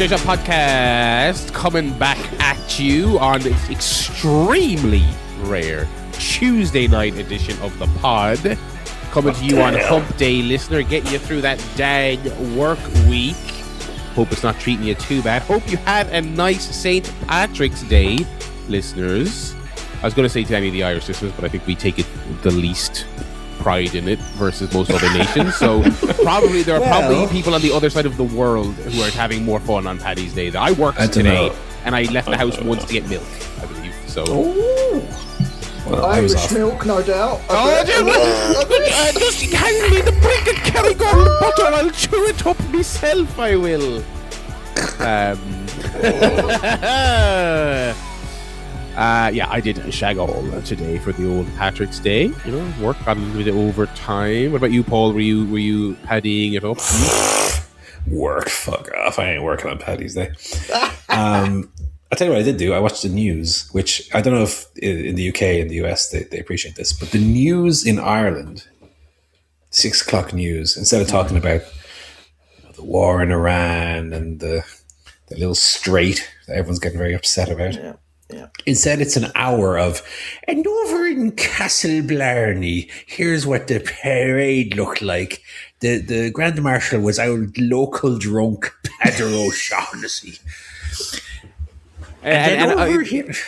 ChairShot Podcast coming back at you on this extremely rare Tuesday night edition of the pod. Coming to you on Hump Day, listener, getting you through that dang work week. Hope it's not treating you too bad. Hope you had a nice St. Patrick's Day, listeners. I was going to say to any of the Irish listeners, but I think we take it the least pride in it versus most other nations. So probably there are probably people on the other side of the world who are having more fun on Paddy's Day. I worked today and I left the house once to get milk, I believe. So. Well, Irish milk, no doubt. Just hand me the brick and Kerrygold butter. I'll chew it up myself. I will. Yeah, I did shag all today for the old Patrick's Day. You know, work got a little bit of overtime. What about you, Paul? Were you paddying it up? Work, fuck off. I ain't working on Paddy's Day. I'll tell you what I did do. I watched the news, which I don't know if in the UK and the US they appreciate this, but the news in Ireland, 6 o'clock news, instead of talking about the war in Iran and the little strait that everyone's getting very upset about. Yeah. Instead, it's an hour of, and over in Castle Blarney, here's what the parade looked like. The Grand Marshal was our local drunk, Padre O'Shaughnessy. And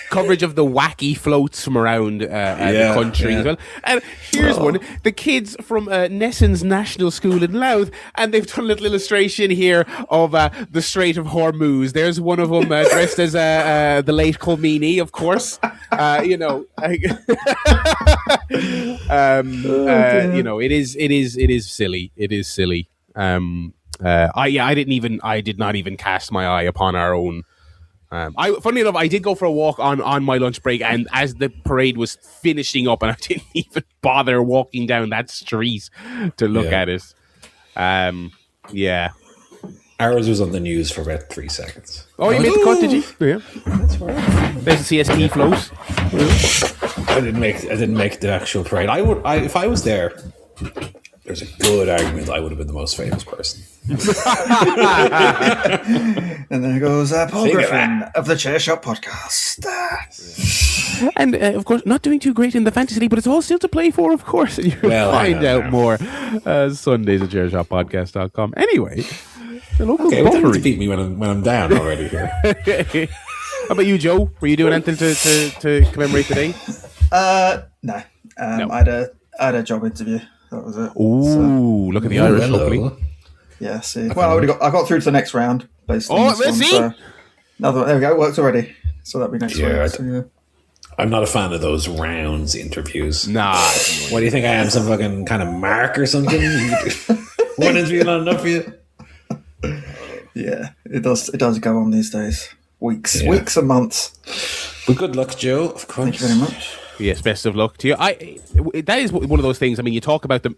coverage of the wacky floats from around the country as well. And here's one. The kids from Nesson's National School in Louth, and they've done a little illustration here of the Strait of Hormuz. There's one of them dressed as the late Khomeini, of course. You know, it is silly. It is silly. I did not even cast my eye upon our own. Funny enough, I did go for a walk on my lunch break, and as the parade was finishing up, and I didn't even bother walking down that street to look at it. Ours was on the news for about 3 seconds. Oh, you made the cut, did you? Yeah, that's right. There's the CSP float. I didn't make the actual parade. I would. If I was there, there's a good argument I would have been the most famous person. And there goes Paul Griffin of the ChairShot Podcast. And of course, not doing too great in the fantasy league, but it's all still to play for, of course. And you'll find out more Sundays at ChairShotPodcast.com. Anyway, the local don't beat me when I'm down already here. How about you, Joe? Were you doing anything to commemorate the day? No. I had a job interview. That was it. Ooh, look at the Irish, hopefully. Yeah, see. Well, I got through to the next round, basically. Oh, let's see. So there we go. It worked already. So that'll be next week. I'm not a fan of those rounds interviews. Nah. What do you think I am? Some fucking kind of mark or something? One interview not enough for you? Yeah, it does go on these days. Weeks and months. But good luck, Joe, of course. Thank you very much. Yes, best of luck to you. That is one of those things. I mean, you talk about them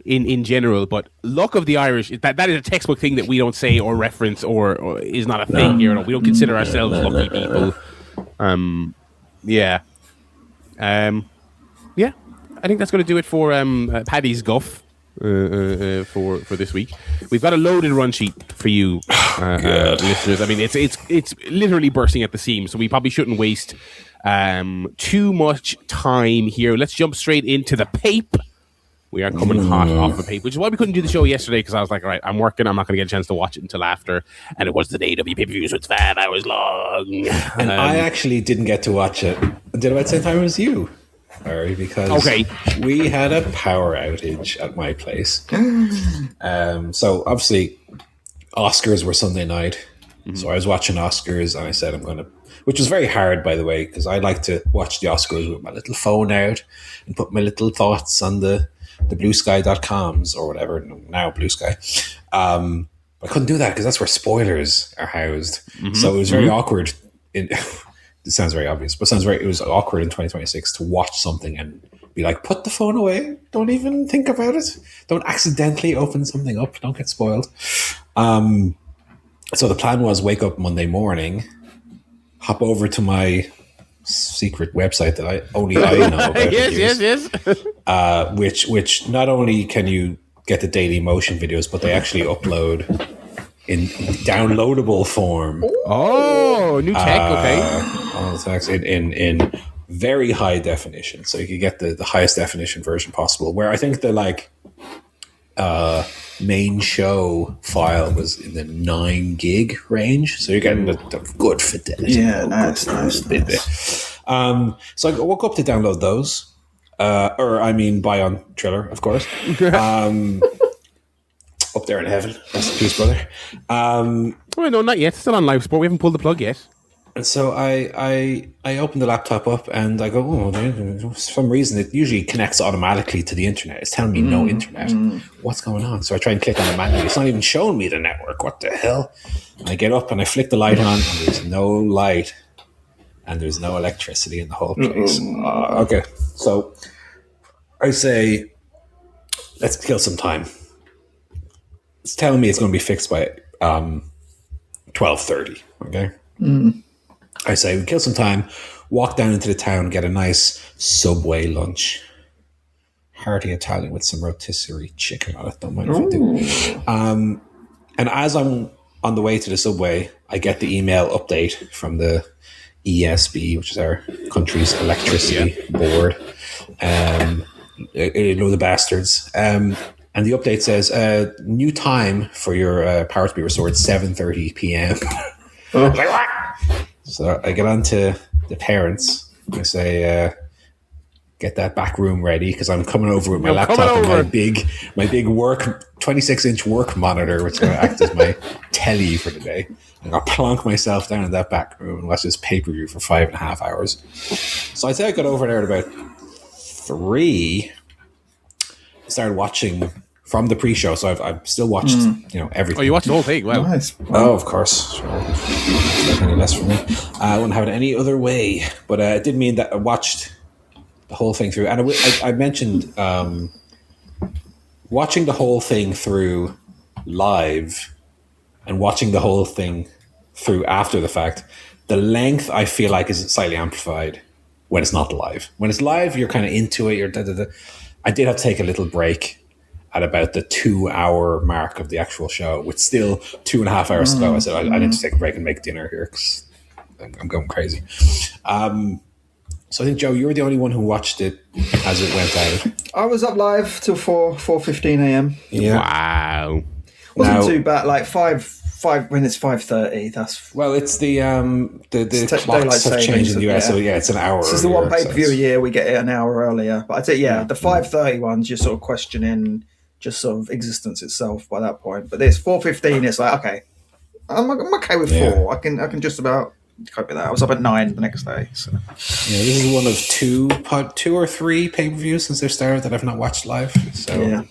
in general, but luck of the Irish, that is a textbook thing that we don't say or reference or is not a thing here. We don't consider ourselves lucky people. I think that's going to do it for Paddy's Guff for this week. We've got a loaded run sheet for you, listeners. I mean, it's literally bursting at the seams, so we probably shouldn't waste too much time here. Let's jump straight into the pape. We are coming hot off the pape, which is why we couldn't do the show yesterday, because I was like, all right, I'm working, I'm not going to get a chance to watch it until after. And it was the AEW pay-per-view, so it's 5 hours long. And I actually didn't get to watch it until about the same time as you, Harry, because we had a power outage at my place. So obviously, Oscars were Sunday night. Mm-hmm. So I was watching Oscars, and I said I'm going to, which was very hard, by the way, because I like to watch the Oscars with my little phone out and put my little thoughts on the bluesky.coms or whatever, now Blue Sky. I couldn't do that because that's where spoilers are housed. Mm-hmm. So it was very awkward. It sounds very obvious, but it was awkward in 2026 to watch something and be like, put the phone away. Don't even think about it. Don't accidentally open something up. Don't get spoiled. So the plan was wake up Monday morning, hop over to my secret website that only I know about. yes. Which not only can you get the Daily Motion videos, but they actually upload in downloadable form. Oh, new tech. Okay. On the text in very high definition, so you can get the highest definition version possible. Where I think the main show file was in the 9 gig range, so you're getting the good fidelity. Yeah, nice. So I woke up to download those, buy on Triller, of course. Up there in heaven, rest in peace, brother. Well, no, not yet. Still on live sport. We haven't pulled the plug yet. And so I opened the laptop up and I go, for some reason it usually connects automatically to the internet. It's telling me no internet. What's going on? So I try and click on the manually. It's not even showing me the network. What the hell? And I get up and I flick the light on and there's no light and there's no electricity in the whole place. Okay. So I say, let's kill some time. It's telling me it's going to be fixed by 12:30. Okay. I say we kill some time, walk down into the town, get a nice Subway lunch, hearty Italian with some rotisserie chicken on it. Don't mind if I do. And as I'm on the way to the Subway, I get the email update from the ESB, which is our country's electricity board. The bastards. And the update says new time for your power to be restored 7:30 p.m. I was like, what? So I get on to the parents. I say, get that back room ready because I'm coming over with my laptop and my big work 26-inch work monitor, which is going to act as my telly for the day. And I'll plonk myself down in that back room and watch this pay-per-view for 5.5 hours. So I'd say I got over there at about 3. Started watching from the pre-show, so I've still watched everything. Oh, you watched the whole thing? Wow. Nice. Oh, of course. Any less for me. I wouldn't have it any other way. But it did mean that I watched the whole thing through. And I mentioned watching the whole thing through live and watching the whole thing through after the fact. The length, I feel like, is slightly amplified when it's not live. When it's live, you're kind of into it. You're I did have to take a little break at about the 2-hour mark of the actual show, with still 2.5 hours to go. I said, I need to take a break and make dinner here because I'm going crazy. So I think, Joe, you were the only one who watched it as it went out. I was up live till 4:15 a.m. Yeah. Wow. Wasn't too bad. Like 5 when it's 5:30. That's it's the clocks have changed in the US, so it's an hour. This is the one pay-per-view a year we get it an hour earlier. But I'd say the 5:30 ones you're sort of questioning just sort of existence itself by that point. But this 4:15, it's like, okay, I'm okay with 4. I can just about cope with that. I was up at 9 the next day. So this is one of 2 or 3 pay-per-views since they started that I've not watched live. So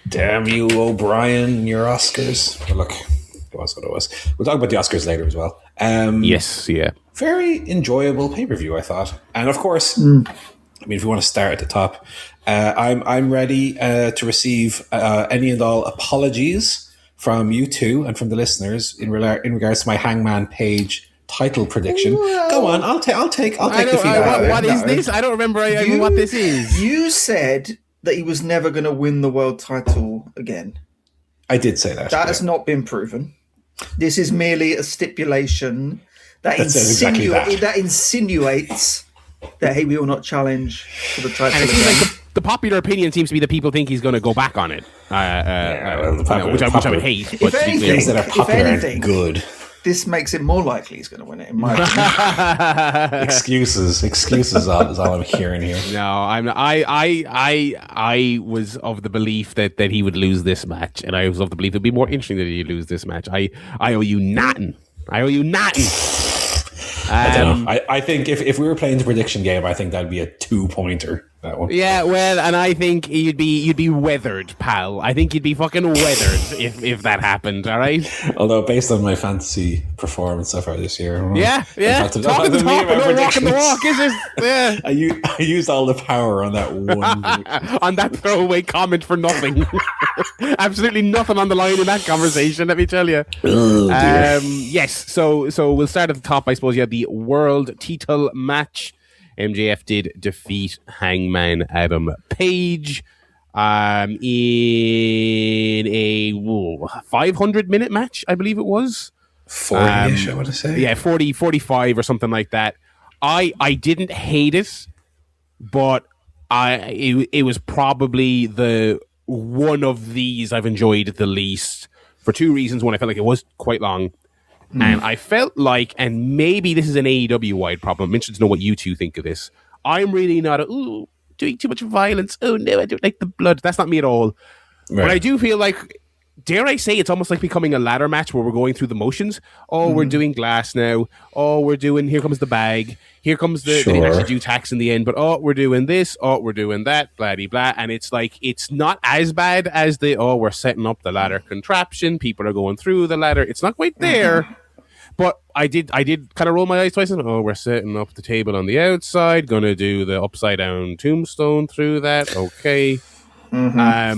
damn you, O'Brien, and your Oscars. But look, it was what it was. We'll talk about the Oscars later as well. Yes, yeah. Very enjoyable pay-per-view, I thought. And of course, if you want to start at the top, I'm ready to receive any and all apologies from you two and from the listeners in regards to my Hangman Page title prediction. Well, go on, I'll take the feedback. What is this? I don't remember what this is. You said that he was never going to win the world title again. I did say that. That has not been proven. This is merely a stipulation that insinuates that he will not challenge for the title again. Like the popular opinion seems to be that people think he's going to go back on it, which I would hate. If anything, things that are popular and good. This makes it more likely he's going to win it, in my opinion. Excuses is all I'm hearing here. No, I was of the belief that he would lose this match, and I was of the belief it'd be more interesting that he'd lose this match. I owe you nothing. I don't know. I think if we were playing the prediction game, I think that'd be a 2-pointer. That one. Yeah, well, and I think you'd be weathered, pal. I think you'd be fucking weathered if that happened. All right. Although based on my fantasy performance so far this year, talking the talk, no walking the walk, is it? Yeah. I used all the power on that one on that throwaway comment for nothing. Absolutely nothing on the line in that conversation. Let me tell you. Yes. So we'll start at the top. I suppose you had the world title match. MJF did defeat Hangman Adam Page. in a 500-minute match, I believe it was. 40-ish, I want to say. Yeah, 40, 45 or something like that. I didn't hate it, but it was probably the one of these I've enjoyed the least for two reasons. One, I felt like it was quite long. And I felt like, and maybe this is an AEW-wide problem, I'm interested to know what you two think of this. I'm really not doing too much violence. Oh no, I don't like the blood. That's not me at all. Right. But I do feel like, dare I say, it's almost like becoming a ladder match where we're going through the motions. Oh, we're doing glass now. Oh, we're doing, here comes the bag. Here comes they didn't actually do tax in the end, but we're doing this. Oh, we're doing that, blah, blah, blah. And it's like, it's not as bad as we're setting up the ladder contraption. People are going through the ladder. It's not quite there. But I did kind of roll my eyes twice and we're setting up the table on the outside, gonna do the upside down tombstone through that. Okay. I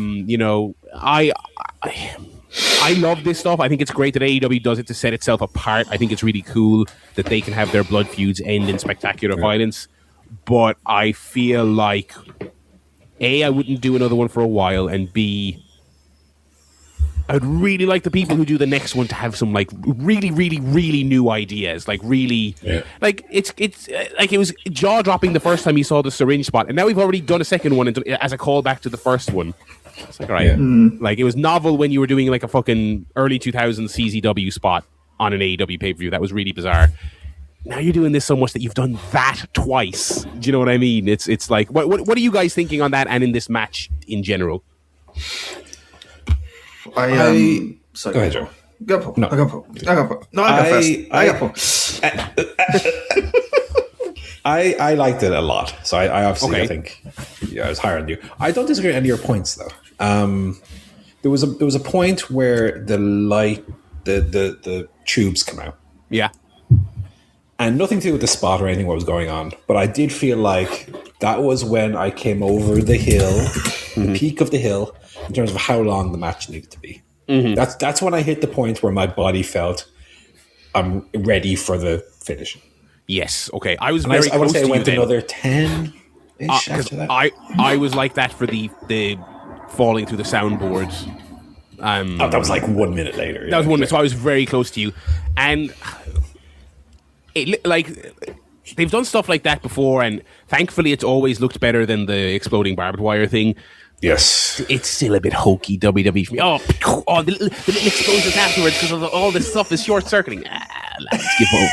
love this stuff. I think it's great that AEW does it to set itself apart. I think it's really cool that they can have their blood feuds end in spectacular violence. But I feel like A, I wouldn't do another one for a while, and B, I'd really like the people who do the next one to have some like really, really, really new ideas. Like really, like it's like it was jaw dropping the first time you saw the syringe spot, and now we've already done a second one as a callback to the first one. It's like, all right, like it was novel when you were doing like a fucking early 2000s CZW spot on an AEW pay per view. That was really bizarre. Now you're doing this so much that you've done that twice. Do you know what I mean? It's like what are you guys thinking on that and in this match in general? Go ahead, Joe. Go, Paul. No. I go, Paul. No, I go first. I go, Paul. I liked it a lot. So I obviously, I think, I was higher than you. I don't disagree with any of your points, though. There was a point where the light, the tubes come out. Yeah. And nothing to do with the spot or anything what was going on. But I did feel like that was when I came over the hill, the peak of the hill, in terms of how long the match needed to be. That's when I hit the point where my body felt I'm ready for the finish. Yes. Okay. I was very close to you. I would say it went another 10-ish after that. I was like that for the falling through the soundboard. That was like 1 minute later. That was 1 minute. So I was very close to you, and they've done stuff like that before, and thankfully it's always looked better than the exploding barbed wire thing. Yes. It's still a bit hokey WWE for me. Oh, the little explosions afterwards because all this stuff is short-circuiting. Lads, give over.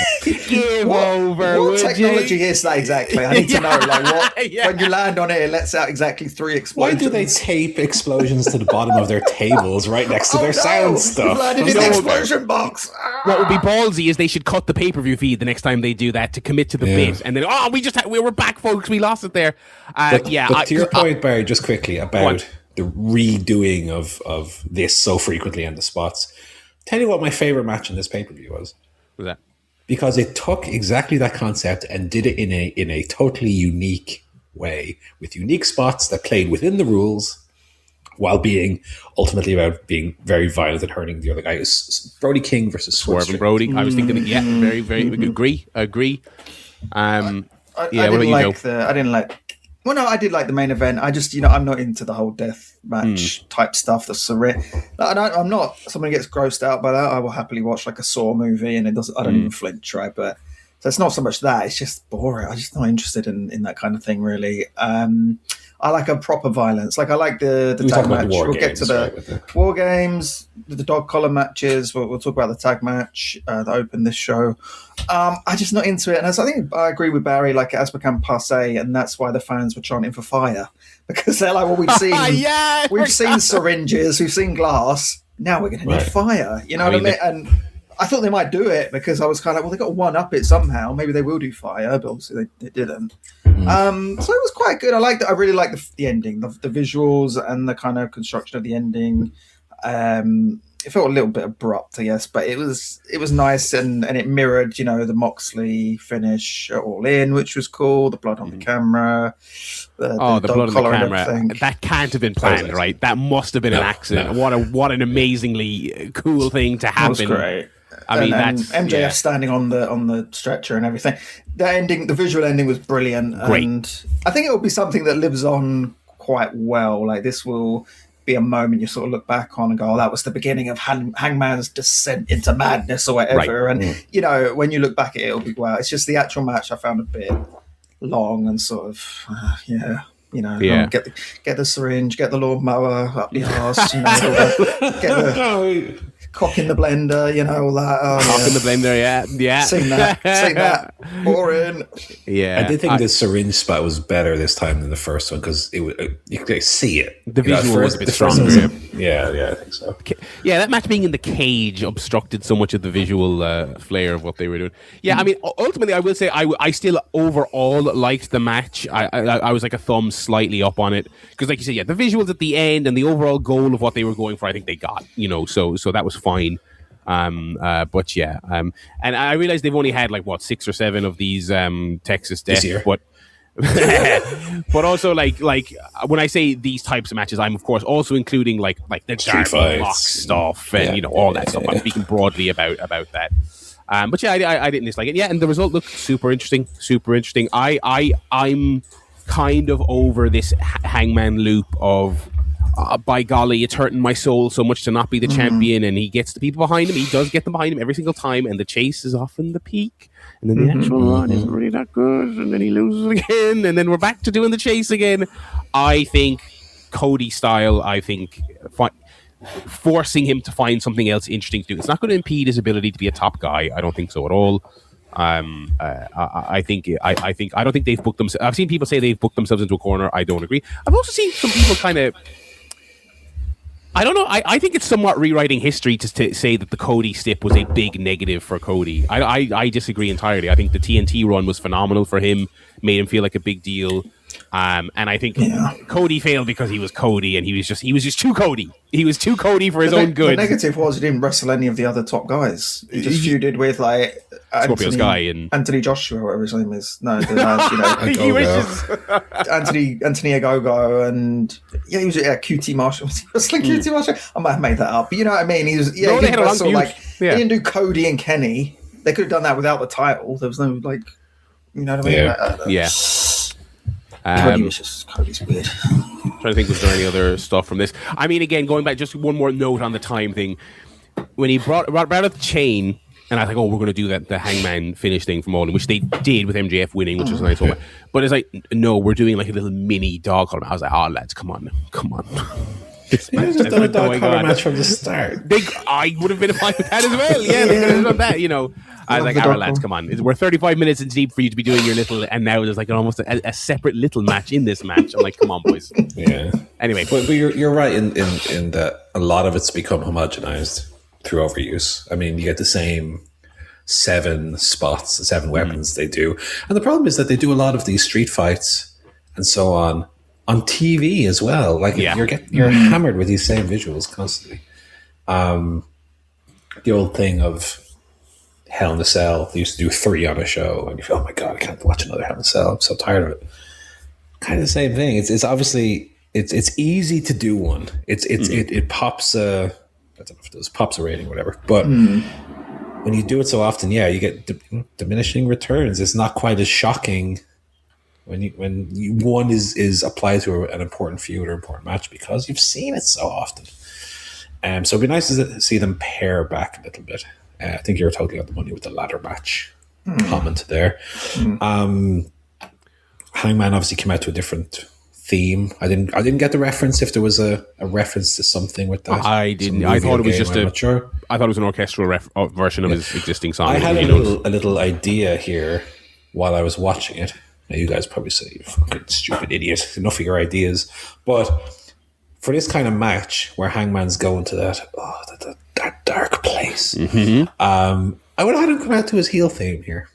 Give over, what technology is that exactly? I need to know. Like what? When you land on it lets out exactly 3 explosions. Why do they tape explosions to the bottom of their tables right next to their sound stuff? Landed in the explosion box. What would be ballsy is they should cut the pay-per-view feed the next time they do that to commit to the bit, and then we were back, folks. We lost it there. But to your point, Barry, just quickly about the redoing of this so frequently on the spots. Tell you what my favorite match in this pay-per-view was. What was that? Because it took exactly that concept and did it in a totally unique way, with unique spots that played within the rules, while being ultimately about being very violent and hurting the other guy. It was Brody King versus Swerve Brody. I was thinking, very, very agree. I did like the main event. I just, I'm not into the whole death match type stuff. I'm not someone who gets grossed out by that. I will happily watch like a Saw movie, and I don't even flinch, right? But so it's not so much that; it's just boring. I'm just not interested in that kind of thing, really. I like a proper violence. Like I like the tag match. We'll get to the war games, the dog collar matches. We'll talk about the tag match that opened this show. I'm just not into it, and I think I agree with Barry. Like it has become passé, and that's why the fans were chanting for fire, because they're like, "Well, we've seen, we've seen syringes, we've seen glass. Now we're going to need fire." You know what I mean? And I thought they might do it because I was kind of like, well, they got to one up it somehow. Maybe they will do fire, but obviously they didn't. So it was quite good. I really liked the ending, the visuals and the kind of construction of the ending. It felt a little bit abrupt, I guess, but it was nice and it mirrored, the Moxley finish at All In, which was cool. The blood on the camera, the blood on the camera. That can't have been planned, right? That must have been an accident. No. What an amazingly cool thing to happen. That was great. I mean, that's MJF standing on the stretcher and everything. The visual ending was brilliant, great. And I think it will be something that lives on quite well. Like, this will be a moment you sort of look back on and go, oh, that was the beginning of Hangman's descent into madness or whatever. Right. And, you know, when you look back at it, it'll be, wow. It's just the actual match I found a bit long and sort of, get the syringe, get the lawnmower up the arse, you know, get the cock in the blender, you know, all that. Cock in the blender, yeah. Seen that. Boring. Yeah. I did think the syringe spot was better this time than the first one because you could see it. The visual was a bit stronger. Yeah, I think so. Yeah, that match being in the cage obstructed so much of the visual flair of what they were doing. Yeah, I mean, ultimately, I will say I still overall liked the match. I was like a thumb slightly up on it because, like you said, the visuals at the end and the overall goal of what they were going for, I think they got. You know, so that was fine. And I realize they've only had 6 or 7 of these Texas deaths, but but also like when I say these types of matches, I'm of course also including like the Darby Block stuff and all that stuff. I'm speaking broadly about that. But I didn't dislike it. Yeah, and the result looked super interesting. I'm kind of over this Hangman loop of by golly, it's hurting my soul so much to not be the champion, and he gets the people behind him. He does get them behind him every single time, and the chase is often the peak, and then the actual run isn't really that good, and then he loses again, and then we're back to doing the chase again. I think Cody style, forcing him to find something else interesting to do. It's not going to impede his ability to be a top guy. I don't think so at all. I don't think they've booked themselves. I've seen people say they've booked themselves into a corner. I don't agree. I've also seen some people kind of, I don't know. I think it's somewhat rewriting history to say that the Cody stip was a big negative for Cody. I disagree entirely. I think the TNT run was phenomenal for him, made him feel like a big deal. And I think Cody failed because he was Cody, and he was just too Cody. He was too Cody for his own good. The negative was he didn't wrestle any of the other top guys. He just feuded with Scorpio's guy and Anthony Joshua, whatever his name is. No, he wishes. Anthony Agogo, and he was QT Marshall. Was he wrestling QT Marshall? I might have made that up, but you know what I mean. He was he didn't wrestle he didn't do Cody and Kenny. They could have done that without the title. There was no you know what I mean? Yeah. Cody's weird. Trying to think, was there any other stuff from this? I mean, again, going back, just one more note on the time thing. When he brought out the chain, and I was like, we're going to do the Hangman finish thing from Olin, which they did with MJF winning, which was a nice moment. But it's like, no, we're doing like a little mini dog collar. I was like, lads, come on. They would have done a dog collar match from the start. I would have been fine with that as well. Yeah, they could have done that, I was like, all right, lads, come on. We're 35 minutes in deep for you to be doing your little, and now there's like almost a separate little match in this match. I'm like, come on, boys. Yeah. Anyway. But you're right in that a lot of it's become homogenized through overuse. I mean, you get the same 7 spots, 7 weapons they do. And the problem is that they do a lot of these street fights and so on TV as well. Like, you're hammered with these same visuals constantly. The old thing of Hell in a Cell, they used to do 3 on a show, and you feel, oh my god, I can't watch another Hell in a Cell. I'm so tired of it. Kind of the same thing. It's obviously it's easy to do one. It pops I don't know if it does pops a rating or whatever, but when you do it so often, you get diminishing returns. It's not quite as shocking when one is applied to an important feud or important match because you've seen it so often. So it'd be nice to see them pare back a little bit. I think you're totally on the money with the ladder match comment there. Hangman obviously came out to a different theme. I didn't get the reference if there was a reference to something with that. I didn't. I thought it was just I thought it was an orchestral version of his existing song. I had a little idea here while I was watching it. Now you guys probably say, you fucking stupid idiot, enough of your ideas. But for this kind of match where Hangman's going to that dark place, I would have had him come out to his heel theme here,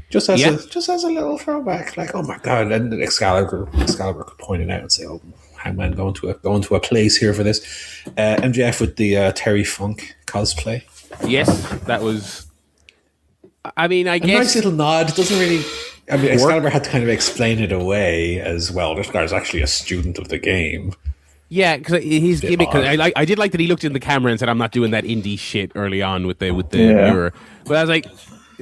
just as a little throwback. Like, oh my god! And Excalibur could point it out and say, "Oh, Hangman going to a place here for this." MJF with the Terry Funk cosplay. Yes, that was. I mean, I guess a nice little nod. Doesn't really. I mean, Excalibur had to kind of explain it away as well. This guy's actually a student of the game. Yeah, because he's gimmick. I did like that he looked in the camera and said, "I'm not doing that indie shit" early on with the mirror. But I was like,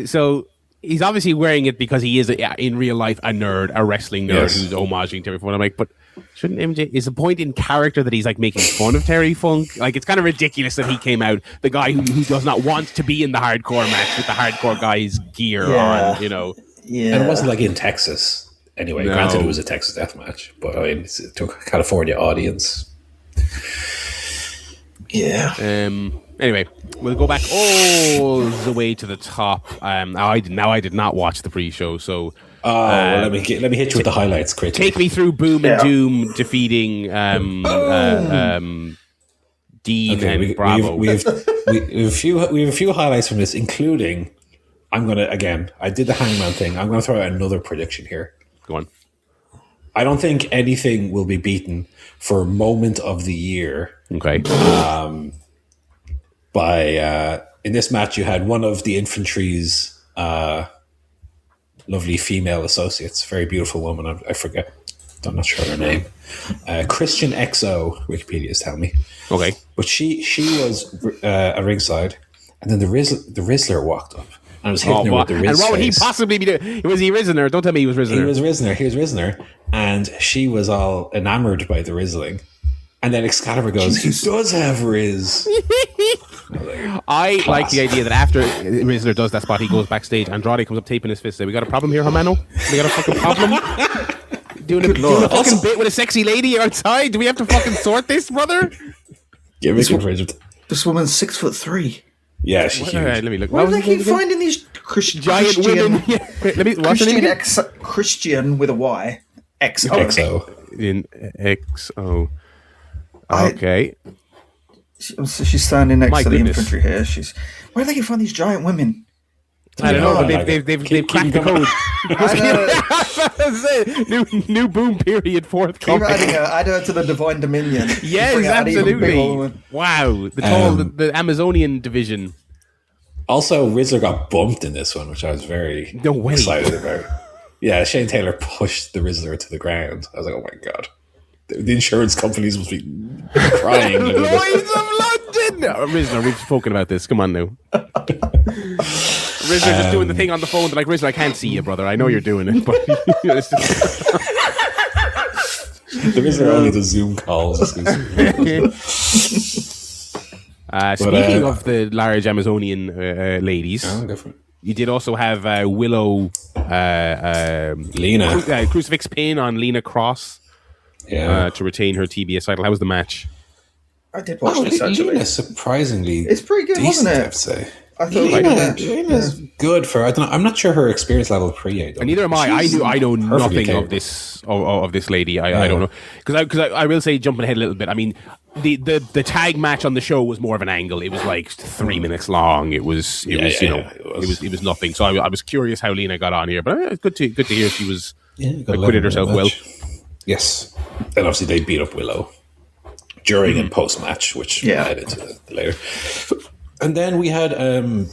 so he's obviously wearing it because he is in real life a nerd, a wrestling nerd who's homaging to everyone. I'm like, but shouldn't MJ? Is the point in character that he's like making fun of Terry Funk? Like, it's kind of ridiculous that he came out, the guy who does not want to be in the hardcore match with the hardcore guy's gear on, you know. Yeah, and it wasn't like in Texas. Anyway, granted, it was a Texas death match, but I mean, it's to a California audience. Yeah. Anyway, we'll go back all the way to the top. Now I did not watch the pre-show, so. Well, let me hit you with the highlights quickly. Take me through Boom and Doom defeating Dean and Bravo. We have a few highlights from this, including I did the Hangman thing. I'm going to throw out another prediction here. Go on. I don't think anything will be beaten for moment of the year. Okay. In this match, you had one of the infantry's lovely female associates, very beautiful woman. I forget. I'm not sure her name. Christian XO, Wikipedia is telling me. Okay. But she was at ringside, and then the Rizzler walked up. And I was hitting her with the Riz And what would he face. possibly be doing? Was he Rizzler? Don't tell me he was Rizzler. He was Rizzler. And she was all enamored by the Rizzling. And then Excalibur goes, he does have Riz. I like the idea that after Rizzler does that spot, he goes backstage. Andrade comes up taping his fist. Say, we got a problem here, Hermano? We got a fucking problem? doing a fucking bit with a sexy lady outside? Do we have to fucking sort this, brother? Give me a good This woman's 6'3". Yeah, she's huge. Let me look. Why do they keep finding these giant women? Christian with a Y. XO. XO. In XO. Okay. So she's standing next to goodness. the infantry here. Why do they keep finding these giant women? I don't know, but they've cracked the code. new boom period forthcoming. Add her to the Divine Dominion. Yes, absolutely. Wow, the Amazonian division. Also, Rizzler got bumped in this one, which I was very excited about. Yeah, Shane Taylor pushed the Rizzler to the ground. I was like, oh my god. The insurance companies must be crying. Lloyd's of London! Rizzler, we've spoken about this. Come on now. Rizzler just doing the thing on the phone. They're like, Rizzler, I can't see you, brother. I know you're doing it. But the Rizzler only does Zoom calls. Speaking of the large Amazonian ladies, you did also have Willow Lena. Crucifix pin on Lena Cross to retain her TBS title. How was the match? I did watch this actually. Lena, surprisingly, it's pretty good, decent, wasn't it? I'd say. I thought Lena's good for. I'm not sure her experience level pre-A. And neither am I. I know nothing of this lady. I don't know because I will say, jumping ahead a little bit. I mean, the tag match on the show was more of an angle. It was like 3 minutes long. It was nothing. So I was curious how Lena got on here, but it's good to hear she was acquitted herself well. Yes, and obviously they beat up Willow during and post match, which we'll head into later. And then we had an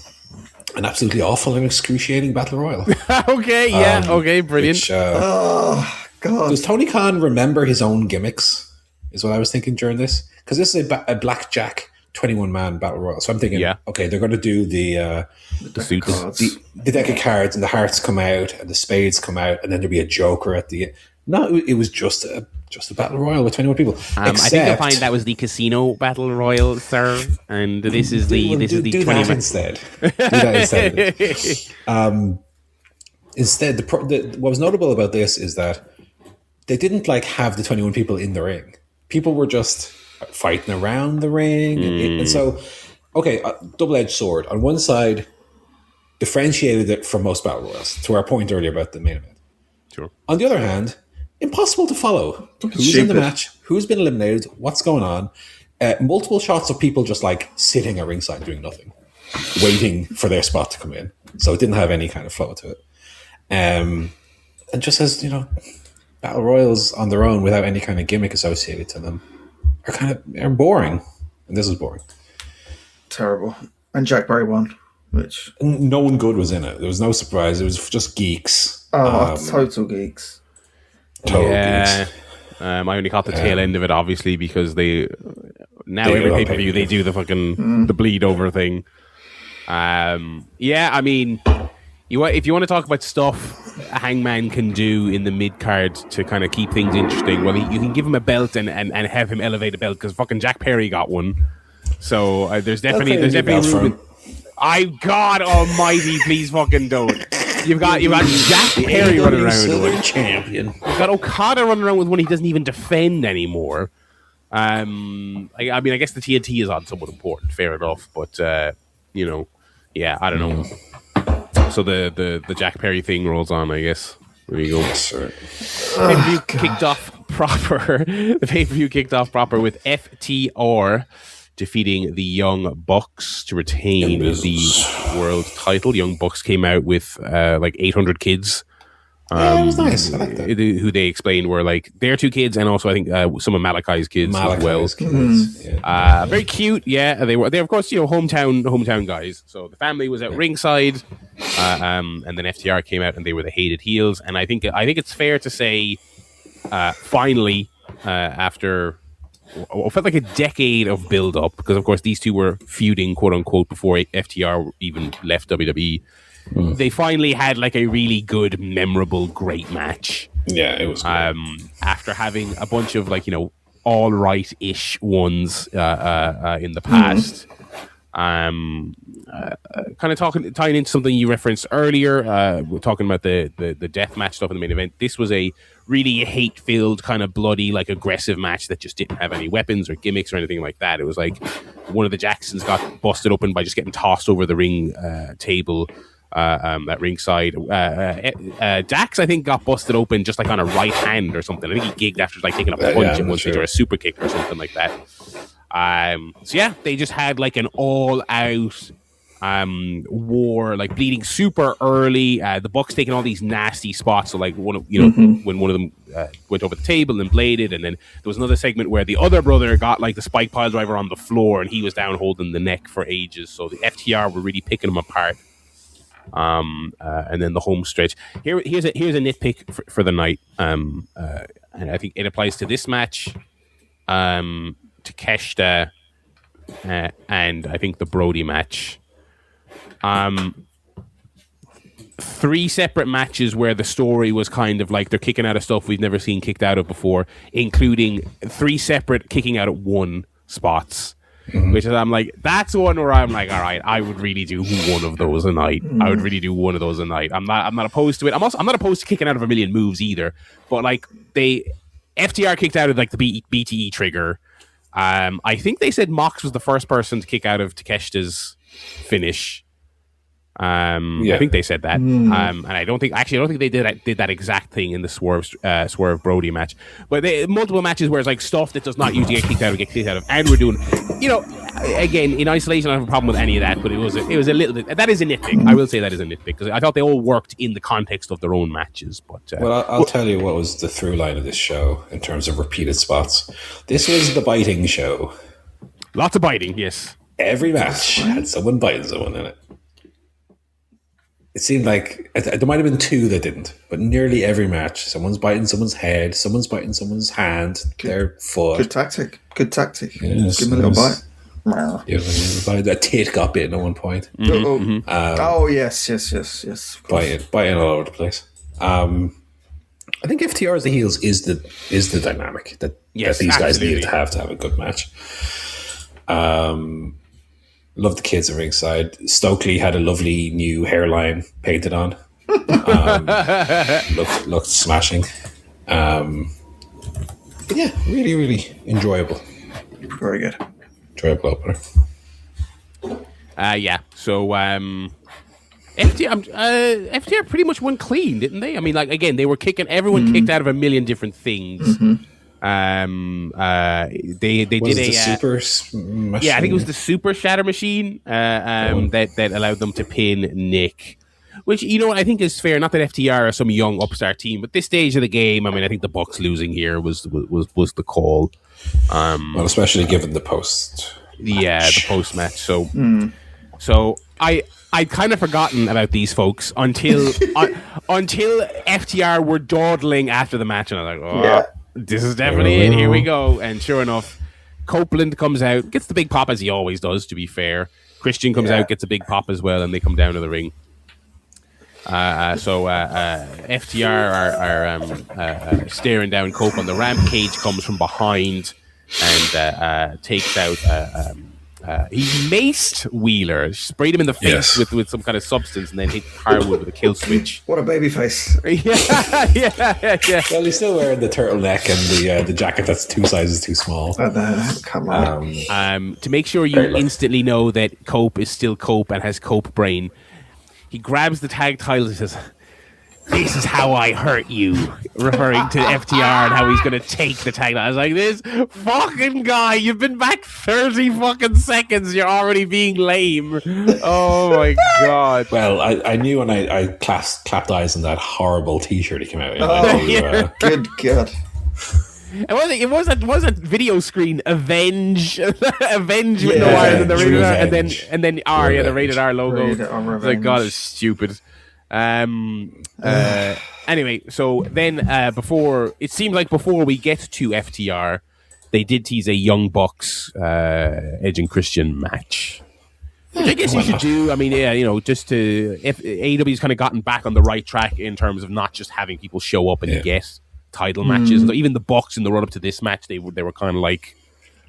absolutely awful and excruciating battle royal. Okay, brilliant. Which, oh God! Does Tony Khan remember his own gimmicks? Is what I was thinking during this, because this is a blackjack 21-man battle royal. So I'm thinking, okay, they're going to do the suits, the deck of cards, and the hearts come out, and the spades come out, and then there'll be a joker at the end. No, it was just a battle royal with 21 people. I think you'll find that was the casino battle royal, sir, and this is the 20 that instead. Do that instead. Instead, what was notable about this is that they didn't have the 21 people in the ring. People were just fighting around the ring, and so double-edged sword. On one side, differentiated it from most battle royals. To our point earlier about the main event. Sure. On the other hand, impossible to follow. Who's in the match? Who's been eliminated? What's going on? Multiple shots of people just sitting at ringside doing nothing, waiting for their spot to come in. So it didn't have any kind of flow to it. And just as battle royals on their own without any kind of gimmick associated to them are boring. And this was boring. Terrible. And Jack Barry won, which no one good was in it. There was no surprise. It was just geeks. Total geeks. I only caught the tail end of it, obviously, because every pay-per-view they do the fucking the bleed over thing. I mean, if you want to talk about stuff Hangman can do in the mid card to kind of keep things interesting, well, you can give him a belt and have him elevate a belt, because fucking Jack Perry got one. So there's definitely room. God Almighty, please fucking don't. You've got Jack Perry running around with one. Champion. You've got Okada running around with one he doesn't even defend anymore. I guess the TNT is on somewhat important, fair enough, but I don't know. So the Jack Perry thing rolls on, I guess. There you go. Yes, sir. Pay-per-view kicked off proper. The pay-per-view kicked off proper with FTR defeating the Young Bucks to retain the world title. Young Bucks came out with 800 kids. It was nice. I like that. Who they explained were their two kids, and also I think some of Malachi's kids as well. Kids. Yeah. Very cute. Yeah, they of course hometown guys. So the family was at ringside, and then FTR came out and they were the hated heels. And I think it's fair to say, finally, after what felt like a decade of build up, because of course these two were feuding quote unquote before FTR even left WWE. They finally had a really good, memorable, great match. Yeah, it was good. After having a bunch of all right-ish ones in the past. Kind of tying into something you referenced earlier, we're talking about the death match stuff in the main event. This was a really hate-filled, kind of bloody, aggressive match that just didn't have any weapons or gimmicks or anything like that. It was one of the Jacksons got busted open by just getting tossed over the ring table at ringside. Dax, I think, got busted open just on a right hand or something. I think he gigged after taking a punch at one stage, or a super kick or something like that. So yeah, they just had an all-out war, bleeding super early. The Bucks taking all these nasty spots. So when one of them went over the table and bladed, and then there was another segment where the other brother got the spike pile driver on the floor, and he was down holding the neck for ages. So the FTR were really picking them apart. And then the home stretch. Here's a nitpick for the night. And I think it applies to this match, Takeshita, and I think the Brody match. 3 separate matches where the story was kind of they're kicking out of stuff we've never seen kicked out of before, including 3 separate kicking out at 1 spots. Which is, that's one where I'm all right, I would really do one of those a night. I would really do one of those a night. I'm not opposed to it. I'm not opposed to kicking out of a million moves either. But FTR kicked out of the BTE trigger. I think they said Mox was the first person to kick out of Takeshita's finish. I think they said that. And I don't think they did that exact thing in the Swerve Brody match. But multiple matches where it's stuff that does not usually get kicked out of, and we're doing, again, in isolation, I don't have a problem with any of that, but it was a little bit, that is a nitpick. I will say that is a nitpick, because I thought they all worked in the context of their own matches. But I'll tell you what was the through line of this show in terms of repeated spots. This was the biting show. Lots of biting, yes. Every match had someone biting someone in it. It seemed like there might have been 2 that didn't, but nearly every match, someone's biting someone's head, someone's biting someone's hand, their foot. Good tactic. Yes, give him a little bite. That tit got bitten at one point. Yes. Biting all over the place. I think FTR as the heels is the dynamic that these guys needed to have a good match. Love the kids at ringside. Stokely had a lovely new hairline painted on. Looked smashing. But yeah, really, really enjoyable. Very good. Enjoyable opener. So FTR pretty much went clean, didn't they? I mean, again, they were kicking. Everyone kicked out of a million different things. They did a super machine? I think it was the super shatter machine that allowed them to pin Nick, which I think is fair. Not that FTR are some young upstart team, but this stage of the game, I think the Bucks losing here was the call. Well, especially given the post. The post match. So I'd kind of forgotten about these folks until FTR were dawdling after the match, and I was like, this is definitely it. Here we go. And sure enough, Copeland comes out, gets the big pop as he always does, to be fair. Christian comes out, gets a big pop as well, and they come down to the ring. So FTR are staring down Cope on the ramp. Cage comes from behind and takes out. He maced Wheeler, sprayed him in the face with some kind of substance, and then hit Harwood with a kill switch. What a baby face! yeah. Well, he's still wearing the turtleneck and the jacket that's 2 sizes too small. Come on. To make sure you instantly know that Cope is still Cope and has Cope brain, he grabs the tag title and says, "This is how I hurt you," referring to FTR and how he's going to take the tag. I was like, this fucking guy, you've been back 30 fucking seconds. You're already being lame. Oh my God. Well, I knew when I clapped eyes on that horrible t-shirt he came out in. Good God. It was a video screen. Avenge with no wires in the rated R, and then R, the rated R logo. Like, God, it's stupid. Anyway, so then before we get to FTR, they did tease a Young Bucks Edge and Christian match, which I guess you should do. I mean, just to if AEW's kind of gotten back on the right track in terms of not just having people show up and get title matches. Even the Bucks in the run up to this match, they were kind of like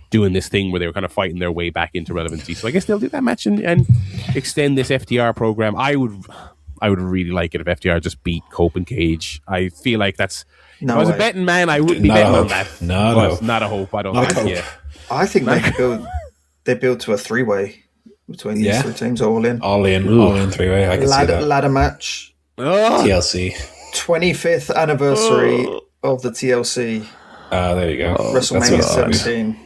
doing this thing where they were kind of fighting their way back into relevancy. So I guess they'll do that match and extend this FTR program. I would really like it if FTR just beat Cope and Cage. I feel like that's... if I was a betting man, I wouldn't be betting on that. No. Not a hope. I don't think. Yeah. I think they build to a 3-way between these 3 teams, all in. All in 3-way. I can see that. Ladder match. TLC. 25th anniversary of the TLC. There you go. WrestleMania 17.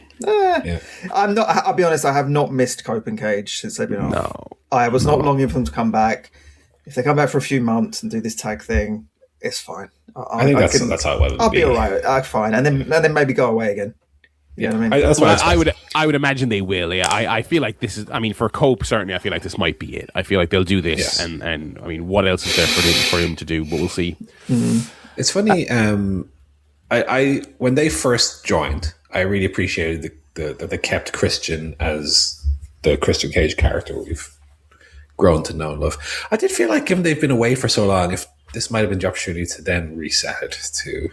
I'll be honest, I have not missed Cope and Cage since they've been on. No. I was not longing for them to come back. If they come back for a few months and do this tag thing, it's fine. I think that's how it will be. I'll be all right. Fine. And then maybe go away again. You know what I mean? That's what I would imagine they will. Yeah. I feel like this is, I mean, for Cope, certainly, I feel like this might be it. I feel like they'll do this. And I mean, what else is there for him to do? But we'll see. Mm-hmm. It's funny. I when they first joined, I really appreciated that they kept Christian as the Christian Cage character we've grown to know and love. I did feel like, given they've been away for so long, if this might have been the opportunity to then reset it to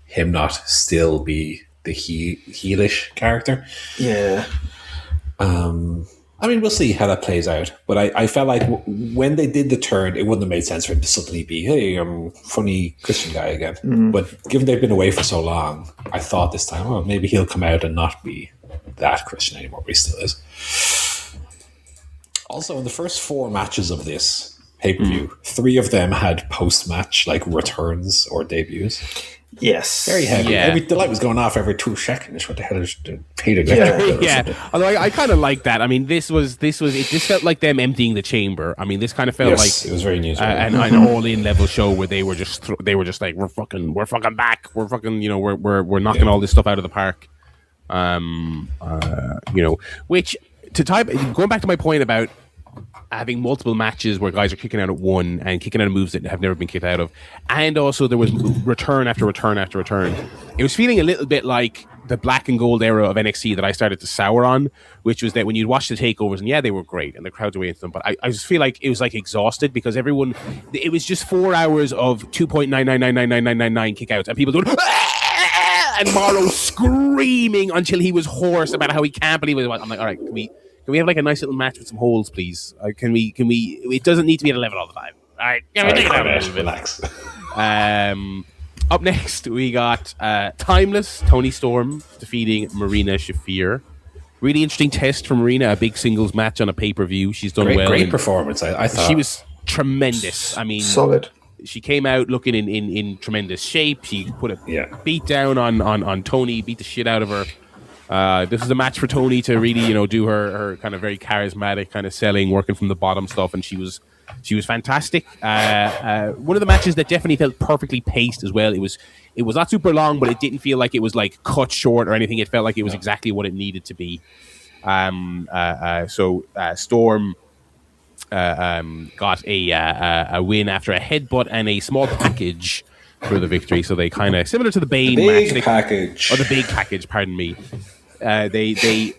him not still be the heelish character. Yeah. I mean, we'll see how that plays out. But I felt like when they did the turn, it wouldn't have made sense for him to suddenly be, hey, I'm funny Christian guy again. Mm. But given they've been away for so long, I thought this time, well, maybe he'll come out and not be that Christian anymore, but he still is. Also, in the first 4 matches of this pay-per-view, 3 of them had post-match, like, returns or debuts. Yes. Very heavy. Yeah. The light was going off every 2 seconds. What the hell is the paid Although I kind of like that. I mean, this felt like them emptying the chamber. I mean, this kind of felt like it was very neat. an all-in level show where they were just like, we're fucking back. We're fucking, we're knocking all this stuff out of the park. Which going back to my point about having multiple matches where guys are kicking out at one and kicking out of moves that have never been kicked out of, and also there was return after return after return. It was feeling a little bit like the black and gold era of NXT that I started to sour on, which was that when you'd watch the takeovers, and they were great and the crowds were into them, but I just feel like it was like exhausted because it was just 4 hours of 2.9999999 kickouts and people doing and Morrow screaming until he was hoarse about how he can't believe it. I'm like, all right, can we have like a nice little match with some holes, please? Can we? It doesn't need to be at 11 all the time. All right, relax. Up next, we got Timeless Toni Storm defeating Marina Shafir. Really interesting test for Marina, a big singles match on a pay-per-view. She's done well. Great performance, I thought. She was tremendous. I mean, solid. She came out looking in tremendous shape. She put a beat down on Toni, beat the shit out of her. This is a match for Toni to really, do her kind of very charismatic kind of selling, working from the bottom stuff, and she was fantastic. One of the matches that definitely felt perfectly paced as well. It was not super long, but it didn't feel like it was like cut short or anything. It felt like it was exactly what it needed to be. So Storm got a win after a headbutt and a small package for the victory. So they kind of similar to the Bane match. Package. Or the big package, pardon me. They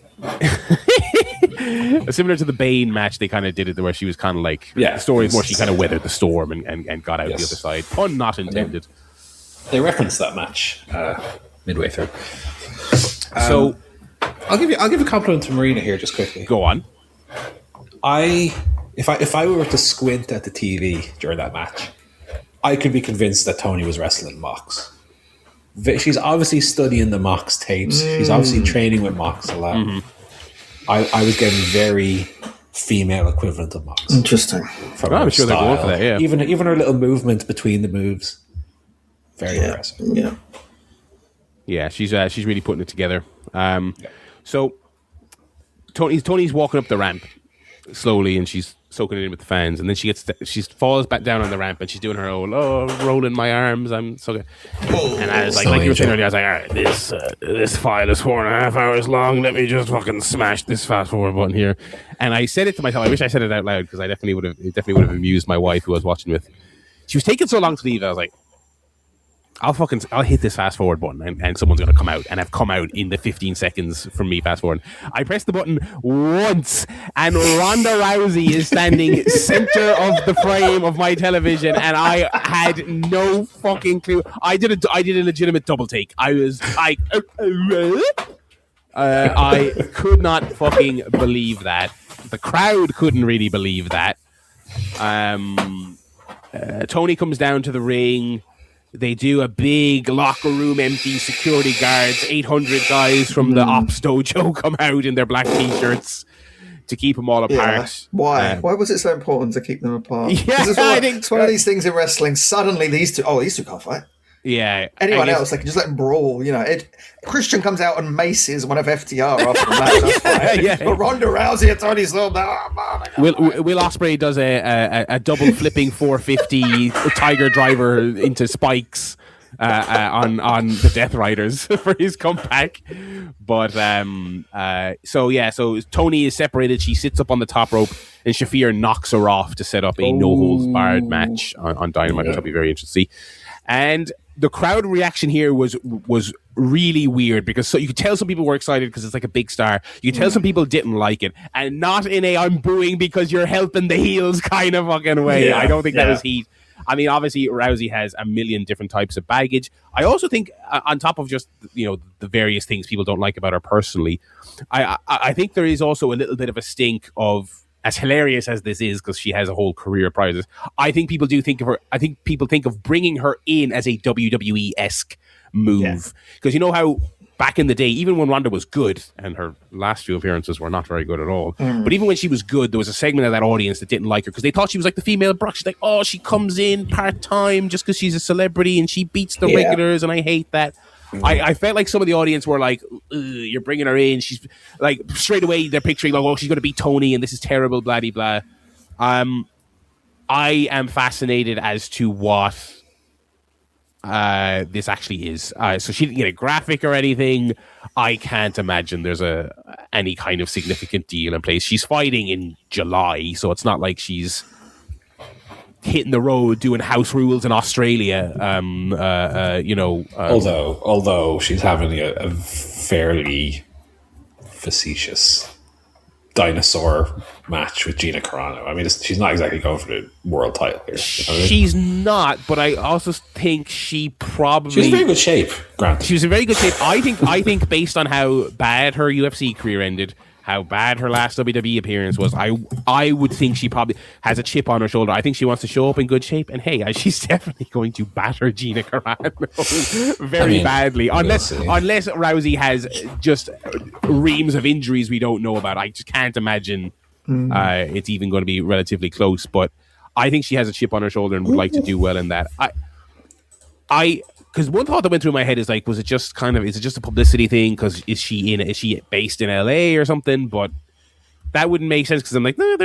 Similar to the Bane match, they kind of did it where she was kind of like, the story is more she kind of weathered the storm and got out the other side. Pun not intended. They referenced that match midway through. So I'll give a compliment to Marina here just quickly. Go on. If I were to squint at the TV during that match, I could be convinced that Tony was wrestling Mox. She's obviously studying the Mox tapes. She's obviously training with Mox a lot. I was getting very female equivalent of Mox. Interesting. I'm sure they're going for that, yeah. Even her little movement between the moves. Very impressive. Yeah. Yeah, she's really putting it together. So Tony's walking up the ramp slowly, and she's soaking it in with the fans, and then she falls back down on the ramp, and she's doing her old rolling my arms. I'm so good. And I was like you were saying earlier, I was like, all right, this file is 4.5 hours long. Let me just fucking smash this fast forward button here. And I said it to myself. I wish I said it out loud because it definitely would have amused my wife who I was watching with. She was taking so long to leave. I was like, I'll hit this fast forward button and someone's going to come out, and have come out in the 15 seconds from me fast forward. I pressed the button once, and Ronda Rousey is standing center of the frame of my television, and I had no fucking clue. I did a legitimate double take. I could not fucking believe that. The crowd couldn't really believe that. Tony comes down to the ring. They do a big locker room empty, security guards, 800 guys from the Ops Dojo come out in their black t-shirts to keep them all apart. Yeah. Why? Why was it so important to keep them apart? Yeah, it's one of these things in wrestling. Suddenly these two can't fight. Yeah. Anyone else, they can just let them brawl. You know, Christian comes out and maces one of FTR after the match. That's fine. Yeah. But Ronda Rousey and Tony Storm, Will Ospreay does a double flipping 450 Tiger Driver into spikes on the Death Riders for his comeback. But so Tony is separated. She sits up on the top rope, and Shafir knocks her off to set up a no holds barred match on Dynamite, which will be very interesting to see. And the crowd reaction here was really weird because you could tell some people were excited because it's like a big star. You could tell some people didn't like it, and not in a I'm booing because you're helping the heels kind of fucking way. Yeah, I don't think that was heat. I mean, obviously Rousey has a million different types of baggage. I also think on top of just the various things people don't like about her personally, I think there is also a little bit of a stink of, as hilarious as this is, because she has a whole career prior to this, I think people do think of her. I think people think of bringing her in as a WWE-esque move, because you know how back in the day, even when Ronda was good, and her last few appearances were not very good at all, but even when she was good, there was a segment of that audience that didn't like her because they thought she was like the female Brock. She's like, oh, she comes in part-time just because she's a celebrity and she beats the regulars, and I hate that. I felt like some of the audience were like, you're bringing her in. She's like, straight away they're picturing like, oh, she's going to beat Tony and this is terrible, blah, blah, blah. I am fascinated as to what this actually is. So she didn't get a graphic or anything. I can't imagine there's any kind of significant deal in place. She's fighting in July, so it's not like she's hitting the road doing house rules in Australia. Although she's having a fairly facetious dinosaur match with Gina Carano. I mean, she's not exactly going for the world title here. She's not, but I also think she was in very good shape. Granted, she was in very good shape. I think based on how bad her UFC career ended, how bad her last WWE appearance was, I would think she probably has a chip on her shoulder. I think she wants to show up in good shape, and hey, she's definitely going to batter Gina Carano very badly, unless Rousey has just reams of injuries we don't know about. I just can't imagine it's even going to be relatively close, but I think she has a chip on her shoulder and would like to do well in that. Because one thought that went through my head is like, is it just a publicity thing? Because is she based in LA or something? But that wouldn't make sense because I'm like, no,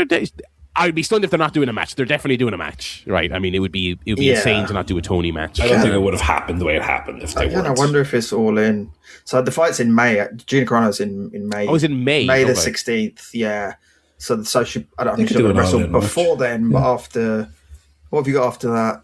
I'd be stunned if they're not doing a match. They're definitely doing a match, right? I mean, it would be insane to not do a Tony match. I don't think it would have happened the way it happened if they weren't. I wonder if it's all in. So the fight's in May. Gina Carano's in May. Oh, it's in May. May the 16th. Yeah. So she, I don't think she'll wrestle before then, but after. What have you got after that?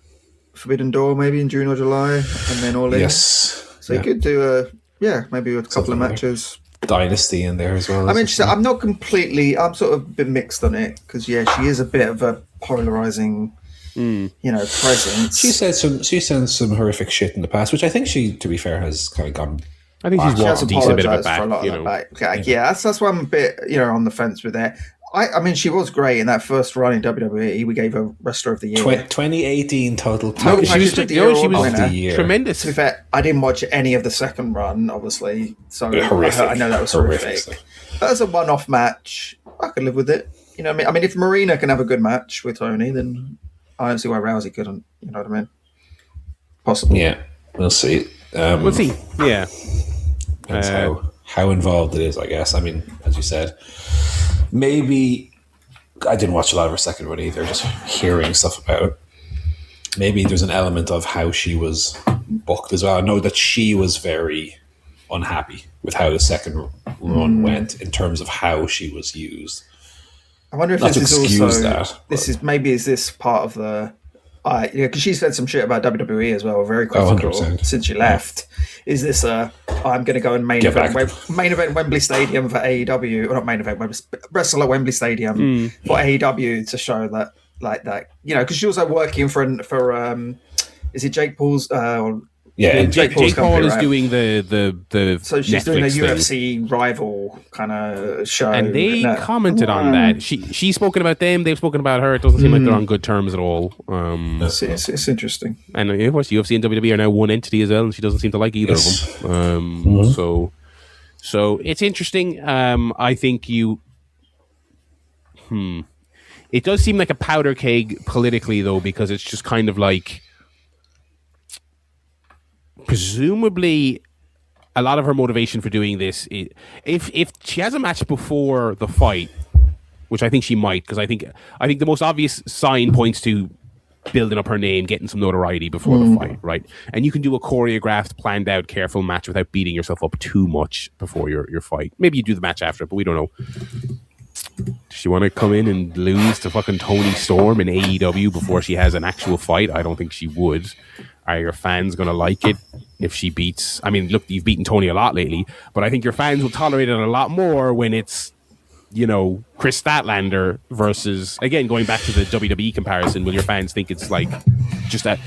Forbidden Door maybe in June or July, and then all in. Yes. So you could do maybe a couple of matches. Dynasty in there as well. I mean, I'm not completely. I'm sort of a bit mixed on it because she is a bit of a polarizing, presence. She said some horrific shit in the past, which I think she, to be fair, has kind of gone. I think she's walked a decent bit of it back. Yeah, that's why I'm a bit on the fence with that. I mean, she was great in that first run in WWE. We gave her Wrestler of the Year. 2018 total. She was tremendous. To be fair, I didn't watch any of the second run, obviously, so I know that was horrific. But as a one-off match, I could live with it. You know what I mean? I mean, if Marina can have a good match with Tony, then I don't see why Rousey couldn't. You know what I mean? Possible. Yeah, we'll see. We'll see. Yeah. That's how involved it is, I guess. I mean, as you said, maybe I didn't watch a lot of her second run either, just hearing stuff about it. Maybe there's an element of how she was booked as well. I know that she was very unhappy with how the second run went in terms of how she was used. I wonder if Not this to is excuse also that, is this part of the because she said some shit about WWE as well, very critical since she left. Is this I'm going to go and main event Wembley Stadium for AEW, or not main event, wrestle at Wembley Stadium for AEW to show that, like that, because she's also working for is it Jake Paul's? Jake Paul is doing the so she's Netflix doing a thing. UFC rival kind of show, and they commented on that. She's spoken about them, they've spoken about her. It doesn't seem like they're on good terms at all. It's interesting. And of course, UFC and WWE are now one entity as well, and she doesn't seem to like either of them. So it's interesting. I think it does seem like a powder keg politically, though, because it's just kind of like, presumably a lot of her motivation for doing this is, if she has a match before the fight, which I think she might, because I think the most obvious sign points to building up her name, getting some notoriety before the fight, right? And you can do a choreographed, planned out, careful match without beating yourself up too much before your fight. Maybe you do the match after, but we don't know. Does she want to come in and lose to fucking Toni Storm in AEW before she has an actual fight? I don't think she would. Are your fans going to like it if she beats... I mean, look, you've beaten Toni a lot lately, but I think your fans will tolerate it a lot more when it's, Chris Statlander versus... Again, going back to the WWE comparison, will your fans think it's like just that,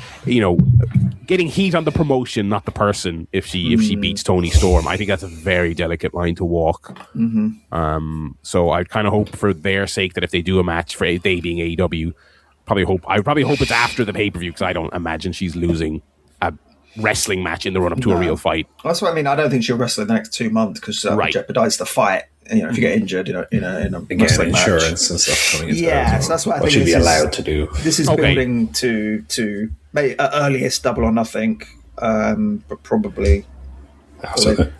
getting heat on the promotion, not the person, if she beats Toni Storm? I think that's a very delicate line to walk. So I kind of hope for their sake that if they do a match, for they being AEW... I probably hope it's after the pay-per-view, because I don't imagine she's losing a wrestling match in the run-up to a real fight. That's what I mean. I don't think she'll wrestle in the next 2 months, because that would jeopardize the fight. If you get injured, in a wrestling match. Insurance and stuff coming into that. So that's what I think she'd be allowed to do. This is building to maybe earliest Double or Nothing, but probably.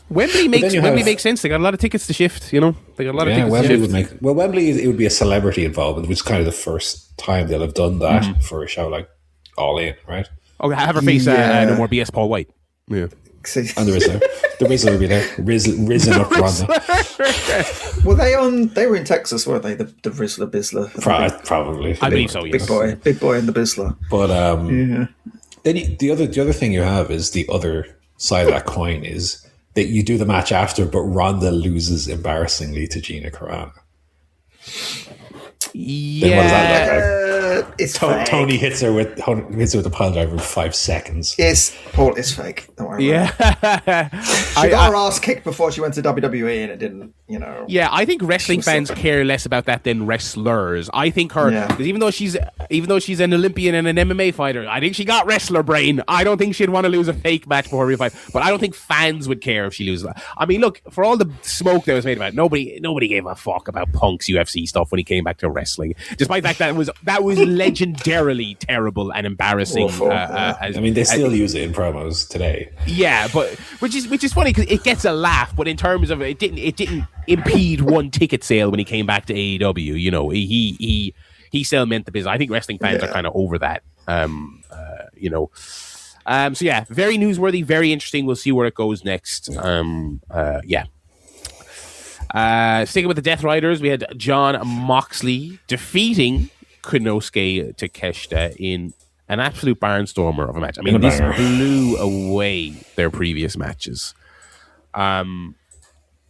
Wembley makes sense. They got a lot of tickets to shift. They got a lot of tickets Wembley to shift. Wembley, it would be a celebrity involvement, which is kind of the first time they'll have done that for a show like All In, right? Okay, have her face no more BS Paul White. Yeah, and the Rizzler will be there, risen up Ronda. They were in Texas, weren't they? The Rizzler Bizzler, probably. I believe so. Yes. Big boy, and the Bizzler. But then the other thing you have is the other side of that coin is that you do the match after, but Ronda loses embarrassingly to Gina Carano. Yeah, then what does that look like? It's Tony hits her with the pile driver in 5 seconds. It's fake. Don't worry. Yeah, she got her ass kicked before she went to WWE, and it didn't. Yeah, I think wrestling fans care less about that than wrestlers. I think because even though she's an Olympian and an MMA fighter, I think she got wrestler brain. I don't think she'd want to lose a fake match before a real fight, but I don't think fans would care if she loses that. I mean, look, for all the smoke that was made about it, nobody gave a fuck about Punk's UFC stuff when he came back to wrestling, despite the fact that was legendarily terrible and embarrassing. They still use it in promos today. Yeah, but which is funny because it gets a laugh, but in terms of it didn't impede one ticket sale when he came back to AEW. He still meant the business. I think wrestling fans are kind of over that. So yeah, very newsworthy, very interesting. We'll see where it goes next. Sticking with the Death Riders, we had Jon Moxley defeating Konosuke Takeshita in an absolute barnstormer of a match. I mean, this blew away their previous matches.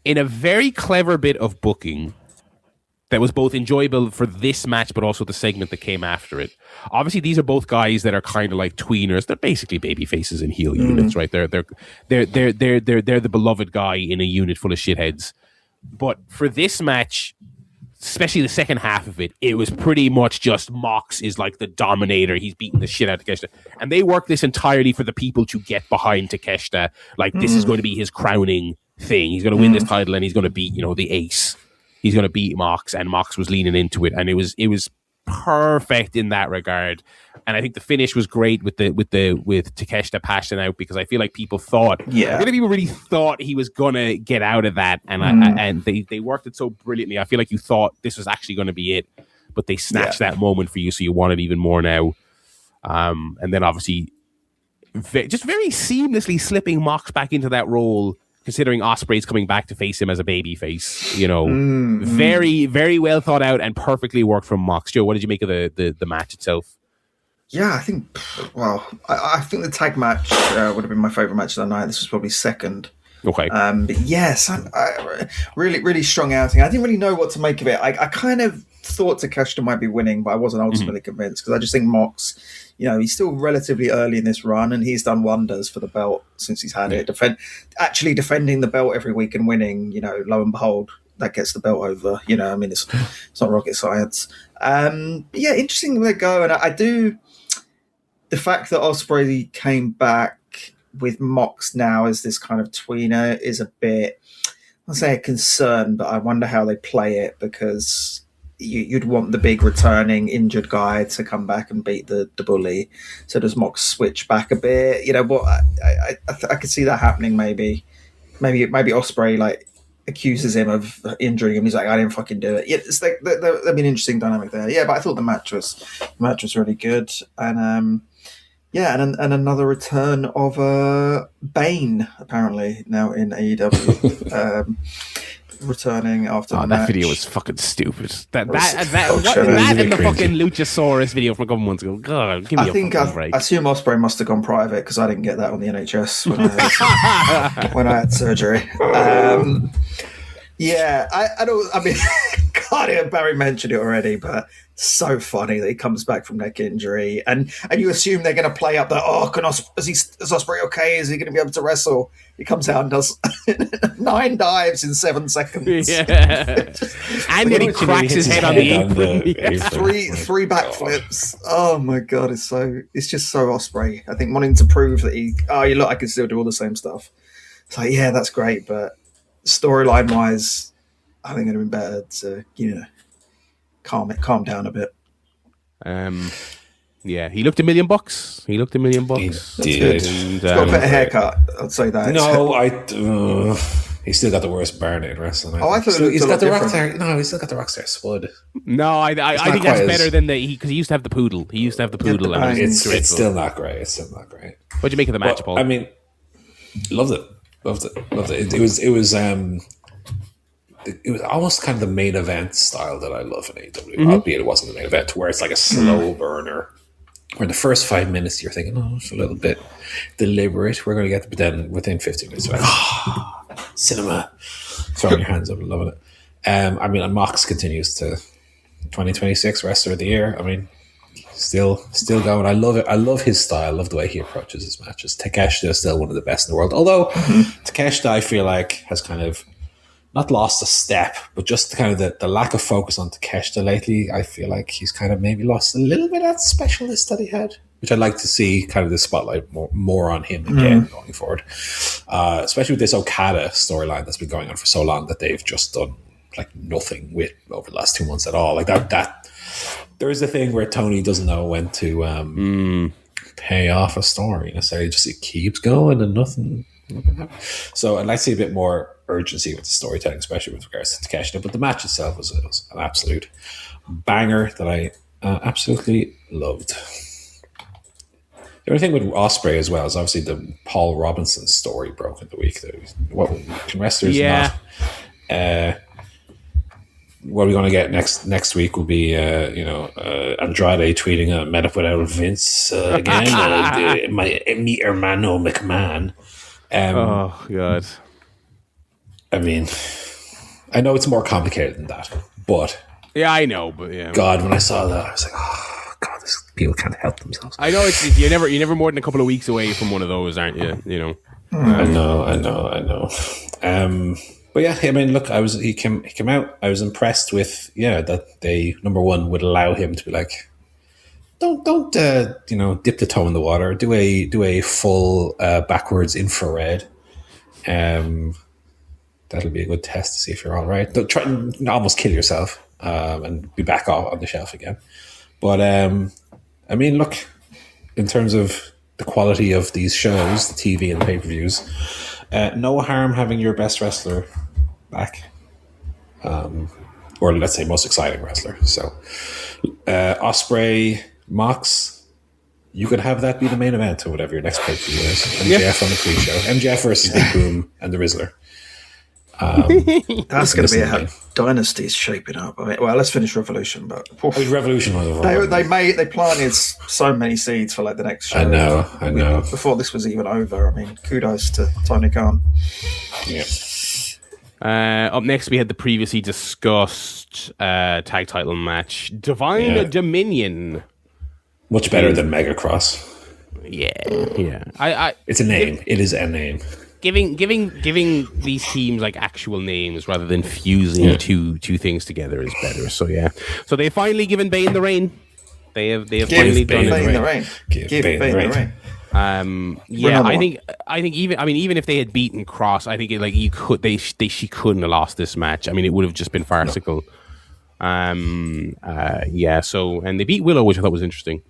in a very clever bit of booking that was both enjoyable for this match, but also the segment that came after it. Obviously, these are both guys that are kind of like tweeners. They're basically baby faces and heel units, right? They're the beloved guy in a unit full of shitheads. But for this match, especially the second half of it, it was pretty much just Mox is like the dominator. He's beating the shit out of Takeshita. And they work this entirely for the people to get behind Takeshita. Like, this is going to be his crowning thing. He's going to win this title and he's going to beat, the ace. He's going to beat Mox, and Mox was leaning into it. And it was perfect in that regard. And I think the finish was great with Takeshita passing out, because I feel like people thought, many people really thought he was gonna get out of that, and they worked it so brilliantly. I feel like you thought this was actually going to be it, but they snatched that moment for you, so you want it even more now. And then obviously, just very seamlessly slipping Mox back into that role, considering Ospreay's coming back to face him as a baby face, very, very well thought out and perfectly worked from Mox. Joe, what did you make of the match itself? Yeah, I think, I think the tag match would have been my favourite match of the night. This was probably second. Okay. But yes, really, really strong outing. I didn't really know what to make of it. I kind of thought Takeshita might be winning, but I wasn't ultimately convinced, because I just think Mox, he's still relatively early in this run, and he's done wonders for the belt since he's had it. Actually defending the belt every week and winning, lo and behold, that gets the belt over. It's not rocket science. But yeah, interesting where they go. And I do, the fact that Ospreay came back with Mox now as this kind of tweener is a bit, I'll say a concern, but I wonder how they play it, because you'd want the big returning injured guy to come back and beat the bully. So does Mox switch back a bit? I could see that happening. Maybe Ospreay accuses him of injuring him. He's like, I didn't fucking do it. Yeah, it's like there'd be an interesting dynamic there. Yeah, but I thought the match was really good. And and another return of Bane, apparently now in AEW. Returning after the match. That video was fucking stupid. That and the fucking Luchasaurus video from a couple months ago. God, give me a fucking break. I assume Ospreay must have gone private, because I didn't get that on the NHS when I had surgery. I don't. I mean, God, Barry mentioned it already, but so funny that he comes back from neck injury, and you assume they're going to play up that. Oh, is Ospreay okay? Is he going to be able to wrestle? He comes out and does 9 dives in 7 seconds. Yeah, and then he cracks his head on the apron. Three backflips. Oh my God, it's just so Ospreay. I think wanting to prove that I can still do all the same stuff. It's like, yeah, that's great, but storyline wise, I think it'd have been better to calm down a bit. Yeah, he looked $1 million. He did. He's got a better haircut, I'd say that. No, he's still got the worst burn in wrestling. I thought he's got the Rockstar. No, he's still got the Rockstar spud. No, I think that's better than because he used to have the poodle. And it's still not great. What'd you make of the match, Paul? I mean, loved it. It was almost kind of the main event style that I love in AEW, albeit it wasn't the main event, where it's like a slow burner. Where in the first 5 minutes you're thinking, it's a little bit deliberate. We're going to get, but then within 15 minutes, you're like, cinema, throwing your hands up and loving it. And Mox continues to 2026 wrestler of the year. I mean, still going. I love it. I love his style. I love the way he approaches his matches. Takeshita is still one of the best in the world. Although Takeshita, I feel like, has kind of not lost a step, but just kind of the lack of focus on Takeshita lately. I feel like he's kind of maybe lost a little bit of that specialist that he had, which I'd like to see kind of the spotlight more on him again going forward. Especially with this Okada storyline that's been going on for so long that they've just done like nothing with over the last 2 months at all. Like that there is a thing where Tony doesn't know when to pay off a story. Necessarily, just it keeps going and nothing happens. So I'd like to see a bit more urgency with the storytelling, especially with regards to Takeshita. But the match itself was an absolute banger that I absolutely loved. The only thing with Ospreay as well is obviously the Paul Robinson story broke in the week. What can wrestlers not? What are we going to get next week will be Andrade tweeting met up without Vince again. My hermano McMahon. Oh God. I mean, I know it's more complicated than that, but yeah, I know, but yeah. God, when I saw that, I was like, oh God, these people can't help themselves. I know you're never more than a couple of weeks away from one of those, aren't you? You know. I know. But yeah, I mean, look, he came out. I was impressed with that they, number one, would allow him to be like, don't dip the toe in the water. Do a full backwards infrared. That'll be a good test to see if you're all right. Don't try and almost kill yourself and be back off on the shelf again. But I mean, look, in terms of the quality of these shows, the TV and the pay-per-views, no harm having your best wrestler back, or let's say most exciting wrestler. So Ospreay, Mox, you could have that be the main event or whatever your next pay-per-view is. MJF on the pre-show. MJF versus Big Boom and the Rizzler. That's going to be how Dynasty's shaping up. I mean, well, let's finish Revolution, but Revolution was they planted so many seeds for like the next show. I know. Before this was even over, I mean, kudos to Tony Khan. Yeah. Up next, we had the previously discussed tag title match, Divine Dominion. Much better than Mega Cross. Yeah. It's a name. It is a name. Giving these teams like actual names rather than fusing two things together is better. So yeah. So they've finally given Bane the reign. They have finally done it. Give Bane the reign. I think even if they had beaten Cross, I think she couldn't have lost this match. I mean, it would have just been farcical. No. So and they beat Willow, which I thought was interesting.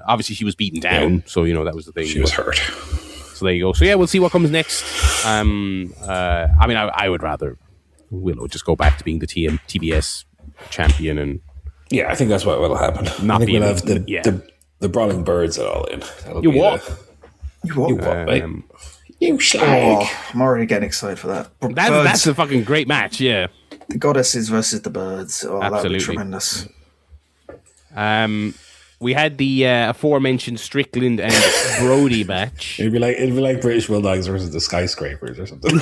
Obviously she was beaten down, so that was the thing. She was hurt. So there you go. So yeah, we'll see what comes next. I mean, I would rather Willow just go back to being the TBS champion, and I think that's what will happen. I think we'll have the Brawling Birds at all in. You what, mate? You slag. Oh, I'm already getting excited for that. That's a fucking great match. Yeah, the Goddesses versus the Birds. Oh, that would be tremendous. We had the aforementioned Strickland and Brody match. It'd be like British Bulldogs versus the Skyscrapers or something.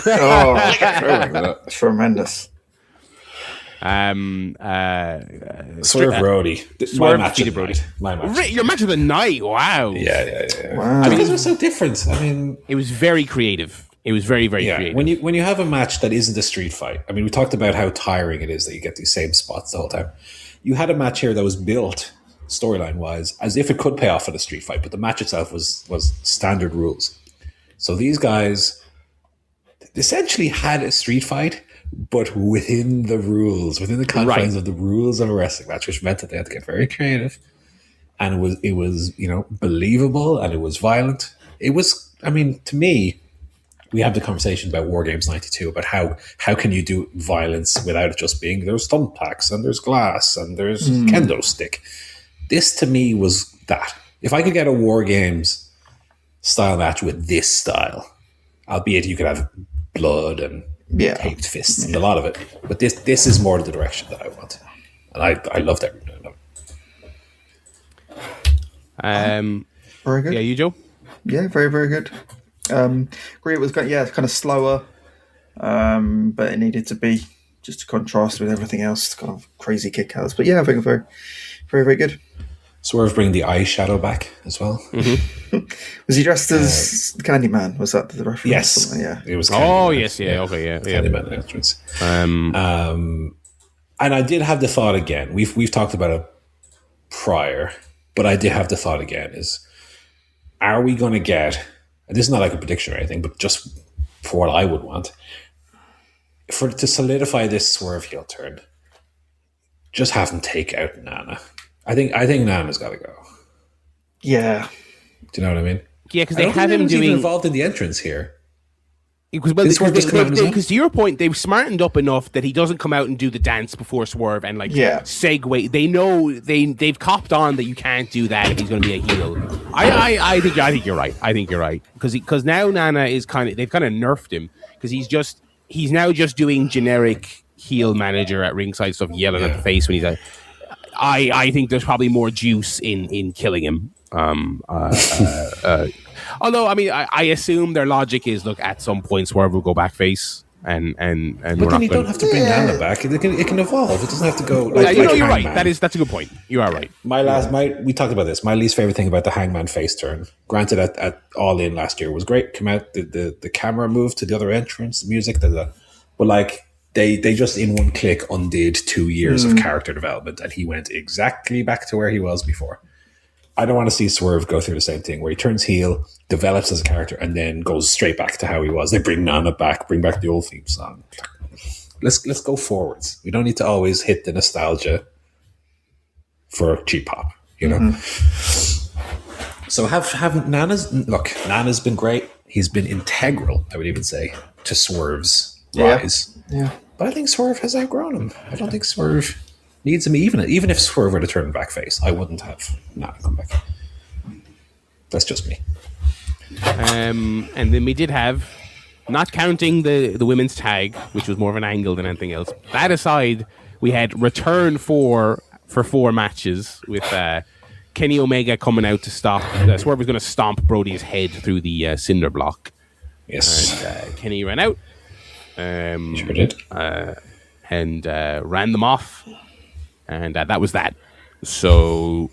Tremendous. Swerve Brody. My match of the night. Your match of the night. Wow. Yeah. Wow. I mean, because it was so different. I mean, it was very creative. It was very, very creative. When you have a match that isn't a street fight. I mean, we talked about how tiring it is that you get these same spots the whole time. You had a match here that was built storyline wise as if it could pay off in a street fight, but the match itself was standard rules. So these guys essentially had a street fight, but within the rules, within the confines of the rules of a wrestling match, which meant that they had to get very creative, and it was believable, and it was violent. It was, I mean, to me, we have the conversation about War Games 92 about how can you do violence without it just being there's thumbtacks and there's glass and there's kendo stick. This to me was that. If I could get a War Games style match with this style, albeit you could have blood and taped fists and a lot of it, but this is more the direction that I want, and I love that. Very good. Yeah, you, Joe? Yeah, very, very good. Agree, it was kind of slower, but it needed to be just to contrast with everything else, kind of crazy kick-outs. But yeah, I think very, very, very good. Swerve bring the eyeshadow back as well. Mm-hmm. Was he dressed as Candyman? Was that the reference? Yes. Yeah. It was Candyman. Oh, yes, yeah. Okay, yeah. Candyman entrance. And I did have the thought again. We've talked about it prior, but I did have the thought again is, are we going to get, and this is not like a prediction or anything, but just for what I would want, to solidify this Swerve heel turn, just have him take out Nana. I think Nana's got to go. Yeah. Do you know what I mean? Yeah, because they have him doing involved in the entrance here. Because to your point, they've smartened up enough that he doesn't come out and do the dance before Swerve and segue. They know they've copped on that you can't do that if he's going to be a heel. I think you're right. I think you're right because now Nana is they've kind of nerfed him because he's now just doing generic heel manager at ringside stuff, yelling at the face when he's out. I think there's probably more juice in killing him. Although, I mean, I assume their logic is, look, at some point Swerve will go back face. and but then you don't have to bring Nana back. It can evolve. It doesn't have to go. You're right. That's a good point. You are right. We talked about this. My least favorite thing about the Hangman face turn, granted at All In last year, was great. Come out the camera moved to the other entrance, the music, but like they just in one click undid 2 years of character development, and he went exactly back to where he was before. I don't want to see Swerve go through the same thing where he turns heel, develops as a character, and then goes straight back to how he was. They bring Nana back, bring back the old theme song. Let's go forwards. We don't need to always hit the nostalgia for cheap pop, you know. So have Nana's been great. He's been integral, I would even say, to Swerve's rise. Yeah. But I think Swerve has outgrown him. I don't think Swerve needs him. Even if Swerve were to turn back face, I wouldn't have Nana come back. That's just me. And then we did have, not counting the women's tag, which was more of an angle than anything else. That aside, we had return for 4 matches with Kenny Omega coming out to stop. Swerve was going to stomp Brody's head through the cinder block. Yes. And Kenny ran out. Sure did. And ran them off. And that was that. So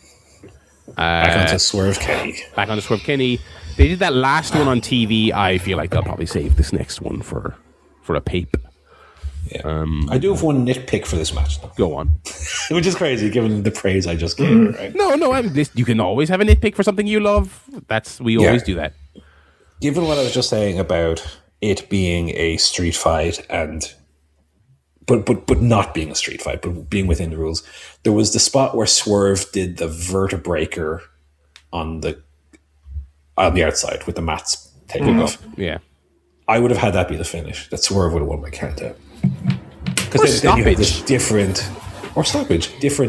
back onto Swerve Kenny. They did that last one on TV. I feel like they'll probably save this next one for a pape. Yeah. I do have one nitpick for this match, though. Go on. Which is crazy, given the praise I just gave. Right? No. You can always have a nitpick for something you love. We always do that. Given what I was just saying about it being a street fight and. But not being a street fight, but being within the rules. There was the spot where Swerve did the vertebreaker on the outside with the mats taken off. Yeah, I would have had that be the finish. That Swerve would have won my count out. Because then you have this different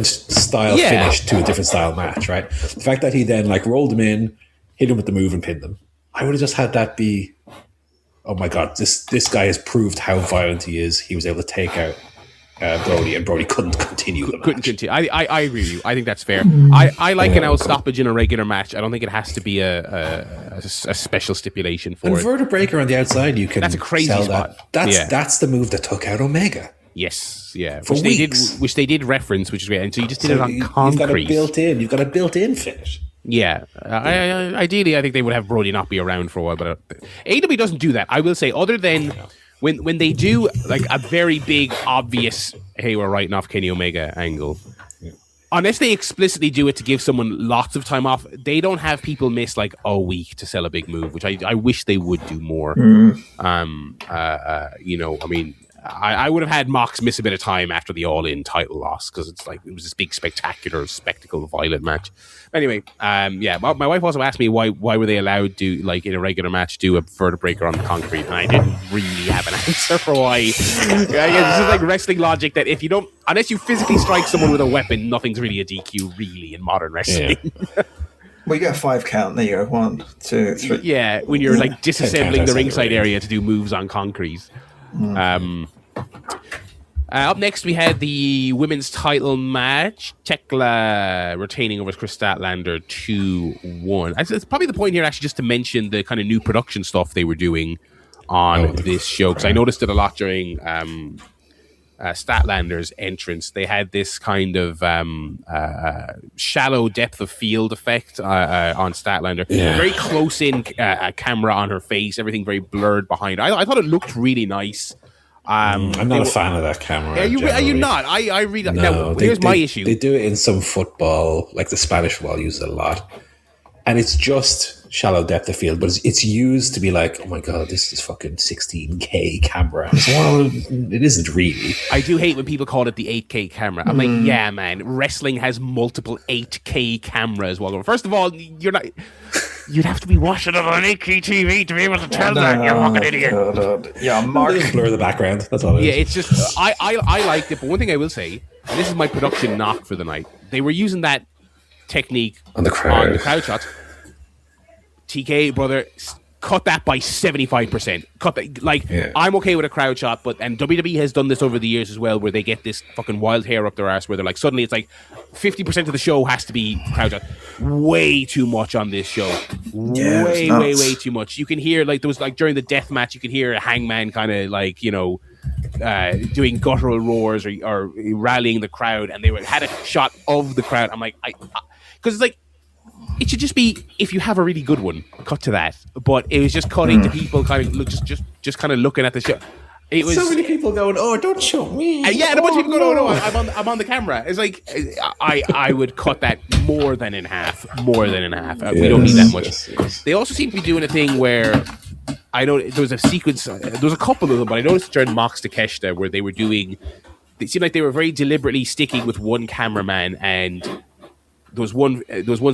style finish to a different style match, right? The fact that he then rolled him in, hit him with the move, and pinned him. I would have just had that be. Oh my God, this guy has proved how violent he is. He was able to take out Brody, and Brody couldn't continue the match. Couldn't continue. I agree with you. I think that's fair. I like an out stoppage in a regular match. I don't think it has to be a special stipulation for it. And vertebreaker on the outside, you can. That's a crazy sell spot. That's the move that took out Omega. Yes, yeah. For weeks. Which they did reference, which is great. And so you just did it on concrete. You've got a built-in finish. Yeah, ideally, I think they would have Brody not be around for a while, but AEW doesn't do that. I will say, other than when they do a very big, obvious, hey, we're writing off Kenny Omega angle, unless they explicitly do it to give someone lots of time off, they don't have people miss a week to sell a big move, which I wish they would do more. I would have had Mox miss a bit of time after the All In title loss because it was this big spectacular spectacle violent match. Anyway, my wife also asked me why were they allowed to in a regular match do a vertebreaker on the concrete, and I didn't really have an answer for why. I guess this is wrestling logic that if you don't, unless you physically strike someone with a weapon, nothing's really a DQ really in modern wrestling. Yeah. Well, you get a 5 count, then you go 1, 2, 3. Yeah, when you're disassembling the ringside area to do moves on concrete. Up next, we had the women's title match. Tekla retaining over Chris Statlander 2-1. It's probably the point here, actually, just to mention the kind of new production stuff they were doing on this show, because I noticed it a lot during Statlander's entrance. They had this kind of shallow depth of field effect on Statlander. Yeah. Very close in camera on her face, everything very blurred behind her. I thought it looked really nice. I'm not a fan of that camera. Are you not? I read it. No, here's my issue. They do it in some football, the Spanish football uses it a lot. And it's just shallow depth of field, but it's used to be oh my God, this is fucking 16K camera. It isn't really. I do hate when people call it the 8K camera. I'm like, yeah, man, wrestling has multiple 8K cameras. Well, first of all, you'd have to be watching it on 8K TV to be able to tell that, you fucking idiot. Yeah, Mark. Blur the background. That's all it is. Yeah, it's just, I liked it, but one thing I will say, and this is my production knock for the night, they were using that technique on the crowd shots. TK, brother, cut that by 75%. Cut that. I'm okay with a crowd shot, and WWE has done this over the years as well, where they get this fucking wild hair up their arse, where they're suddenly it's 50% of the show has to be crowd shot. Way too much on this show. way too much. You can hear like there was like during the death match, you could hear Hangman kind of like doing guttural roars or rallying the crowd, and they had a shot of the crowd. I'm like, because it's like it should just be if you have a really good one, cut to that. But it was just cutting to people kind of just kind of looking at the show. It was so many people going, "Oh, don't show me!" And a bunch of people going, "No, I'm on the camera." It's like I would cut that more than in half. We don't need that much. Yes. They also seem to be doing a thing where I know there was a sequence. There was a couple of them, but I noticed during Mox Takeshita where they were doing. It seemed like they were very deliberately sticking with one cameraman, and there was one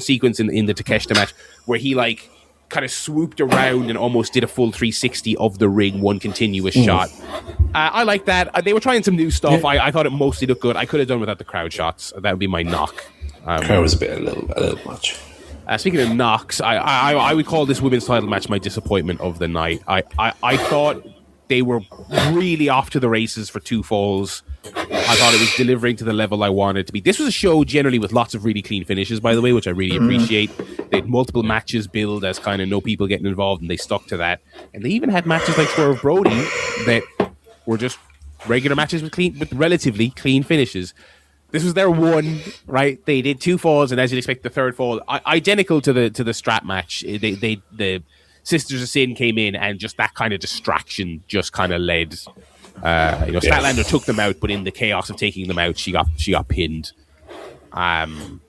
sequence in the Takeshita match where he like kind of swooped around and almost did a full 360 of the ring, one continuous shot. I like that. They were trying some new stuff. Yeah. I thought it mostly looked good. I could have done without the crowd shots. That would be my knock. Crowd was a little much. Speaking of knocks, I would call this women's title match my disappointment of the night. I thought they were really off to the races for two falls. I thought it was delivering to the level I wanted it to be. This was a show generally with lots of really clean finishes, by the way, which I really appreciate. They had multiple matches billed as kind of no people getting involved, and they stuck to that. And they even had matches like Swerve Brody that were just regular matches with relatively clean finishes. This was their one, right? They did two falls, and as you'd expect, the third fall identical to the strap match. The Sisters of Sin came in, and just that kind of distraction just kind of led. Statlander took them out, but in the chaos of taking them out, she got pinned. And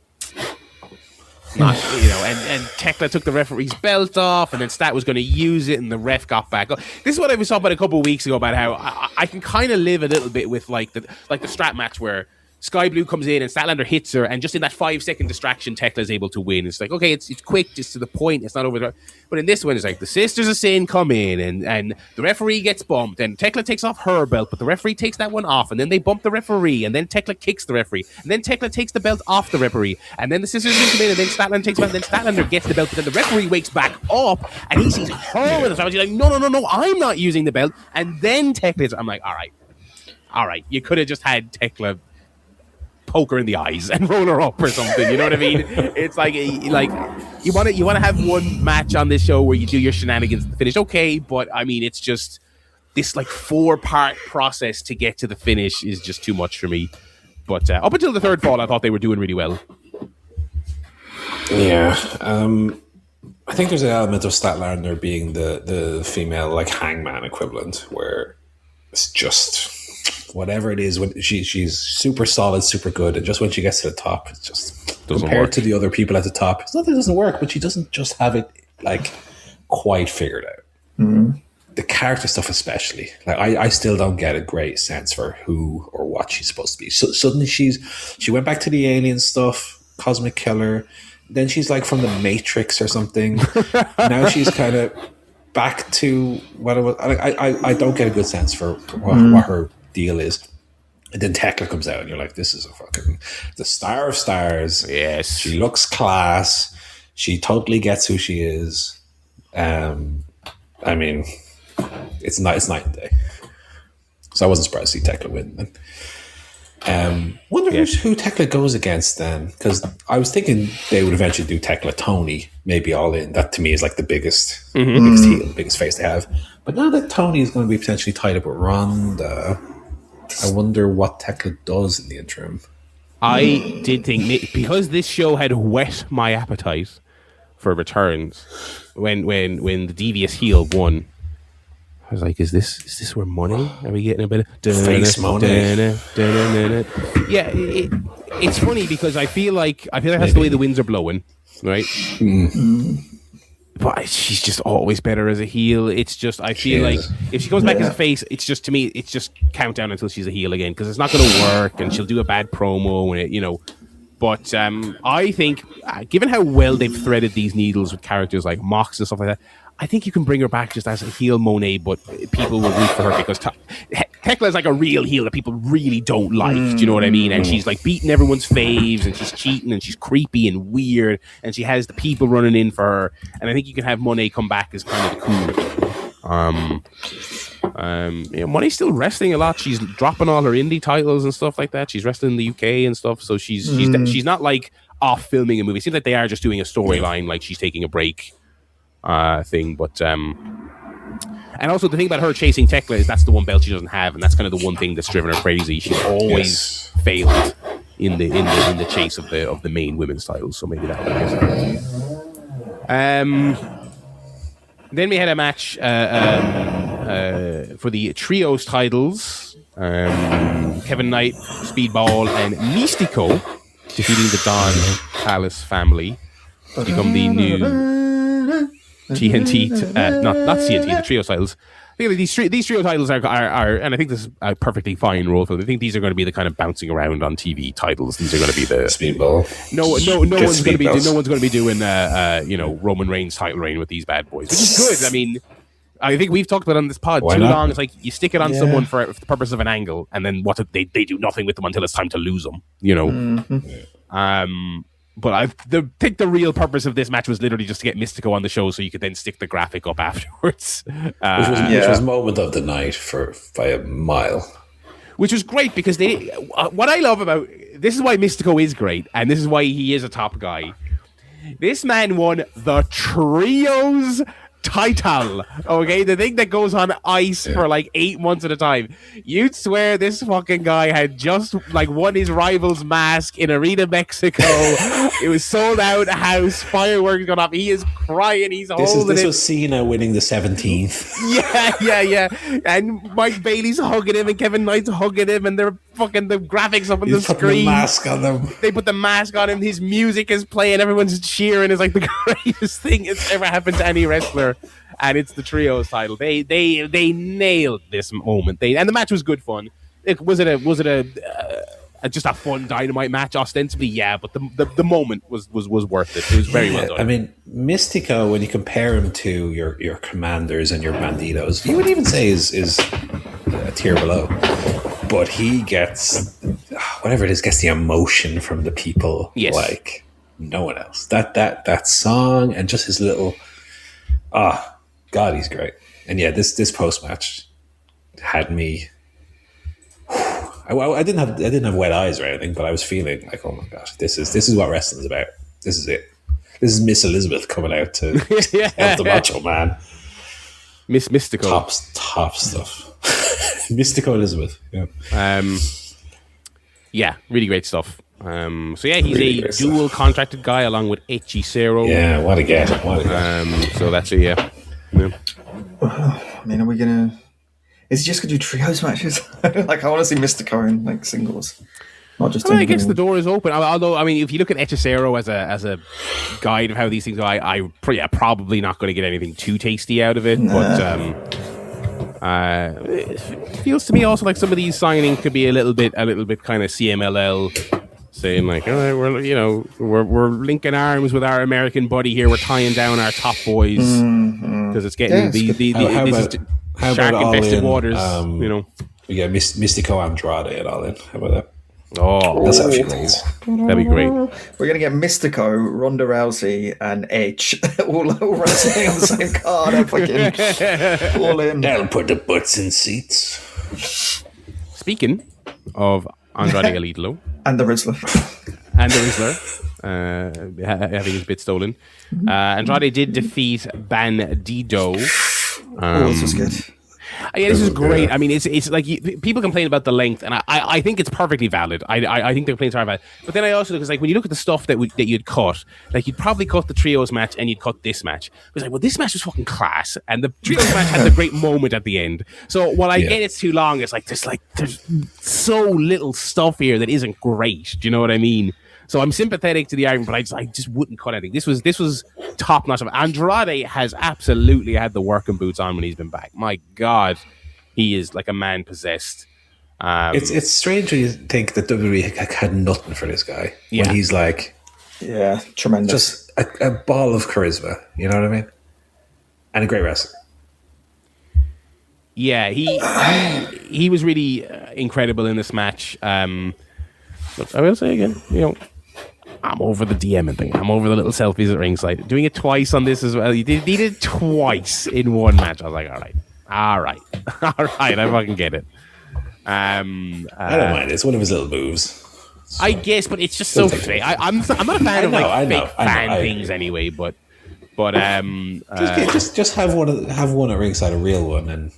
Tekla took the referee's belt off, and then Stat was going to use it, and the ref got back up. This is what I was talking about a couple of weeks ago about how I can kind of live a little bit with like the strap match where Sky Blue comes in and Statlander hits her, and just in that 5-second distraction, Tekla is able to win. It's like, okay, it's quick, just to the point, it's not over there. But in this one, it's like the Sisters of Sin come in, and the referee gets bumped, and Tekla takes off her belt, but the referee takes that one off, and then they bump the referee, and then Tekla kicks the referee, and then Tekla takes the belt off the referee, and then the Sisters of Sin come in, and then Statlander takes the belt, and then Statlander gets the belt, but then the referee wakes back up, and he sees her with us. I was like, no, I'm not using the belt, and then Tekla's. I'm like, all right, you could have just had Tekla poke her in the eyes and roll her up or something. You know what I mean? It's like you want to have one match on this show where you do your shenanigans at the finish. Okay, but I mean, it's just this like 4-part process to get to the finish is just too much for me. But up until the third fall, I thought they were doing really well. Yeah, I think there's an element of Statlander being the female like Hangman equivalent, where it's just whatever it is, when she's super solid, super good, and just when she gets to the top, it's just doesn't compared work to the other people at the top. It's not that it doesn't work, but she doesn't just have it like quite figured out. Mm-hmm. The character stuff, especially, like I still don't get a great sense for who or what she's supposed to be. So suddenly she went back to the alien stuff, Cosmic Killer. Then she's like from the Matrix or something. Now she's kind of back to what it was. I don't get a good sense for what her deal is. And then Tekla comes out and you're like, this is a fucking the star of stars. Yes, she looks class, she totally gets who she is. I mean, it's night and day, so I wasn't surprised to see Tekla win. Wonder who Tekla goes against then, because I was thinking they would eventually do Tekla Tony, maybe all in. That to me is like the biggest heel, biggest face they have. But now that Tony is going to be potentially tied up with Ronda, I wonder what Tekla does in the interim. I did think, because this show had whet my appetite for returns, when the devious heel won, I was like, is this where money? Are we getting a bit of face money? Yeah, it's funny because I feel like that's the way the winds are blowing, right? Mm. But she's just always better as a heel. It's just, I feel like if she comes back as a face, it's just, to me, it's just countdown until she's a heel again, because it's not going to work, and she'll do a bad promo, and But I think, given how well they've threaded these needles with characters like Mox and stuff like that, I think you can bring her back just as a heel Monet, but people will root for her because Tekla is like a real heel that people really don't like. Do you know what I mean? And she's like beating everyone's faves, and she's cheating, and she's creepy and weird, and she has the people running in for her. And I think you can have Monet come back as kind of the cool. Money's still wrestling a lot. She's dropping all her indie titles and stuff like that. She's wrestling in the UK and stuff, so she's not like off filming a movie. It seems like they are just doing a storyline, like she's taking a break thing. But and also the thing about her chasing Tekla is that's the one belt she doesn't have, and that's kind of the one thing that's driven her crazy. She's always failed in the chase of the main women's titles. So maybe that would be it. Then we had a match for the trios titles. Kevin Knight, Speedball, and Mystico defeating the Don Callis family to become the new TNT, not TNT, the trio titles. I think these trio titles are, and I think this is a perfectly fine role for them. I think these are going to be the kind of bouncing around on TV titles. These are going to be the Speedball. No one's going to be doing Roman Reigns title reign with these bad boys, which is good. I mean, I think we've talked about it on this pod too long. It's like you stick it on someone for the purpose of an angle, and then they do nothing with them until it's time to lose them. But I think the real purpose of this match was literally just to get Mystico on the show, so you could then stick the graphic up afterwards. Which was moment of the night by a mile. Which was great because what I love about this is why Mystico is great, and this is why he is a top guy. This man won the trios title, okay, the thing that goes on ice for like 8 months at a time. You'd swear this fucking guy had just like won his rival's mask in Arena Mexico. It was sold out house, fireworks going off. He is crying. He's holding it. This was Cena winning the 17th. Yeah. And Mike Bailey's hugging him, and Kevin Knight's hugging him, and they're fucking the graphics up on the screen. The mask on them. They put the mask on him. His music is playing. Everyone's cheering. It's like the greatest thing that's ever happened to any wrestler. And it's the trios title. They nailed this moment. And the match was good fun. Was it just a fun Dynamite match ostensibly? Yeah, but the moment was worth it. It was very well done. I mean, Mystico, when you compare him to your Commanders and your Banditos, you would even say is a tier below. But he gets whatever it is, gets the emotion from the people like no one else. That song and just his little God, he's great. And yeah, this post match had me. I didn't have wet eyes or anything, but I was feeling like, oh my gosh, this is what wrestling's about. This is it. This is Miss Elizabeth coming out to help the Macho Man. Miss Mystico. Top stuff. Mystico Elizabeth. Yeah, really great stuff. He's really a dual contracted guy along with Hechicero. Yeah, what a get. So that's it, yeah. I mean, are we gonna? Is he just gonna do trios matches? Like, I want to see Mystico in like singles, not just. I guess the door is open. Although, I mean, if you look at Hechicero as a guide of how these things go, probably not going to get anything too tasty out of it. Nah. But it feels to me also like some of these signings could be a little bit kind of CMLL. Saying like, all right, we're linking arms with our American buddy here. We're tying down our top boys because it's getting how shark about infested waters. We get Mystico Andrade and all in. How about that? Oh, that's actually great. That'd be great. We're gonna get Mystico, Ronda Rousey, and Edge all wrestling on the same card. I'm fucking all in. That'll put the butts in seats. Speaking of Andrade El Idolo. And the Rizzler. Having his bit stolen. Andrade did defeat Bandido. This was good. Yeah, this is great. I mean, it's like people complain about the length, and I think it's perfectly valid. I think the complaints are valid. But then I also, because like when you look at the stuff that you'd cut, like you'd probably cut the trios match and you'd cut this match. It was like, well, this match was fucking class, and the trios match had the great moment at the end. So while I get it's too long, it's like there's so little stuff here that isn't great. Do you know what I mean? So I'm sympathetic to the argument, but I just wouldn't cut anything. This was top notch. Andrade has absolutely had the working boots on when he's been back. My God, he is like a man possessed. It's strange when you think that WWE had nothing for this guy when he's like, tremendous, just a ball of charisma. You know what I mean? And a great wrestler. Yeah, he was really incredible in this match. But I will say again, I'm over the DMing thing. I'm over the little selfies at ringside. Doing it twice on this as well. He did it twice in one match. I was like, all right, I fucking get it. I don't mind. It's one of his little moves. I guess, but it's just so fake. I'm not a fan of fake fan things anyway. But But just have one at ringside, a real one, and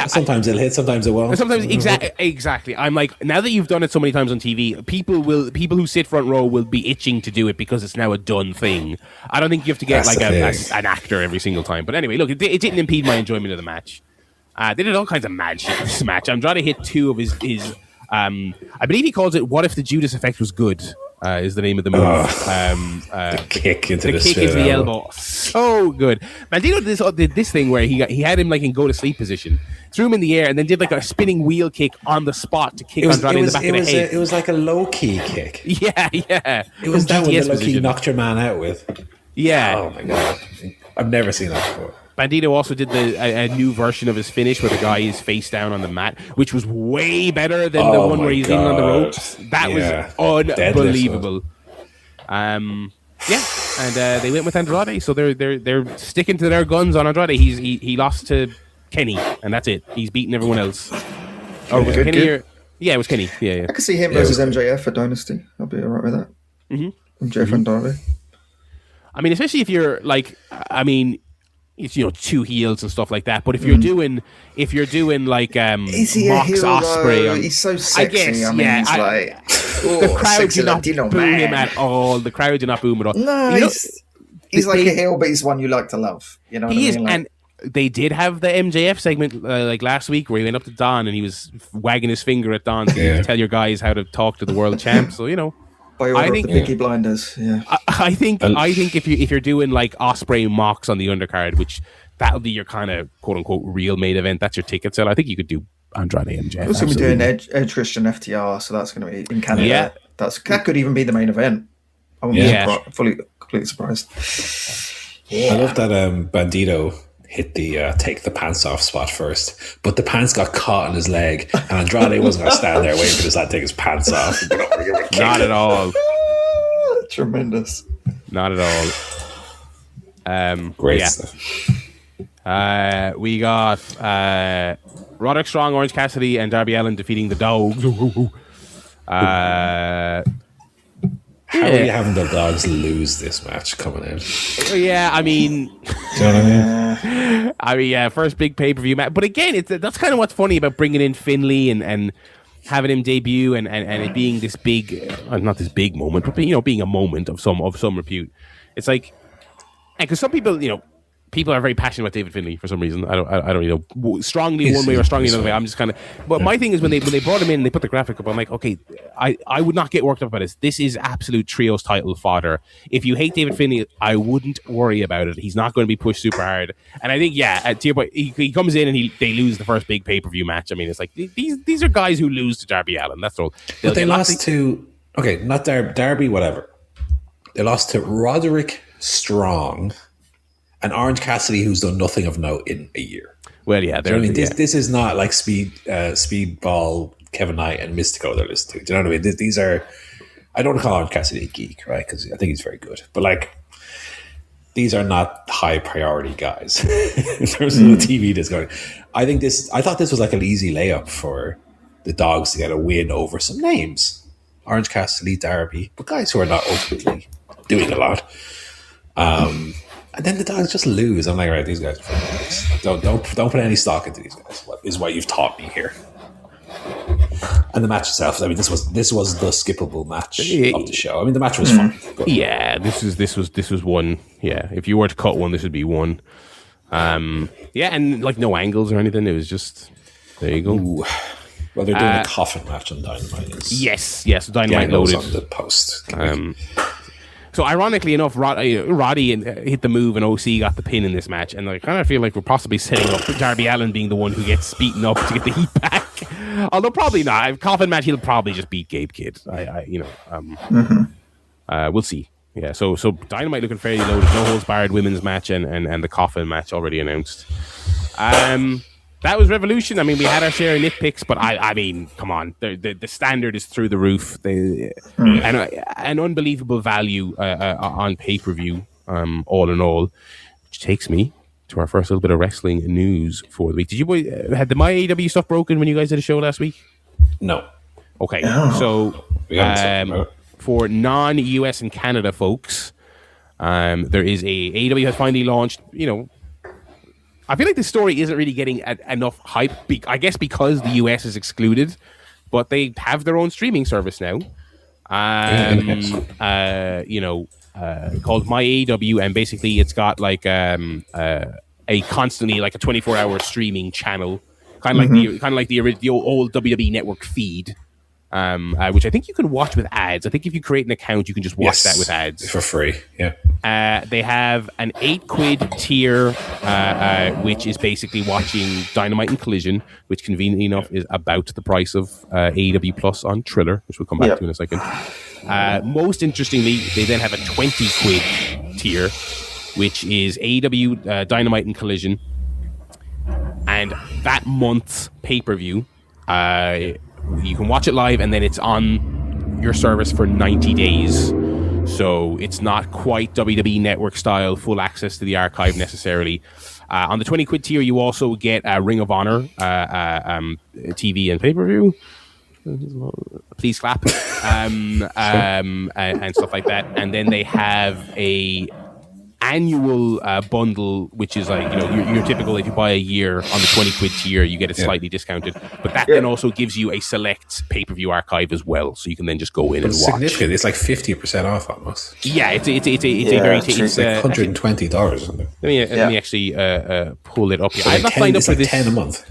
sometimes it'll hit, sometimes it won't. Sometimes exactly. I'm like, now that you've done it so many times on TV, people who sit front row will be itching to do it because it's now a done thing. I don't think you have to get an actor every single time. But anyway, look, it didn't impede my enjoyment of the match. They did all kinds of mad shit in this match. Andrade hit 2 of his I believe he calls it "What if the Judas effect was good." Is the name of the move. The kick into the kick into the elbow. So good. Bandito did this thing where he had him like in go to sleep position, threw him in the air, and then did like a spinning wheel kick on the spot to kick Andrade in the back of the head. It was like a low key kick. Yeah. It was that one that low key knocked your man out with. Yeah. Oh my god, I've never seen that before. Bandito also did a new version of his finish where the guy is face down on the mat, which was way better than the one where he's leaning on the ropes. That was unbelievable. And they went with Andrade, so they're sticking to their guns on Andrade. He lost to Kenny, and that's it. He's beaten everyone else. Oh, was it Kenny? Yeah, it was Kenny. Yeah. I can see him versus MJF for Dynasty. I'll be alright with that. MJF and Andrade. I mean, especially if you're like, it's 2 heels and stuff like that. But if you're doing like is he Mox a heel, Ospreay, he's so sexy. I guess, he's like the crowd did not boo him at all. The crowd did not boo him at all. No, he's like a heel, but he's one you like to love. You know what I mean? He is, and they did have the MJF segment like last week where he went up to Don and he was wagging his finger at Don to tell your guys how to talk to the world champ. So by order of the Peaky Blinders, I think if you're doing like Ospreay Mox on the undercard, which that'll be your kind of quote unquote real main event, that's your ticket sell. I think you could do Andrade MJF. Also, we're doing Edge Christian FTR, so that's going to be in Canada. Yeah. That could even be the main event. I wouldn't be completely surprised. I love that Bandito hit the take the pants off spot first, but the pants got caught in his leg, and Andrade wasn't going to stand there waiting for this lad to take his pants off. Not at all. Tremendous. Not at all. Great stuff. We got Roderick Strong, Orange Cassidy, and Darby Allin defeating the Dogs. How are you having the Dogs lose this match coming in? Yeah, I mean... Do you know what I mean? First big pay-per-view match. But again, that's kind of what's funny about bringing in Finlay and having him debut and it being this big... not this big moment, but being a moment of some repute. It's like... Because some people, people are very passionate about David Finlay for some reason. I don't strongly one way or strongly another way. I'm just kind of. But my thing is when they brought him in, they put the graphic up. I'm like, okay, I would not get worked up about this. This is absolute trios title fodder. If you hate David Finlay, I wouldn't worry about it. He's not going to be pushed super hard. And I think, to your point, he comes in and they lose the first big pay-per-view match. I mean, it's like these are guys who lose to Darby Allin. That's all. But they lost to not Darby, whatever. They lost to Roderick Strong and Orange Cassidy, who's done nothing of note in a year. Well, yeah. This is not like Speedball, Kevin Knight, and Mystico they're listening to. Do you know what I mean? These are... I don't call Orange Cassidy a geek, right? Because I think he's very good. But, like, these are not high-priority guys in terms of the TV that's going. I thought this was like an easy layup for the Dogs to get a win over some names. Orange Cassidy, Darby, but guys who are not ultimately doing a lot. And then the Dogs just lose. I'm like, right, these guys are don't put any stock into these guys. What is what you've taught me here. And the match itself, I mean, this was the skippable match of the show. I mean, the match was fun. Yeah, this was one. Yeah, if you were to cut one, this would be one. Yeah, and like no angles or anything. It was just there you go. Ooh. Well, they're doing a coffin match on Dynamite. Yes, Dynamite loaded on the post. So ironically enough, Roddy hit the move and OC got the pin in this match, and I kind of feel like we're possibly setting up Darby Allin being the one who gets beaten up to get the heat back. Although probably not. Coffin match, he'll probably just beat Gabe Kidd. We'll see. Yeah. So Dynamite looking fairly loaded. No holds barred women's match and the Coffin match already announced. That was Revolution. I mean, we had our share of nitpicks, but I mean, come on, the standard is through the roof. An unbelievable value on pay-per-view, all in all, which takes me to our first little bit of wrestling news for the week. Did you had my AEW stuff broken when you guys did a show last week? No. Okay, so for non-US and Canada folks, There is AEW has finally launched, I feel like this story isn't really getting enough hype, I guess because the US is excluded, but they have their own streaming service now. Called My AEW, and basically it's got like a constantly like a 24-hour streaming channel, kind of like the old WWE Network feed, which I think you can watch with ads. I think if you create an account, you can just watch that with ads for free. Yeah. They have an £8 tier, which is basically watching Dynamite and Collision, which conveniently enough is about the price of AEW Plus on Triller, which we'll come back to in a second. Most interestingly, they then have a £20 tier, which is AEW Dynamite and Collision, and that month's pay-per-view, you can watch it live, and then it's on your service for 90 days. So it's not quite WWE Network style full access to the archive necessarily. On the £20 tier, you also get Ring of Honor TV and pay-per-view. Please clap. And stuff like that. And then they have a annual bundle, which is like, your typical, if you buy a year on the £20 tier, you get it slightly discounted, but that then also gives you a select pay-per-view archive as well, so you can then just go in and watch. Significant. It's like 50% off almost. Yeah, it's a very it's like $120 or something. Let me actually pull it up here. So I've not signed up for this. $10 a month.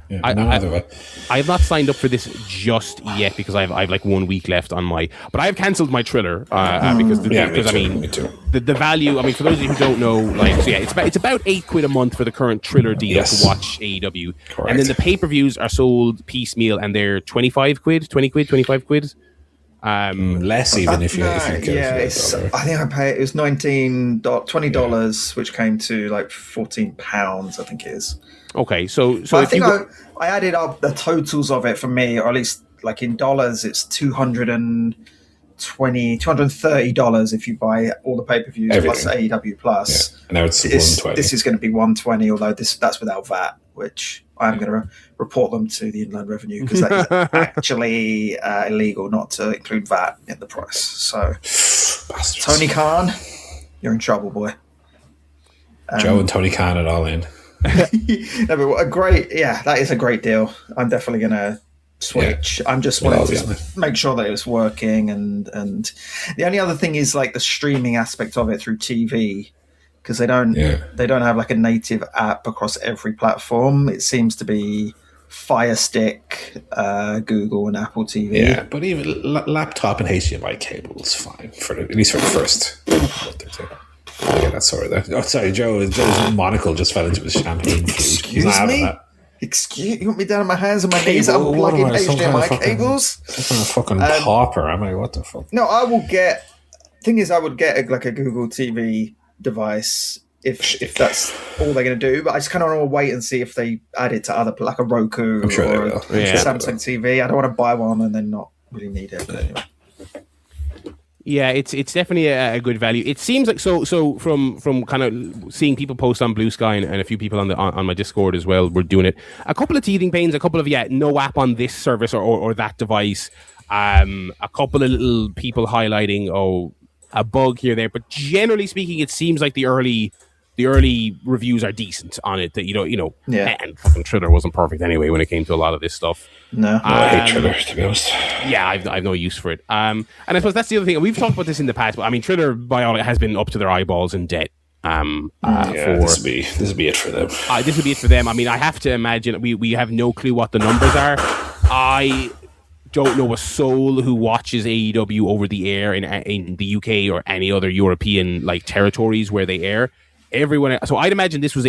Yeah, I have not signed up for this just yet because I have like 1 week left on but I have cancelled my Triller because me too. The value. I mean, for those of you who don't know, it's about £8 a month for the current Triller deal to watch AEW, correct. And then the pay-per-views are sold piecemeal, and they're £25, £25. Less even if you. I think I paid. It was $20, which came to like £14. I think it is. Okay, so I think I added up the totals of it for me, or at least like in dollars, it's $230 if you buy all the pay-per-views plus AEW Plus. Yeah. And now it's $120. This is going to be $120, although that's without VAT, which I'm going to report them to the Inland Revenue because that is actually illegal not to include VAT in the price. So, bastards. Tony Khan, you're in trouble, boy. Joe and Tony Khan are all in. No, but that is a great deal. I'm definitely going to switch. I'm just wanting to make sure that it's working, and the only other thing is like the streaming aspect of it through TV, because they don't have like a native app across every platform. It seems to be Fire Stick, Google, and Apple TV. Yeah, but even laptop and HDMI cable is fine at least for the first month or two. Yeah, that's sorry there. Oh, sorry, Joe's monocle just fell into his champagne. Excuse me? You want me down on my hands and my knees unplugging HDMI cables? I'm a fucking pauper, am I? What the fuck? No, I will get... Thing is, I would get a Google TV device if that's all they're going to do, but I just kind of want to wait and see if they add it to other... Like a Roku or a Samsung TV. I don't want to buy one and then not really need it, but anyway. Yeah, it's definitely a good value. It seems like so from kind of seeing people post on Blue Sky and a few people on my Discord as well. We're doing it. A couple of teething pains, a couple of no app on this service or that device. A couple of little people highlighting a bug here there, but generally speaking, it seems like the early reviews are decent on it. That and fucking Triller wasn't perfect anyway when it came to a lot of this stuff. No, I hate Triller, to be honest. Yeah, I've no use for it. And I suppose that's the other thing. We've talked about this in the past, but I mean, Triller by all it has been up to their eyeballs in debt. This would be it for them. This would be it for them. I mean, I have to imagine we have no clue what the numbers are. I don't know a soul who watches AEW over the air in the UK or any other European territories where they air. Everyone, so I'd imagine this was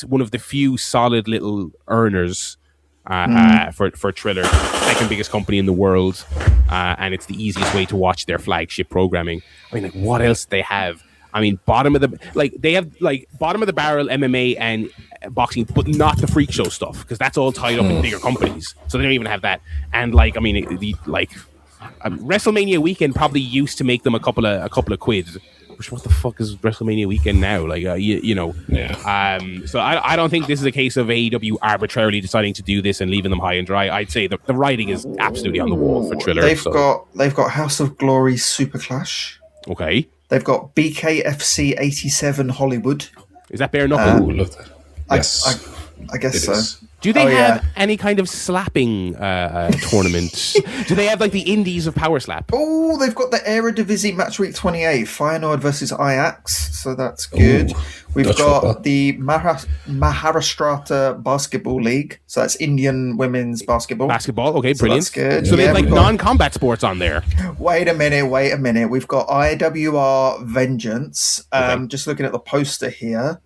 one of the few solid little earners for Triller, second biggest company in the world, and it's the easiest way to watch their flagship programming. I mean, what else do they have? I mean, bottom of the barrel MMA and boxing, but not the freak show stuff because that's all tied up in bigger companies. So they don't even have that. And WrestleMania weekend probably used to make them a couple of quid. What the fuck is WrestleMania weekend now? So I don't think this is a case of AEW arbitrarily deciding to do this and leaving them high and dry. I'd say the writing is absolutely on the wall for Triller. They've got House of Glory Super Clash. Okay. They've got BKFC 87 Hollywood. Is that bare knuckle? Love that. Yes. I guess so. Is. Do they have any kind of slapping tournament? Do they have like the indies of Power Slap? Oh, they've got the Eredivisie Match Week 28, Feyenoord versus Ajax, so that's good. We've Dutch got football. the Maharashtra Basketball League, so that's Indian women's basketball. Basketball, okay, brilliant. So that's good. So they have like non-combat sports on there. Wait a minute. We've got IWR Vengeance. Just looking at the poster here,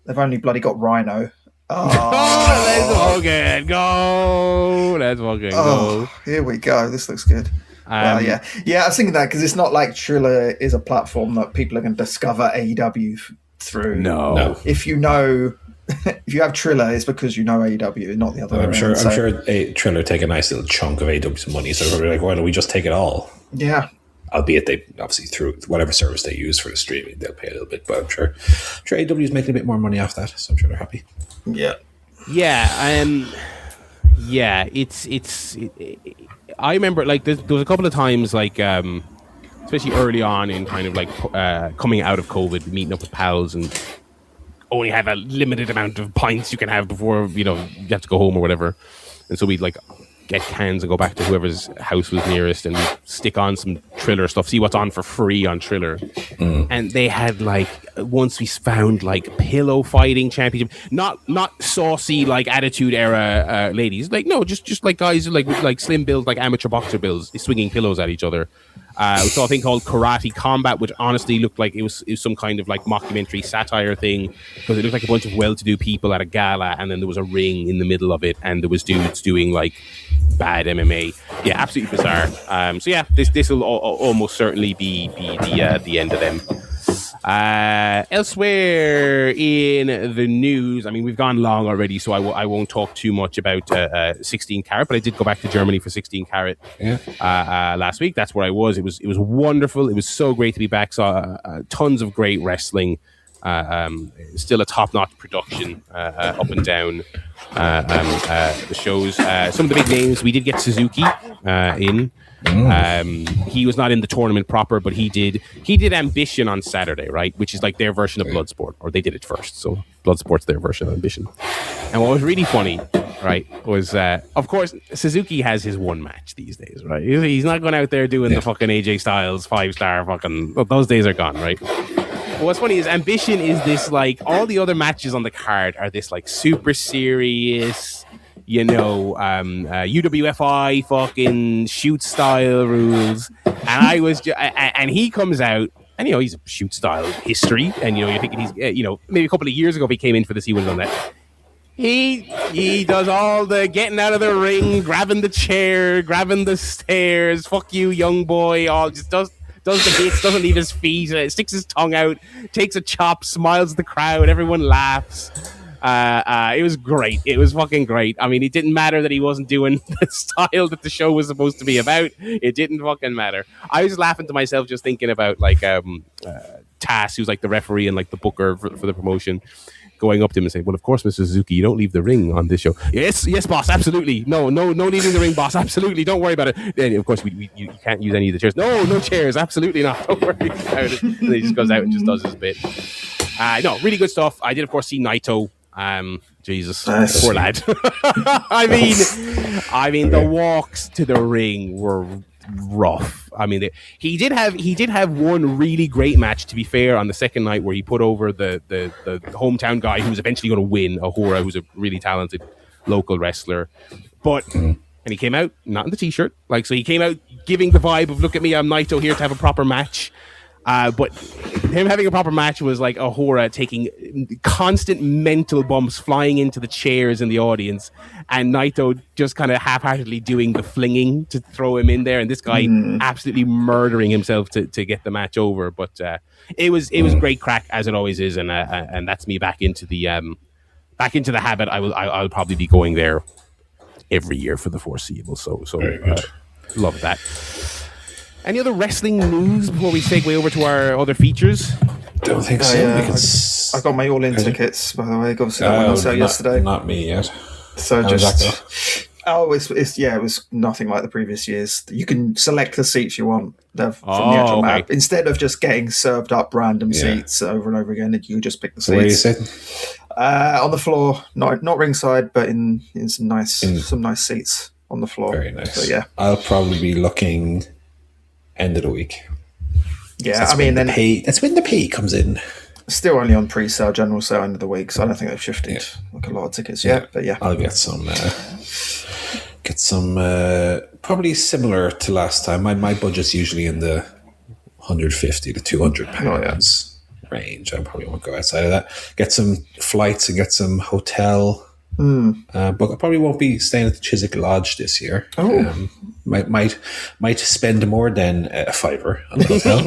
they've only bloody got Rhino. Let's fucking go. Let's fucking go. Here we go. This looks good. Yeah, I was thinking that because it's not like Triller is a platform that people are going to discover AEW through. No. If you know, if you have Triller, it's because you know AEW, not the other way around. I'm sure Triller take a nice little chunk of AEW's money, so they're like, why don't we just take it all? Yeah. Albeit they obviously through whatever service they use for the streaming, they'll pay a little bit, but I'm sure AEW is making a bit more money off that, so I'm sure they're happy. Yeah. I remember like there was a couple of times like especially early on in kind of like coming out of COVID, meeting up with pals and only have a limited amount of pints you can have before you have to go home or whatever, and so we'd like get cans and go back to whoever's house was nearest and stick on some Triller stuff, see what's on for free on Triller. And they had like, once we found like pillow fighting championship, not saucy like attitude era ladies, like no, just like guys like with like slim builds, like amateur boxer builds, swinging pillows at each other. We saw a thing called Karate Combat, which honestly looked like it was some kind of like mockumentary satire thing, because it looked like a bunch of well-to-do people at a gala, and then there was a ring in the middle of it, and there was dudes doing like bad MMA. Yeah, absolutely bizarre. So yeah, this will almost certainly be the end of them. Elsewhere in the news, I mean, we've gone long already, so I won't talk too much about 16 Carat, but I did go back to Germany for 16 Carat last week. That's where I was. It was wonderful. It was so great to be back. Saw tons of great wrestling. Still a top-notch production up and down the shows. Some of the big names, we did get Suzuki in. He was not in the tournament proper, but he did Ambition on Saturday, right? Which is like their version of Bloodsport, or they did it first. So Bloodsport's their version of Ambition. And what was really funny, right, was of course Suzuki has his one match these days, right? He's not going out there doing the fucking AJ Styles 5-star fucking. Those days are gone, right? But what's funny is Ambition is this like all the other matches on the card are this like super serious, UWFI fucking shoot style rules, and I was and he comes out and he's a shoot style history, and you're thinking he's maybe a couple of years ago if he came in for this he would have done that. He does all the getting out of the ring, grabbing the chair, grabbing the stairs, fuck you young boy, all just does the hits, doesn't leave his feet, sticks his tongue out, takes a chop, smiles at the crowd, everyone laughs. It was great. It was fucking great. I mean, it didn't matter that he wasn't doing the style that the show was supposed to be about. It didn't fucking matter. I was laughing to myself just thinking about like Tass, who's like the referee and like the booker for the promotion, going up to him and saying, "Well, of course, Mr. Suzuki, you don't leave the ring on this show." Yes, boss, absolutely. No leaving the ring, boss, absolutely. Don't worry about it. And of course, you can't use any of the chairs. No chairs, absolutely not. Don't worry about it. And then he just goes out and just does his bit. No, really good stuff. I did, of course, see Naito. Jesus, poor lad. I mean, the walks to the ring were rough. I mean, he did have one really great match, to be fair, on the second night where he put over the hometown guy who was eventually going to win, Ahura, who's a really talented local wrestler. But and he came out not in the t-shirt, like, so he came out giving the vibe of look at me, I'm Naito here to have a proper match. But him having a proper match was like Ahura taking constant mental bumps, flying into the chairs in the audience, and Naito just kind of half-heartedly doing the flinging to throw him in there, and this guy absolutely murdering himself to get the match over. But it was great crack, as it always is, and that's me back into the habit. I'll probably be going there every year for the foreseeable. So love that. Any other wrestling news before we segue over to our other features? Don't think so. I got my all-in tickets, by the way. Obviously, that went on sale yesterday. Not me yet. So Oh, it was nothing like the previous years. You can select the seats you want from the actual map. Instead of just getting served up random seats over and over again, you just pick the seats. Where are you sitting? On the floor, not ringside, but in some nice seats on the floor. Very nice. So, yeah, I'll probably be looking end of the week. Yeah, that's when the pay comes in. Still only on pre-sale, general sale end of the week, so I don't think they've shifted like a lot of tickets yet. But yeah, I'll get some probably similar to last time. My budget's usually in the £150 to £200 range. I probably won't go outside of that. Get some flights and get some hotel. But I probably won't be staying at the Chiswick Lodge this year. Might spend more than a £5 on the hotel.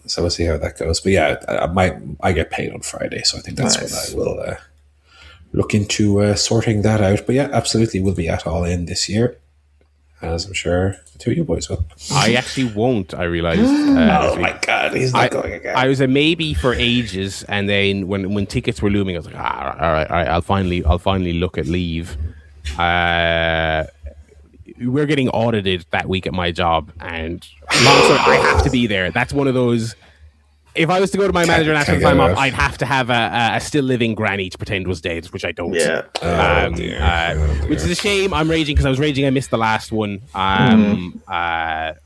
So we'll see how that goes. But yeah, I get paid on Friday, so I think that's when I will look into sorting that out. But yeah, absolutely, we'll be at All In this year, as I'm sure the two of you boys will. I actually won't, I realised. Oh my God, he's not going again. I was a maybe for ages, and then when tickets were looming, I was like, all right, I'll finally look at leave. We're getting audited that week at my job, and I have to be there. That's one of those. If I was to go to my manager and ask for time off, I'd have to have a still living granny to pretend was dead, which I don't. Yeah. Which is a shame. I'm raging because I was raging. I missed the last one. Because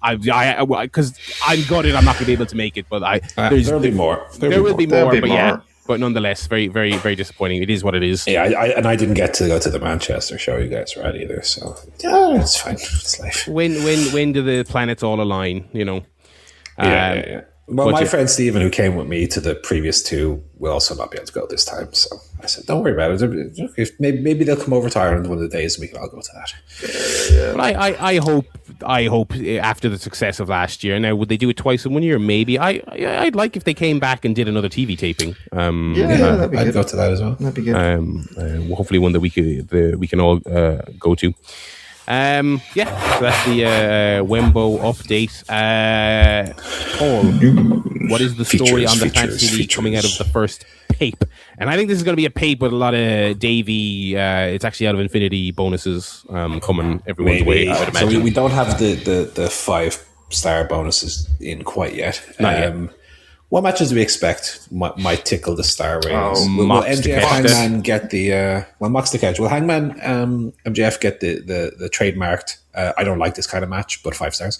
I'm gutted. I'm not going to be able to make it, but there'll be more. There will be more. Yeah. But nonetheless, very, very, very disappointing. It is what it is. Yeah, I didn't get to go to the Manchester show you guys were at either, so yeah, it's fine. It's life. When do the planets all align? You know. Yeah. Well, my friend Stephen, who came with me to the previous two, will also not be able to go this time. So I said, "Don't worry about it. Maybe they'll come over to Ireland one of the days, and we can all go to that." Yeah. But I hope after the success of last year. Now, would they do it twice in 1 year? Maybe. I'd like if they came back and did another TV taping. That'd be I'd good. go to that as well. That'd be good. Hopefully, one that we can all go to. So that's the Wembo update. Paul, what is the story on the Fantasy League coming out of the first pape? And I think this is going to be a pape with a lot of Davey. It's actually out of Infinity bonuses coming everyone's way, I would imagine. So we don't have the 5-star bonuses in quite yet. Not yet. What matches do we expect might tickle the star ratings? Will MJF Hangman get the Mox to catch? Will Hangman MJF get the trademarked? I don't like this kind of match, but 5 stars.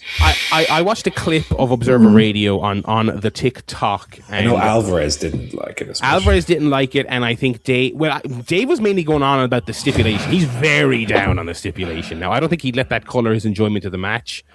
I watched a clip of Observer Radio on the TikTok. And I know Alvarez didn't like it as much. Alvarez didn't like it, and I think Dave was mainly going on about the stipulation. He's very down on the stipulation. Now, I don't think he'd let that colour his enjoyment of the match.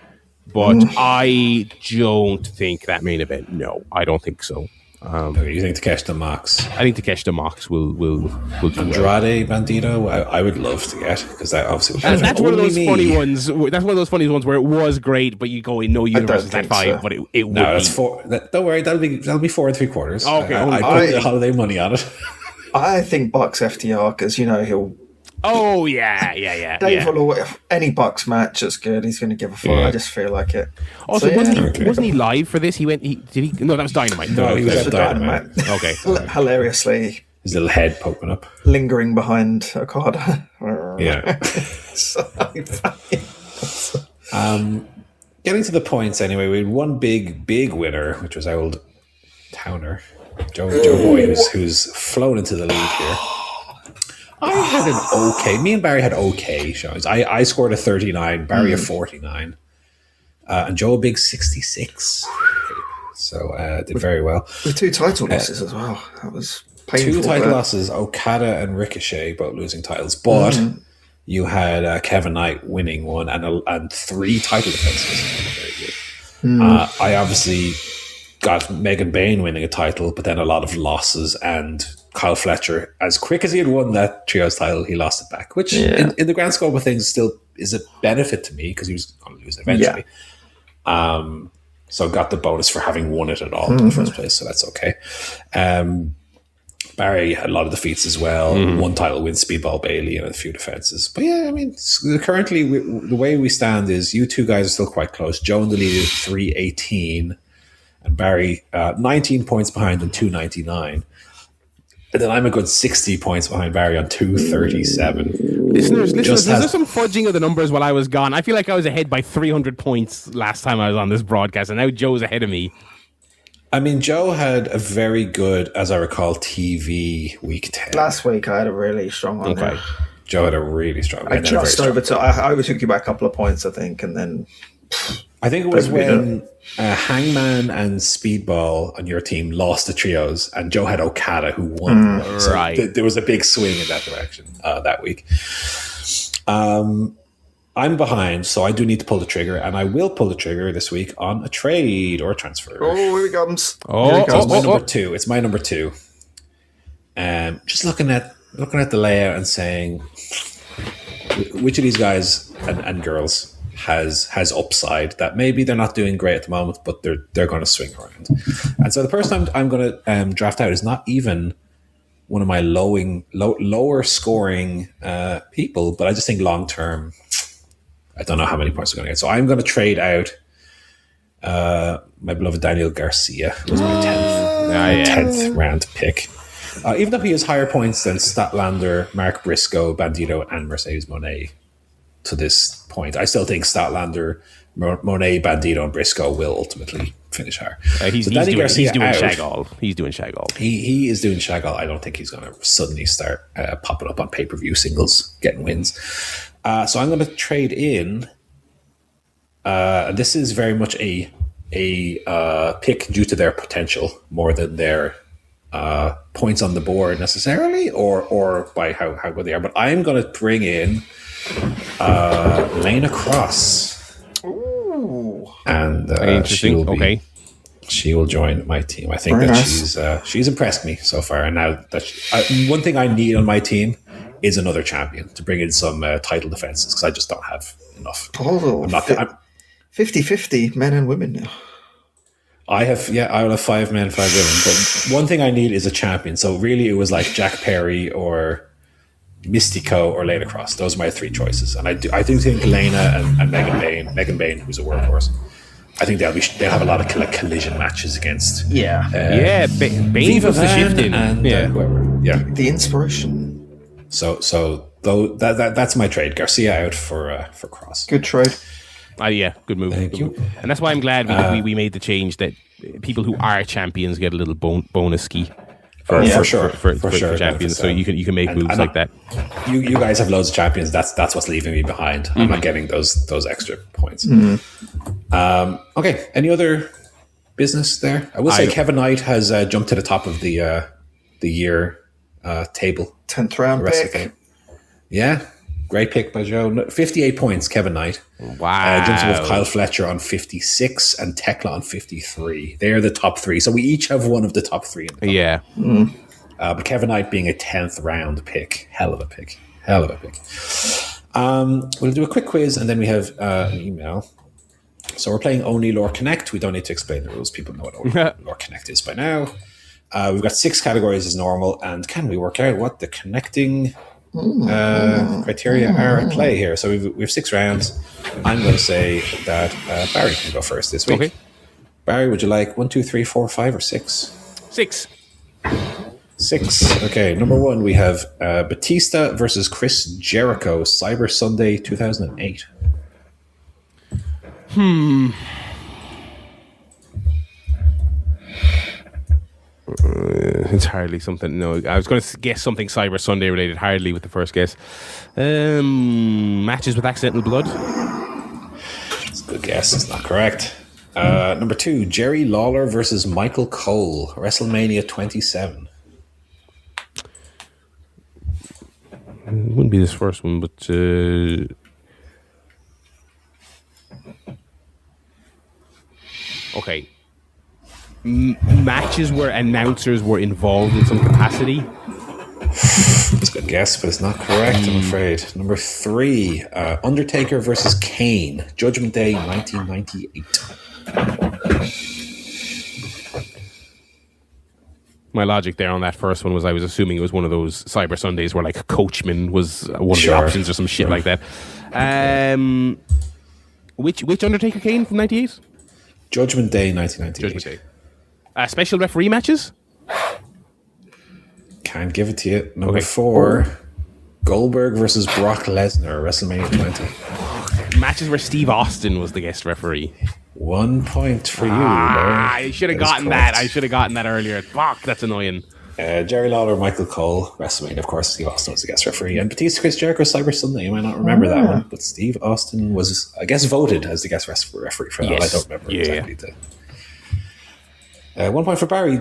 But I don't think that main event. No, I don't think so. You think Takeshita Mox? I think Takeshita Mox will do Andrade Bandito. I would love to get, because that obviously that's one of those funny ones. That's one of those funny ones where it was great, but you go in no universe is that 5, but it would. No, that's 4. Don't worry, that'll be 4 3/4. Okay, I put the holiday money on it. I think Bucks FTR, because he'll. Oh yeah. Dave will any Bucks match that's good. He's going to give a fuck. Yeah. I just feel like it. Also, wasn't he live for this? Did he? No, that was Dynamite. No, he was at Dynamite. Okay. Hilariously, his little head poking up, lingering behind Okada. Yeah. So funny. Getting to the points anyway. We had one big winner, which was old Towner, Joe Boy, who's flown into the lead here. I had an okay. Me and Barry had okay shows. I scored a 39, Barry a 49, and Joe a big 66. So did very well. With 2 title losses as well. That was painful. 2 title losses. Okada and Ricochet both losing titles, but you had Kevin Knight winning one and 3 title defenses. Very good. I obviously got Megan Bain winning a title, but then a lot of losses, and Kyle Fletcher, as quick as he had won that trios title, he lost it back, which in the grand scope of things still is a benefit to me, because he was going to lose it eventually. So got the bonus for having won it at all in the first place, so that's okay. Barry had a lot of defeats as well. 1 title win, Speedball Bailey, and a few defenses. But yeah, I mean, currently the way we stand is you two guys are still quite close. Joe in the lead is 318, and Barry 19 points behind and 299. And then I'm a good 60 points behind Barry on 237. Listeners, is there some fudging of the numbers while I was gone? I feel like I was ahead by 300 points last time I was on this broadcast, and now Joe's ahead of me. I mean, Joe had a very good, as I recall, TV week 10. Last week I had a really strong one. Okay. Joe had a really strong one. I overtook you by a couple of points, I think, and then... I think it was when Hangman and Speedball on your team lost the trios, and Joe had Okada who won. So right. There was a big swing in that direction that week. I'm behind, so I do need to pull the trigger, and I will pull the trigger this week on a trade or a transfer. Oh, here it comes. Number two. It's my number 2. Just looking at the layout and saying which of these guys and girls has upside that maybe they're not doing great at the moment, but they're going to swing around. And so the person I'm going to draft out is not even one of my lower scoring people, but I just think long term, I don't know how many points they're going to get. So I'm going to trade out my beloved Daniel Garcia, who was my 10th round pick. Even though he has higher points than Statlander, Mark Briscoe, Bandito, and Mercedes Moné to this point, I still think Statlander, Monet, Bandito, and Briscoe will ultimately finish higher. He's doing shag all. He's doing shag all. He is doing shag all. I don't think he's going to suddenly start popping up on pay-per-view singles, getting wins. So I'm going to trade in. This is very much a pick due to their potential more than their points on the board necessarily, or by how good they are. But I'm going to bring in Lana Cross. Ooh. And she will join my team. I think she's impressed me so far. And now that one thing I need on my team is another champion to bring in some title defenses, because I just don't have enough. Oh, 50-50 men and women now. I will have 5 men, 5 women. But one thing I need is a champion. So really it was like Jack Perry or Mystico or Lana Cross. Those are my 3 choices. And I do think Lana and Megan Bain, who's a workhorse, I think they'll have a lot of collision matches against. Bain was the shift in, and whoever. Yeah, the inspiration. So though that's my trade. Garcia out for Cross. Good trade. Good move. Thank you. And that's why I'm glad we made the change that people who are champions get a little bonus ski. For sure, champions. So you can make moves like that. You guys have loads of champions. That's what's leaving me behind. I'm not getting those extra points. Mm-hmm. Okay. Any other business there? I will say Kevin Knight has jumped to the top of the year table. 10th round pick. Yeah. Great pick by Joe. 58 points, Kevin Knight. Wow. Jumps above Kyle Fletcher on 56 and Tekla on 53. They're the top 3. So we each have one of the top 3. In the yeah. But Kevin Knight being a 10th round pick. Hell of a pick. We'll do a quick quiz and then we have an email. So we're playing Oney Lorconnect. We don't need to explain the rules. People know what Oney Lorconnect is by now. We've got 6 categories as normal. And can we work out what the connecting criteria are at play here? So we have 6 rounds. I'm going to say that Barry can go first this week. Okay. Barry, would you like 1, 2, 3, 4, 5, or 6? 6. 6. Okay, number 1, we have Batista versus Chris Jericho, Cyber Sunday 2008. It's hardly something. No, I was going to guess something Cyber Sunday related. Hardly with the first guess. Matches with accidental blood. It's a good guess. It's not correct. Number 2, Jerry Lawler versus Michael Cole, WrestleMania 27. It wouldn't be this first one, but okay. Matches where announcers were involved in some capacity. It's a good guess, but it's not correct, I'm afraid. Number 3, Undertaker versus Kane, Judgment Day 1998. My logic there on that first one was I was assuming it was one of those Cyber Sundays where like Coachman was one of the options or some shit like that. Which Undertaker Kane from 98? Judgment Day 1998. Judgment Day. Special referee matches? Can't give it to you. Number 4, Goldberg versus Brock Lesnar, WrestleMania 20. Matches where Steve Austin was the guest referee. 1 point for you. I should have gotten that. I should have gotten that earlier. Fuck, that's annoying. Jerry Lawler, Michael Cole, WrestleMania, of course. Steve Austin was the guest referee. And Batista, Chris Jericho, Cyber Sunday. You might not remember that one, but Steve Austin was, I guess, voted as the guest referee for that. Yes. I don't remember exactly. 1 point for Barry.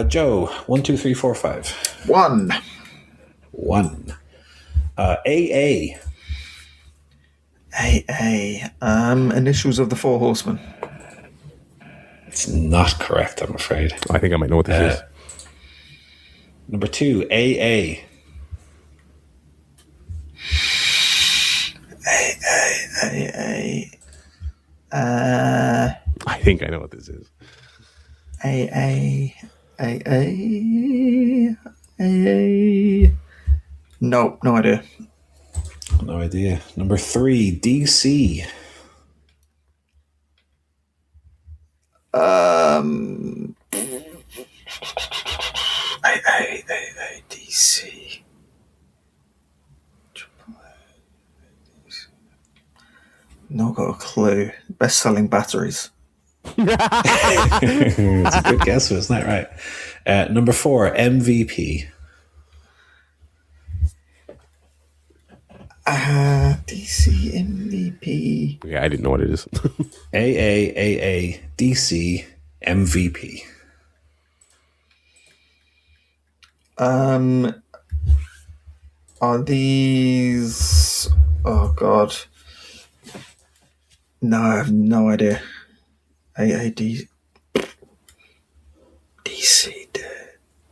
Joe, 1, 2, 3, 4, 5. 1. AA. Initials of the Four Horsemen. It's not correct, I'm afraid. I think I might know what this is. Number 2, AA. I think I know what this is. AA. No idea. No idea. Number 3, DC. DC. Not got a clue. Best-selling batteries. It's a good guess, isn't that right? Number 4, MVP. DC MVP. Yeah, I didn't know what it is. AA, DC, MVP. Are these... Oh, God. No, I have no idea. DC,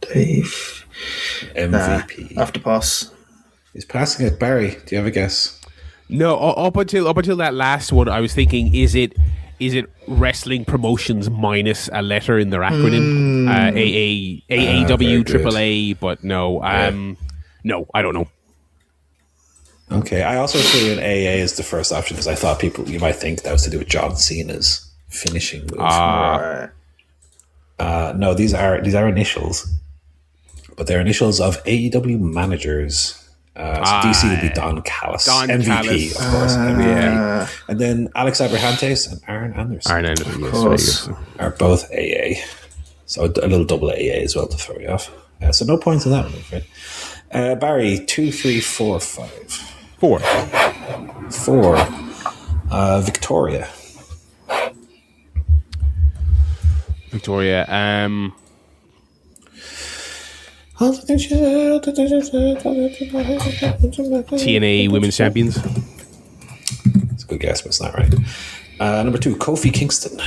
Dave. MVP. I have to pass. He's passing it. Barry, do you have a guess? No, up until that last one, I was thinking, is it wrestling promotions minus a letter in their acronym? AEW, AAA, but no. No, I don't know. Okay, I also threw in AA as the first option because I thought you might think that was to do with John Cena's finishing move. No, these are initials, but they're initials of AEW managers. So DC would be Don Callis. MVP, Callis. Of course. MVP. And then Alex Abrahantes and Aaron Anderson. Of course. Are both AA. So a little double AA as well to throw you off. So no points on that one, I'm afraid. Barry, 2, 3, 4, 5. 4. Victoria. TNA Women's Champions. That's a good guess, but it's not right. Number 2, Kofi Kingston.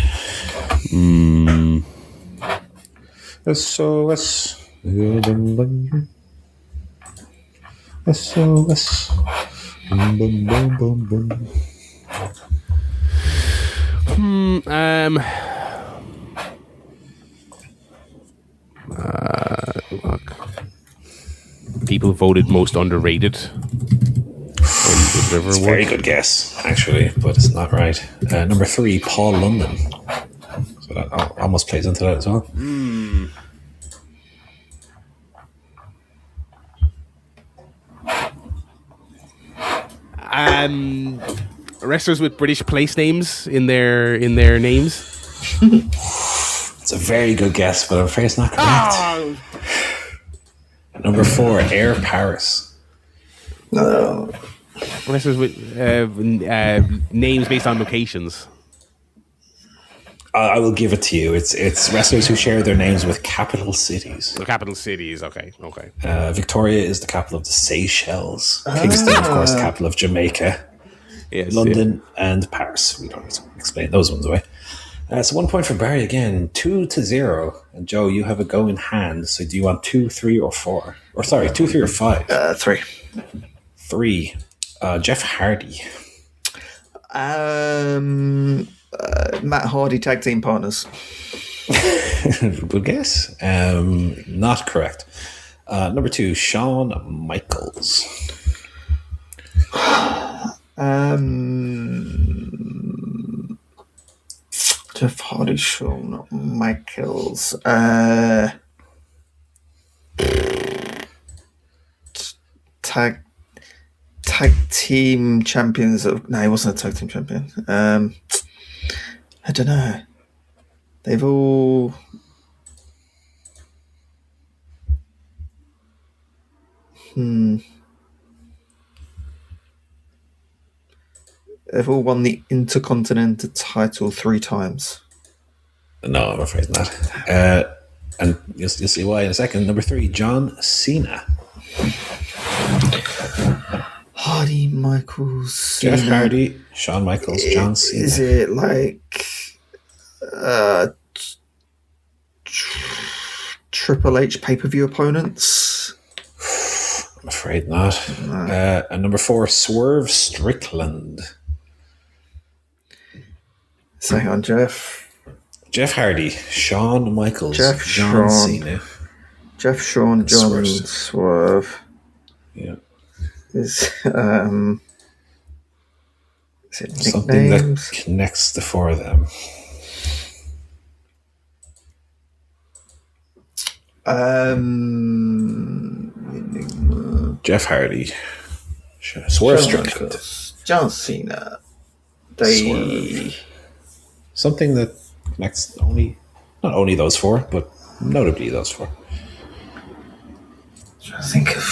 SOS. SOS. Look. People voted most underrated. It's a very good guess, actually, but it's not right. Number 3, Paul London. So that almost plays into that as well. Wrestlers with British place names in their names. It's a very good guess, but I'm afraid it's not correct. Number 4, Air Paris. Wrestlers with names based on locations. I will give it to you. It's wrestlers who share their names with capital cities. The capital cities, okay. Victoria is the capital of the Seychelles. Kingston, of course, the capital of Jamaica. Yes, London and Paris. We don't explain those ones away. So 1 point for Barry again, 2-0. And Joe, you have a go in hand. So do you want 2, 3, or 4? Or sorry, 2, 3, or 5? 3. 3. Jeff Hardy. Matt Hardy tag team partners. Good guess. Not correct. Number 2, Shawn Michaels. Jeff Hardy, Shawn Michaels. tag team champions of... No, he wasn't a tag team champion. I don't know. They've all... They've all won the Intercontinental title 3 times. No, I'm afraid not. And you'll see why in a second. Number 3, John Cena. Hardy, Michaels, Jeff Cena. Hardy, Shawn Michaels, John Cena. Is it like Triple H pay-per-view opponents? I'm afraid not. No. And number 4, Swerve Strickland. Hang on, Jeff Hardy, Shawn Michaels, John Cena. Jeff, Shawn, John, Swerve. Yeah. Is it something that connects the 4 of them? Jeff Hardy, Swerve Strickland, John Cena. Swerve. Something that connects not only those 4, but notably those 4. I think of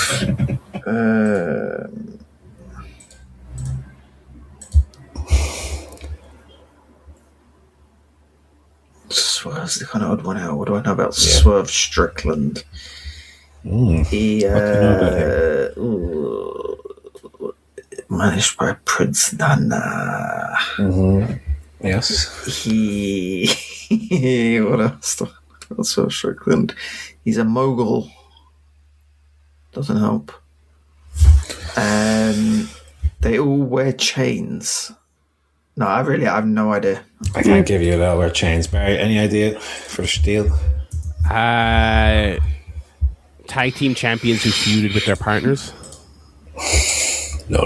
Swerve's the kind of odd one out. What do I know about Swerve Strickland? He managed by Prince Nana. Yes. What else? Swerve Strickland. He's a mogul. Doesn't help. They all wear chains. No, I have no idea. I can't give you that. Wear chains. Barry, any idea for the steal? Tag team champions who feuded with their partners. No.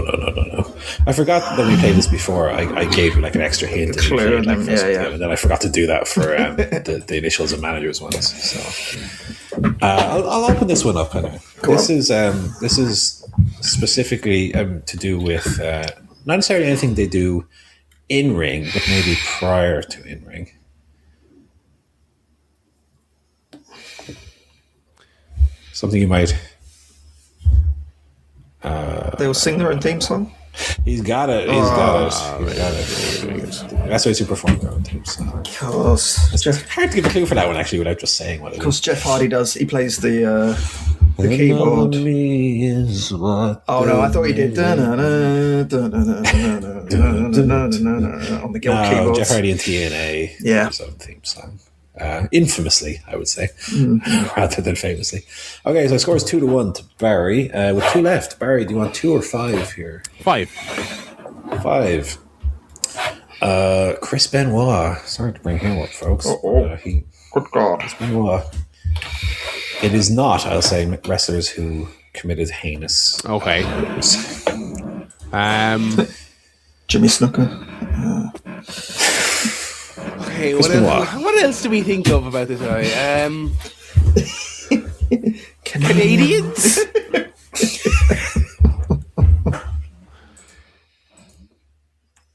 I forgot that we played this before. I gave you like an extra hint. Clue, and then I forgot to do that for the initials and managers ones. So I'll open this one up. Anyway. This is specifically to do with not necessarily anything they do in ring, but maybe prior to in ring. Something you might. They will sing their own theme song. He's got it. That's why to perform their own theme song. Of course. It's hard to give a clue for that one, actually, without just saying what it is. Of course, Jeff Hardy does. He plays the keyboard. Oh no, I thought he did. On the guild keyboard. Jeff Hardy and TNA. Yeah. His own theme song. Infamously, I would say, rather than famously. Okay, so scores 2-1 to Barry. With 2 left, Barry, do you want 2 or 5 here? 5. 5. Chris Benoit. Sorry to bring him up, folks. Good God. Chris Benoit. It is not, I'll say, wrestlers who committed heinous. Okay. Jimmy Snooker. Okay, what else do we think of about this guy? Canadians?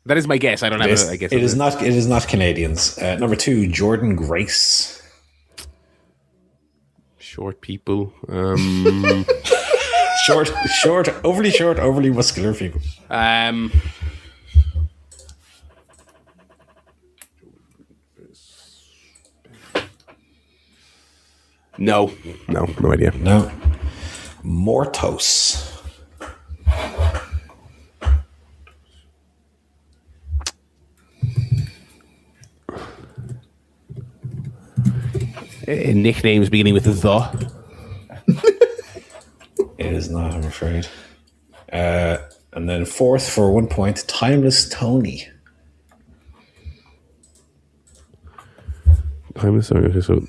That is my guess. I don't have a guess. It is not Canadians. Number 2, Jordan Grace. Short people. Short, overly muscular people. No idea. No. Mortos. Nicknames beginning with the. It is not, I'm afraid. And then 4th for 1 point, Timeless Tony. Timeless Tony. So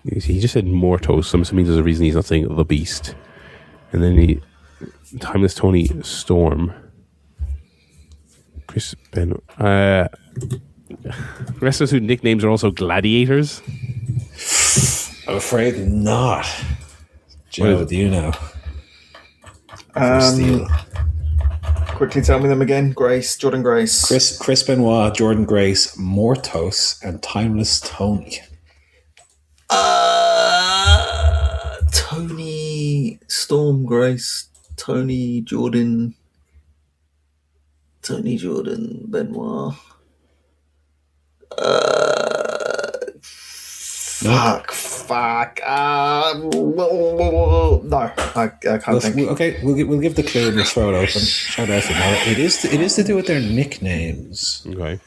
he just said Mortos. So I'm assuming there's a reason he's not saying the Beast. And then Timeless Tony Storm. Chris Ben. Wrestlers whose nicknames are also gladiators. I'm afraid not. Joe, do you know? Steel. Quickly tell me them again. Jordan Grace. Chris Benoit, Jordan Grace, Mortos, and Timeless Tony. Tony, Storm Grace, Tony Jordan, Benoit. Fuck. No, I can't think. Okay, we'll give the clue and we'll throw it open. Try it out for now. It is to do with their nicknames. Okay.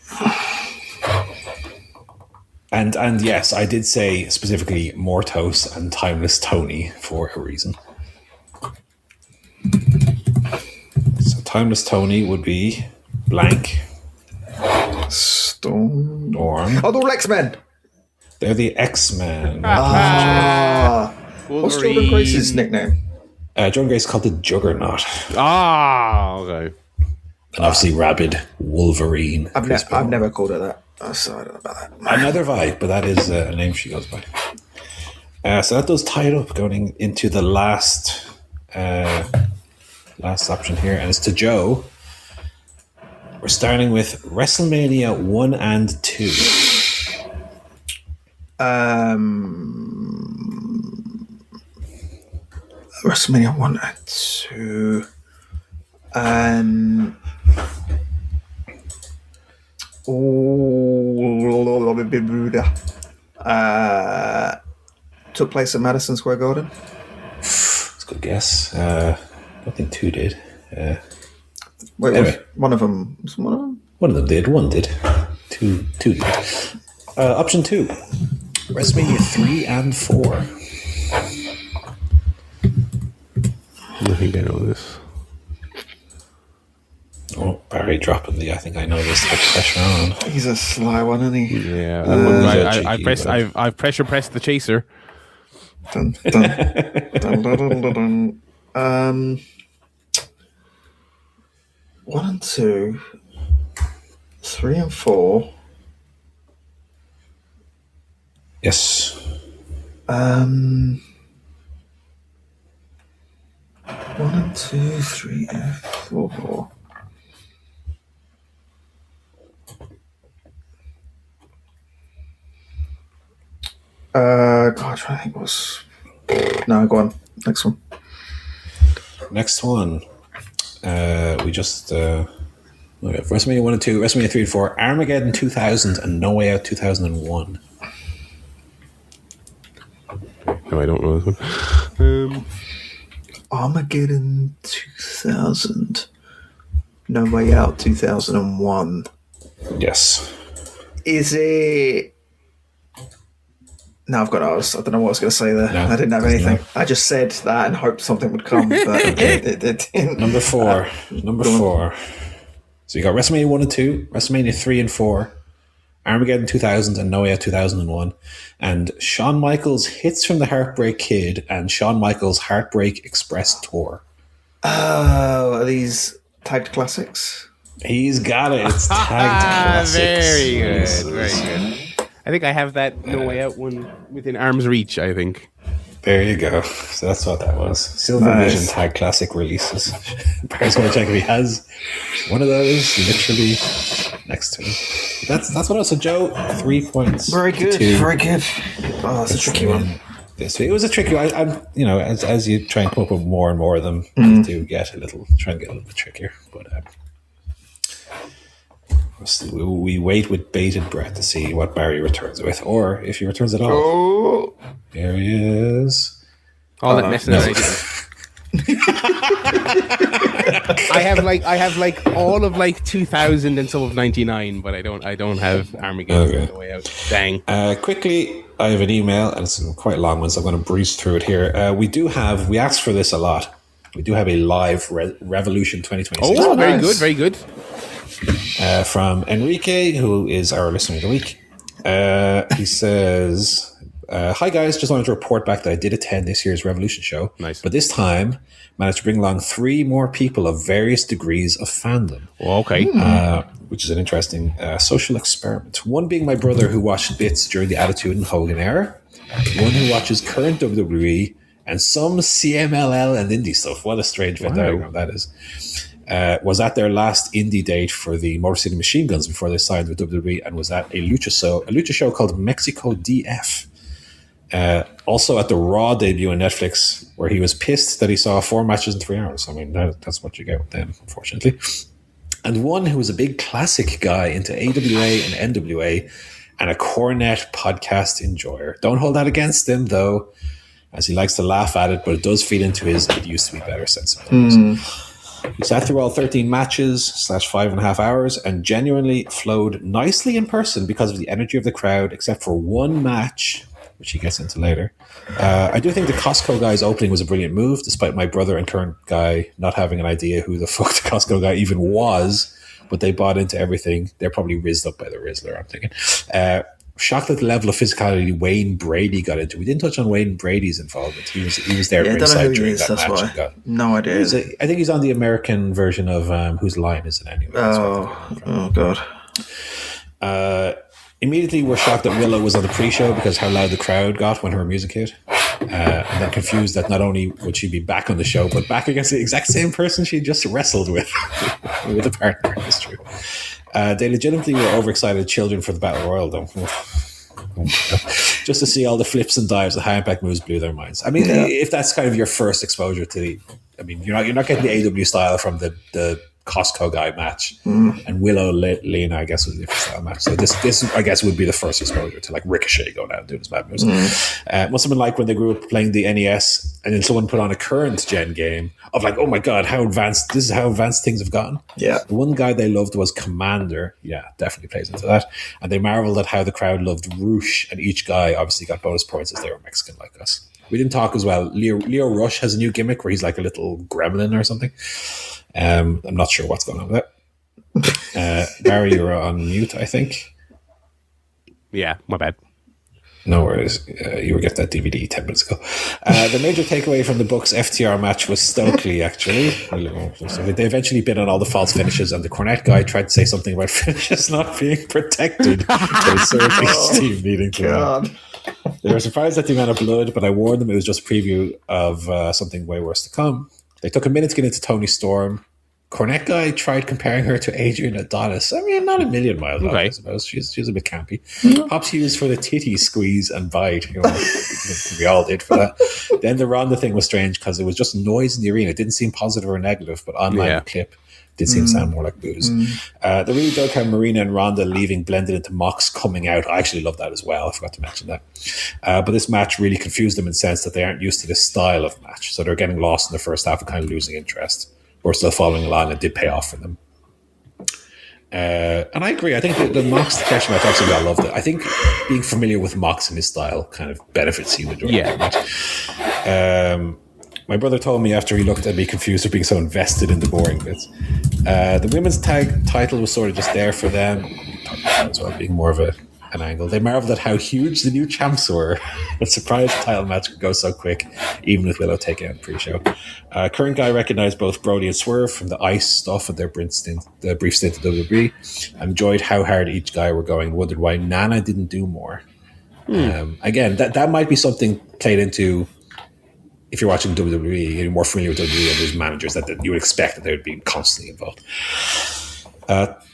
And yes, I did say specifically Mortos and Timeless Tony for a reason. So Timeless Tony would be blank. Storm. Orm. Oh, the X-Men. They're the X-Men. What's Jordan Grace's nickname? Jordan Grace is called the Juggernaut. Okay. And obviously Rabid Wolverine. I've never called her that. So I don't know about that. Another vibe, but that is a name she goes by. So that does tie it up going into the last option here, and it's to Joe. We're starting with WrestleMania 1 and 2. WrestleMania 1 and 2. Took place at Madison Square Garden. That's a good guess. I don't think 2 did. Wait, anyway. One of them did. 1 did. 2 did. Option 2. WrestleMania 3 and 4. I think I know this. Oh, Barry dropping the I think I know this, put pressure on. He's a sly one, isn't he? Yeah. I've pressure pressed the chaser. Dun, dun, dun, dun, dun, dun. 1 and 2. 3 and 4. Yes. 1 and 2, 3 and 4. God, I'm trying to think what was. No, go on. Next one. Next one. We just WrestleMania 1 and 2, WrestleMania 3 and 4, Armageddon 2000, and No Way Out 2001. No, I don't know this one. Armageddon 2000, No Way Out 2001. Yes. Is it? No, I've got to ask. I don't know what I was going to say there. No, I didn't have anything. I just said that and hoped something would come, but it didn't. Number 4. Number 4. So you got WrestleMania 1 and 2, WrestleMania 3 and 4, Armageddon 2000 and No Way Out 2001, and Shawn Michaels' Hits from the Heartbreak Kid and Shawn Michaels' Heartbreak Express Tour. Oh, are these tagged classics? He's got it. It's tagged classics. Very good. Very good. I think I have that No Way Out one within arm's reach, I think. There you go. So that's what that was. Silver Vision tag classic releases. Barry's going to check if he has one of those literally next to him. That's what I was. So Joe, 3 points. Very good. Very good. Oh, it's a tricky one. It was a tricky one. As you try and come up with more and more of them, you do get a little bit trickier. But we wait with bated breath to see what Barry returns with, or if he returns at all. Oh, there he is. All that messing around. I have like all of like 2000 and some of 99, but I don't have Armageddon on the way out. Dang. Quickly, I have an email, and it's quite a long one, so I'm going to breeze through it here. We asked for this a lot. We do have a live Revolution 2026. Oh, very good, very good. From Enrique, who is our listener of the week. He says, hi guys, just wanted to report back that I did attend this year's Revolution show. Nice. But this time, managed to bring along 3 more people of various degrees of fandom. Oh, okay. Which is an interesting social experiment. One being my brother, who watched bits during the Attitude and Hogan era. One who watches current WWE, and some CMLL and indie stuff. What a strange Venn diagram that is. Was at their last indie date for the Motor City Machine Guns before they signed with WWE, and was at a lucha show called Mexico DF. Also at the Raw debut on Netflix, where he was pissed that he saw 4 matches in 3 hours. I mean, that's what you get with them, unfortunately. And one who was a big classic guy into AWA and NWA and a Cornet podcast enjoyer. Don't hold that against him, though, as he likes to laugh at it, but it does feed into his "it used to be better" sensibilities. He sat through all 13 matches / 5.5 hours and genuinely flowed nicely in person because of the energy of the crowd, except for one match, which he gets into later. I do think the Costco guy's opening was a brilliant move, despite my brother and current guy not having an idea who the fuck the Costco guy even was, but they bought into everything. They're probably rizzed up by the Rizzler, I'm thinking. Shocked at the level of physicality Wayne Brady got into. We didn't touch on Wayne Brady's involvement. He was there ringside during that match. No idea. I think he's on the American version of Whose Line Is It Anyway? Oh God. Immediately, we're shocked that Willow was on the pre-show because how loud the crowd got when her music hit. And then confused that not only would she be back on the show, but back against the exact same person she just wrestled with a partner. It's true. They legitimately were overexcited children for the Battle Royal, though. Just to see all the flips and dives, the high impact moves blew their minds. I mean, if that's kind of your first exposure to the, I mean, you're not getting the AW style from the Costco guy match, and Willow Lena, I guess, was a different style match. So this I guess would be the first exposure to like Ricochet going out and doing his mad moves. Must have been like when they grew up playing the NES, and then someone put on a current gen game of like, oh my god, how advanced! This is how advanced things have gotten. Yeah, the one guy they loved was Commander. Yeah, definitely plays into that. And they marveled at how the crowd loved Roosh, and each guy obviously got bonus points as they were Mexican like us. We didn't talk as well. Leo Rush has a new gimmick where he's like a little gremlin or something. I'm not sure what's going on with that. Barry, you're on mute, I think. Yeah, my bad. No worries. You were getting that DVD 10 minutes ago. The major takeaway from the Bucks FTR match was Stokely, actually. They eventually bid on all the false finishes, and the Cornette guy tried to say something about finishes not being protected, but it certainly Steve needing to win. They were surprised at the amount of blood, but I warned them it was just a preview of something way worse to come. They took a minute to get into Toni Storm. Cornette guy tried comparing her to Adrian Adonis. I mean, not a million miles off, I suppose. She's a bit campy. Pops used for the titty squeeze and bite. You know, we all did for that. Then the Ronda thing was strange because it was just noise in the arena. It didn't seem positive or negative, but online clip did seem to sound more like booze. The really dug how Marina and Ronda leaving blended into Mox coming out. I actually love that as well. I forgot to mention that. But this match really confused them in the sense that they aren't used to this style of match. So they're getting lost in the first half and kind of losing interest. We're still following along, and it did pay off for them. And I agree. I think the Mox Takeshi match, absolutely, I loved it. I think being familiar with Mox and his style kind of benefits you during the match. My brother told me after he looked at me confused for being so invested in the boring bits. The women's tag title was sort of just there for them, as well, being more of an angle. They marveled at how huge the new champs were. A surprise title match could go so quick, even with Willow taking out pre-show. Current guy recognized both Brody and Swerve from the Ice stuff and their brief stint at WWE, and enjoyed how hard each guy were going, and wondered why Nana didn't do more. Again, that might be something played into, if you're watching WWE, you're more familiar with WWE and there's managers that you would expect that they would be constantly involved.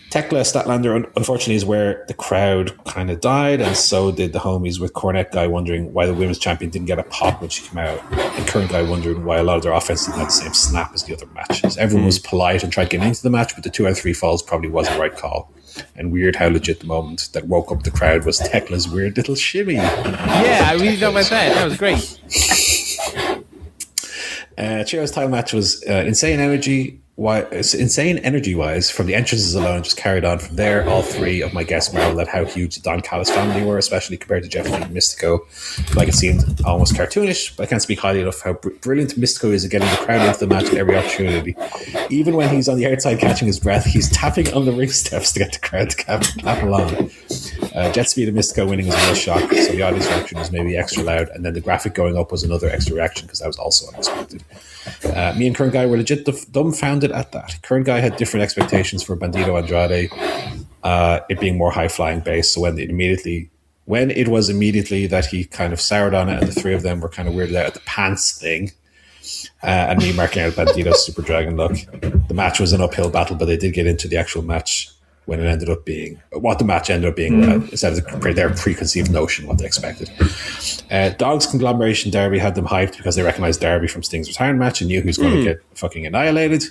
Tekla Statlander, unfortunately, is where the crowd kind of died, and so did the homies, with Cornette guy wondering why the women's champion didn't get a pop when she came out, and current guy wondering why a lot of their offense didn't have the same snap as the other matches. Everyone was polite and tried getting into the match, but the 2 out of 3 falls probably wasn't the right call. And weird how legit the moment that woke up the crowd was Tekla's weird little shimmy. Yeah, I really know about that. That was great. Chio's title match was insane energy-wise from the entrances alone, just carried on from there. All 3 of my guests marveled at how huge the Don Callis family were, especially compared to Jeff Lee and Mystico. Like, it seemed almost cartoonish, but I can't speak highly enough how brilliant Mystico is at getting the crowd into the match at every opportunity. Even when he's on the outside catching his breath, he's tapping on the ring steps to get the crowd to clap along. Jet Speed and Mystico winning was a real shock, so the audience reaction was maybe extra loud, and then the graphic going up was another extra reaction because that was also unexpected. Me and Current Guy were legit dumbfounded at that. Current Guy had different expectations for Bandito Andrade, it being more high-flying base, so when when it was immediately that he kind of soured on it and the three of them were kind of weirded out at the pants thing, and me marking out Bandito's Super Dragon look, the match was an uphill battle, but they did get into the actual match when it ended up being what the match ended up being instead of their preconceived notion what they expected. Dogs Conglomeration Derby had them hyped because they recognized Derby from Sting's retirement match and knew he was going to get fucking annihilated,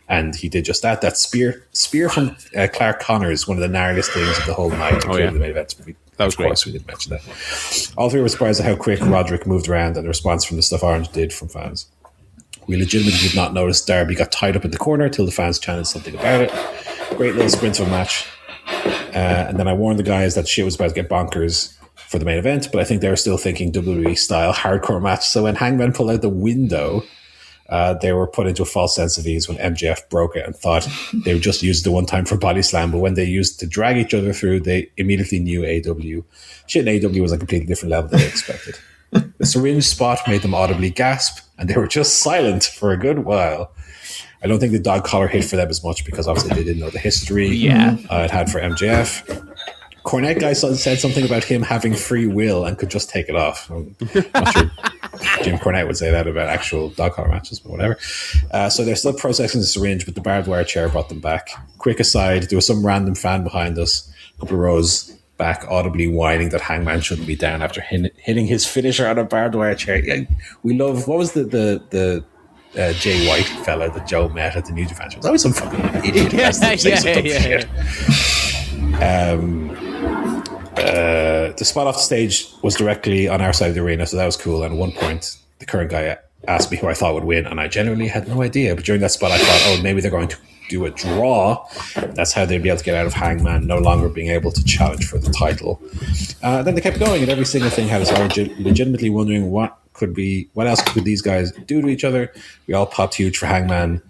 and he did just that. That spear from Clark Connors, one of the gnarliest things of the whole night. The main event. That was great. Of course, we did mention that. All three were surprised at how quick Roderick moved around and the response from the Stuff Orange did from fans. We legitimately did not notice Derby got tied up in the corner till the fans chanted something about it. Great little sprint of a match. And then I warned the guys that shit was about to get bonkers for the main event, but I think they were still thinking WWE style hardcore match. So when Hangman pulled out the window, they were put into a false sense of ease when MJF broke it and thought they would just use the one time for body slam. But when they used to drag each other through, they immediately knew AEW. Shit in AEW was a completely different level than they expected. The syringe spot made them audibly gasp, and they were just silent for a good while. I don't think the dog collar hit for them as much because obviously they didn't know the history it had for MJF. Cornette guy said something about him having free will and could just take it off. I'm not sure Jim Cornette would say that about actual dog collar matches, but whatever. So they're still processing the syringe, but the barbed wire chair brought them back. Quick aside, there was some random fan behind us, a couple of rows back, audibly whining that Hangman shouldn't be down after hitting his finisher on a barbed wire chair. Yeah, we love, what was the Jay White fella that Joe met at the New Japan show? It was always some fucking idiot. The spot off the stage was directly on our side of the arena, so that was cool. And at one point, the current guy asked me who I thought would win, and I genuinely had no idea. But during that spot, I thought, maybe they're going to do a draw. That's how they'd be able to get out of Hangman no longer being able to challenge for the title. Then they kept going, and every single thing had us all legitimately wondering what else could these guys do to each other. We all popped huge for Hangman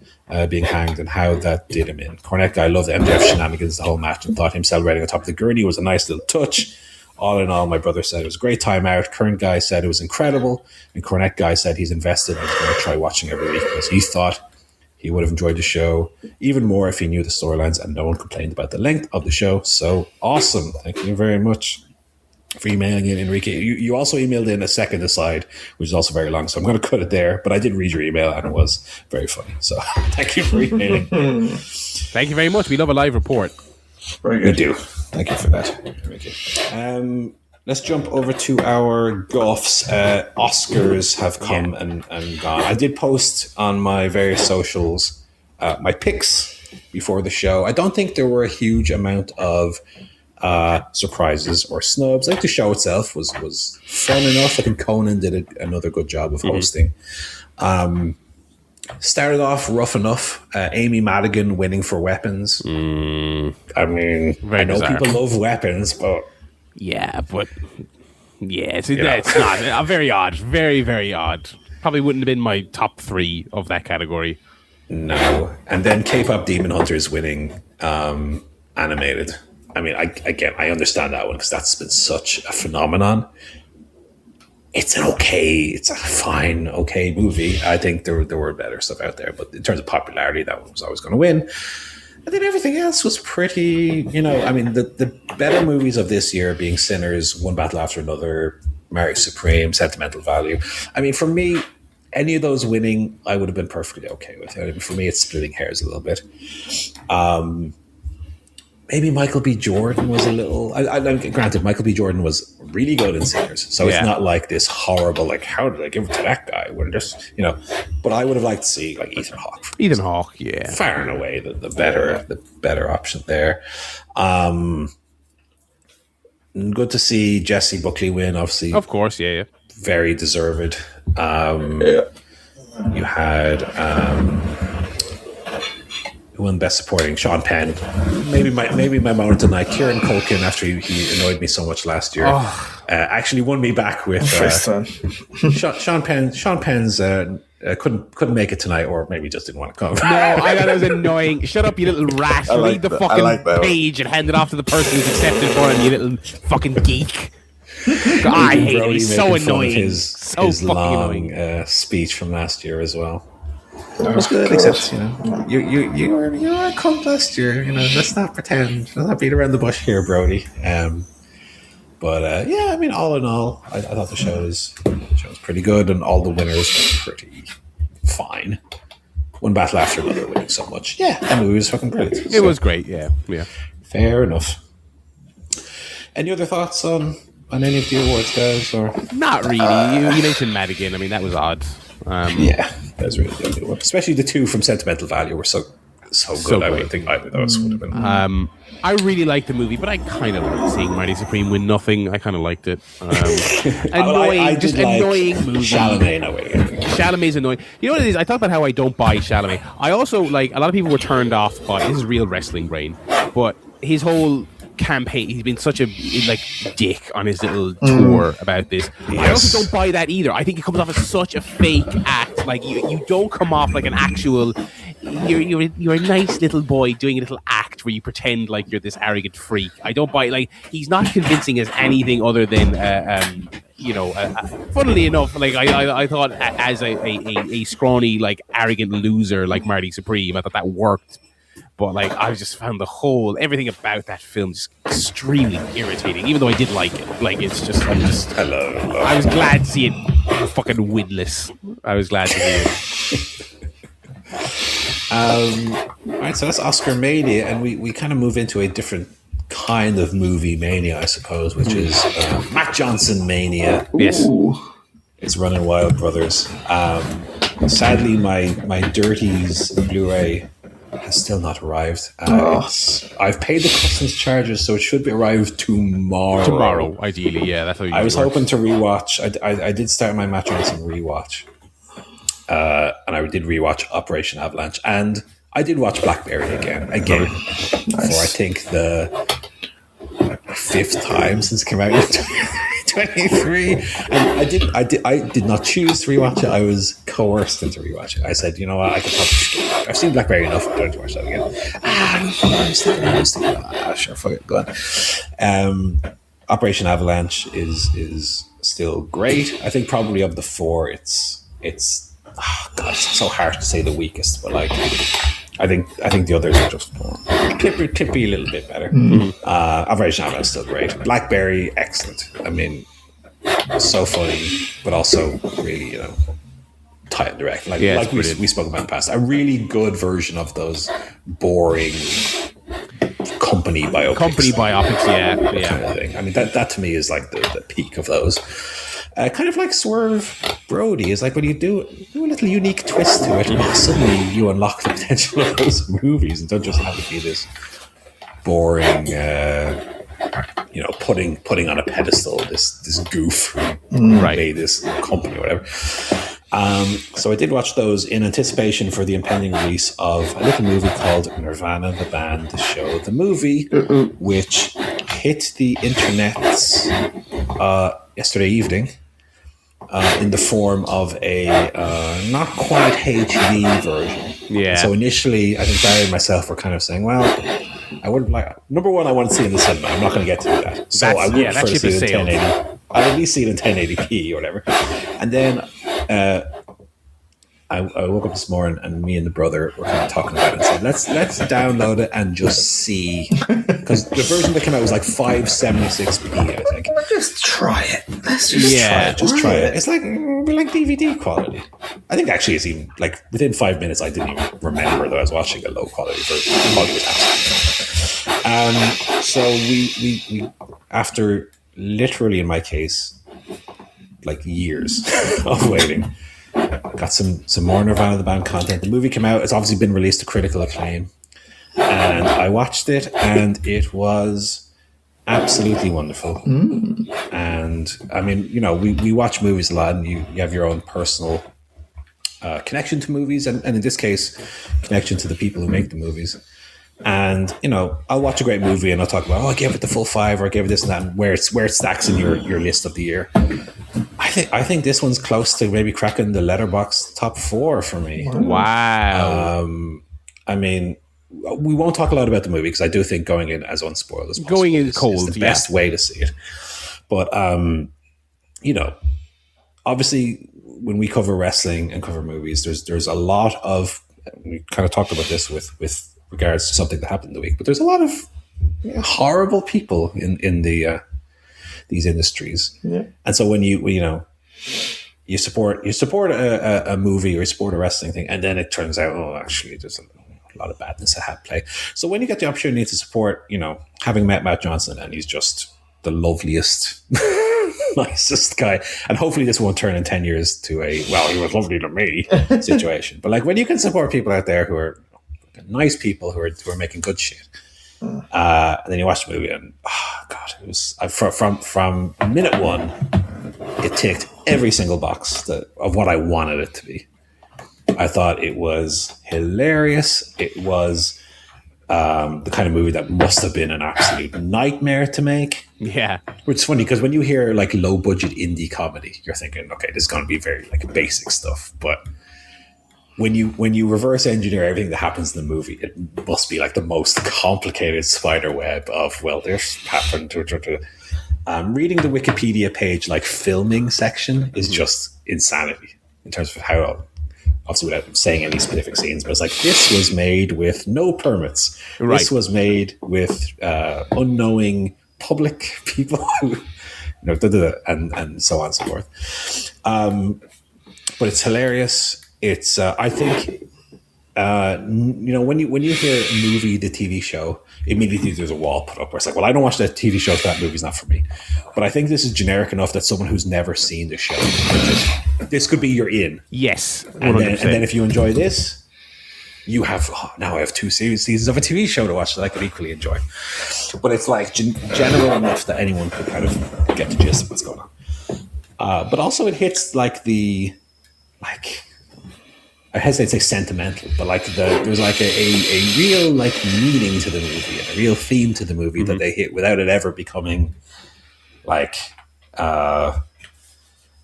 being hanged and how that did him in. Cornette guy loved the MJF shenanigans the whole match and thought him celebrating on top of the gurney was a nice little touch. All in all, my brother said it was a great time out. Current guy said it was incredible, and Cornette guy said he's invested and he's going to try watching every week because he thought he would have enjoyed the show even more if he knew the storylines, and no one complained about the length of the show. So awesome. Thank you very much for emailing in, Enrique. You also emailed in a second aside, which is also very long, so I'm going to cut it there, but I did read your email and it was very funny. So thank you for emailing. Thank you very much. We love a live report. Very good. We do. Thank you for that, Enrique. Let's jump over to our golfs. Oscars have come and gone. I did post on my various socials my picks before the show. I don't think there were a huge amount of surprises or snubs. I think the show itself was fun enough. I think Conan did another good job of hosting. Started off rough enough. Amy Madigan winning for Weapons. I mean, I know people love Weapons, but it's not very odd. Very, very odd. Probably wouldn't have been my top 3 of that category. No. And then K-pop Demon Hunters winning animated. I mean, I understand that one because that's been such a phenomenon. It's a fine, okay movie. I think there were better stuff out there, but in terms of popularity, that one was always going to win. And then everything else was pretty, I mean, the better movies of this year being Sinners, One Battle After Another, Mary Supreme, Sentimental Value. I mean, for me, any of those winning, I would have been perfectly okay with it. I mean, for me, it's splitting hairs a little bit. Maybe Michael B. Jordan was a little... granted, Michael B. Jordan was really good in Sinners, so it's not like this horrible, like, how did I give it to that guy? We're just, But I would have liked to see, like, Ethan Hawke. Ethan Hawke, yeah. Far and away the better option there. Good to see Jessie Buckley win, obviously. Of course, yeah. Very deserved. You had... who won Best Supporting? Sean Penn. Maybe my moment tonight. Kieran Culkin, after he annoyed me so much last year, actually won me back with Sean Penn. Sean Penn's couldn't make it tonight, or maybe just didn't want to come. No, I thought it was annoying. Shut up, you little rat! Read the fucking page and hand it off to the person who's accepted for him. You little fucking geek. God, I hate him. He's so annoying. His long speech from last year as well. It was good, except you were a cunt last year. Let's not pretend. Let's not beat around the bush here, Brody. But yeah, I mean, all in all, I thought the show was pretty good, and all the winners were pretty fine. One battle after another, winning so much. Yeah, that movie was fucking brilliant. It was great. Yeah. Fair enough. Any other thoughts on any of the awards, guys? Or not really. You mentioned Madigan. I mean, that was odd. Yeah, that was really the only one. Especially the two from Sentimental Value were so good. I wouldn't think either of those would have been. I really liked the movie, but I kind of liked seeing Marty Supreme win nothing. I kind of liked it. Annoying, annoying movie. Chalamet's annoying. You know what it is? I talk about how I don't buy Chalamet. I also, like, a lot of people were turned off by, this is real wrestling brain, but his whole campaign, he's been such a dick on his little tour about this. Yes. I also don't buy that either. I think he comes off as such a fake act. Like, you don't come off like an actual... You're a nice little boy doing a little act where you pretend like you're this arrogant freak. I don't buy, like, he's not convincing as anything other than funnily enough, like I thought as a scrawny, like, arrogant loser like Marty Supreme, I thought that worked. But, like, I just found everything about that film just extremely irritating, even though I did like it. Like, it's just, I was glad to see it fucking winless. I was glad to see it. Right, so that's OscarMania, and we kind of move into a different kind of movie mania, I suppose, which is Matt Johnson mania. Yes, it's running wild, brothers. Sadly, my Dirties Blu-ray has still not arrived. I've paid the customs charges, so it should be arrived tomorrow. Tomorrow, ideally, yeah. That's how I was hoping to rewatch. I did start my Matt Johnson rewatch. And I did rewatch Operation Avalanche, and I did watch Blackberry again nice. For I think the fifth time since it came out in 2023. And I did not choose to rewatch it. I was coerced into rewatch it. I said, you know what, I could probably I've seen Blackberry enough. I don't need to watch that again. I'm sticking. Sure, fuck it, go on. Operation Avalanche is still great. I think probably of the four, it's it's so hard to say the weakest, but, like, I think the others are just could be a little bit better. Operation Avalanche is still great. Blackberry, excellent. I mean, so funny, but also really, tight and direct. Like we spoke about in the past. A really good version of those boring company biopics, yeah. Kind of thing. I mean, that to me is like the peak of those. Kind of like Swerve Brody is like when you do a little unique twist to it, and suddenly you unlock the potential of those movies and don't just have to be this boring, putting on a pedestal this goof who made this company or whatever. So I did watch those in anticipation for the impending release of a little movie called Nirvana, the band, the show, the movie, which hit the internets yesterday evening in the form of a not quite HD version. Yeah. So initially, I think Barry and myself were kind of saying, well, I wouldn't like. Number one, I want to see it in the cinema. I'm not going to get to that. So I would prefer to see it in 1080. I'll at least see it in 1080p or whatever. And then I woke up this morning and me and the brother were kind of talking about it and said, let's download it and just see. Because the version that came out was like 576p, I think. Just try it. Let's just try it. It's like DVD quality. I think actually it's even like within 5 minutes I didn't even remember that I was watching a low quality version. The quality was absolutely so we after literally in my case like years of waiting, got some more Nirvana the band content. The movie came out. It's obviously been released to critical acclaim, and I watched it, and it was absolutely wonderful. And I mean, we watch movies a lot, and you have your own personal connection to movies, and in this case, connection to the people who make the movies. And I'll watch a great movie and I'll talk about, I gave it the full 5, or I gave it this and that, and where it stacks in your list of the year. I think this one's close to maybe cracking the Letterboxd top 4 for me. Wow. I mean, we won't talk a lot about the movie because I do think going in as unspoiled as possible going in cold is the best way to see it. But obviously when we cover wrestling and cover movies, there's a lot of, we kind of talked about this with regards to something that happened in the week, but there's a lot of horrible people in the these industries. Yeah. And so when you support a movie or you support a wrestling thing, and then it turns out, oh, actually, there's a lot of badness at play. So when you get the opportunity to support, having met Matt Johnson, and he's just the loveliest, nicest guy, and hopefully this won't turn in 10 years to a, well, he was lovely to me situation. But like when you can support people out there who are nice people who are making good shit, and then you watch the movie and, oh God, it was from minute one, it ticked every single box of what I wanted it to be. I thought it was hilarious. It was the kind of movie that must have been an absolute nightmare to make. Yeah. Which is funny because when you hear like low budget indie comedy, you're thinking, okay, this is going to be very like basic stuff. But when you reverse engineer everything that happens in the movie, it must be like the most complicated spider web of, well, this happened. Reading the Wikipedia page, like filming section, is just insanity in terms of how, obviously without saying any specific scenes, but it's like, this was made with no permits. Right. This was made with unknowing public people who, and so on and so forth. But it's hilarious. It's, I think, when you hear a movie, the TV show, immediately there's a wall put up where it's like, well, I don't watch that TV show, so that movie's not for me. But I think this is generic enough that someone who's never seen the show, this could be your in. Yes. And then if you enjoy this, you have, now I have 2 seasons of a TV show to watch that I could equally enjoy. But it's like general enough that anyone could kind of get the gist of what's going on. But also it hits like I hesitate to say sentimental, but like there's like a real like meaning to the movie and a real theme to the movie that they hit without it ever becoming like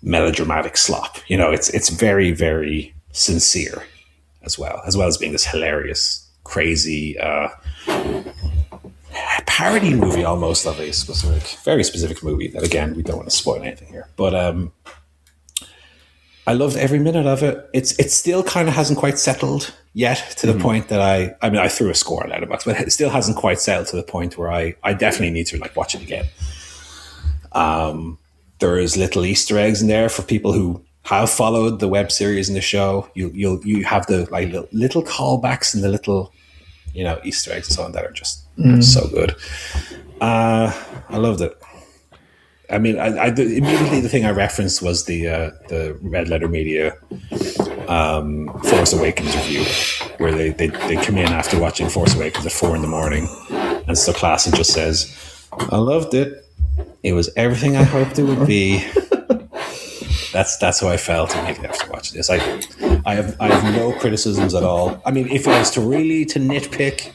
melodramatic slop. It's very, very sincere as well as being this hilarious, crazy parody movie almost of a very specific movie that, again, we don't want to spoil anything here. But I loved every minute of it. It still kind of hasn't quite settled yet to the point that I threw a score on Letterboxd, but it still hasn't quite settled to the point where I definitely need to like watch it again. There is little Easter eggs in there for people who have followed the web series and the show. You have the like little callbacks and the little Easter eggs and so on that are just so good. I loved it. I mean, immediately the thing I referenced was the Red Letter Media Force Awakens review, where they come in after watching Force Awakens at 4 a.m, and so class and just says, "I loved it. It was everything I hoped it would be." That's how I felt immediately after watching this. I have no criticisms at all. I mean, if I was to nitpick,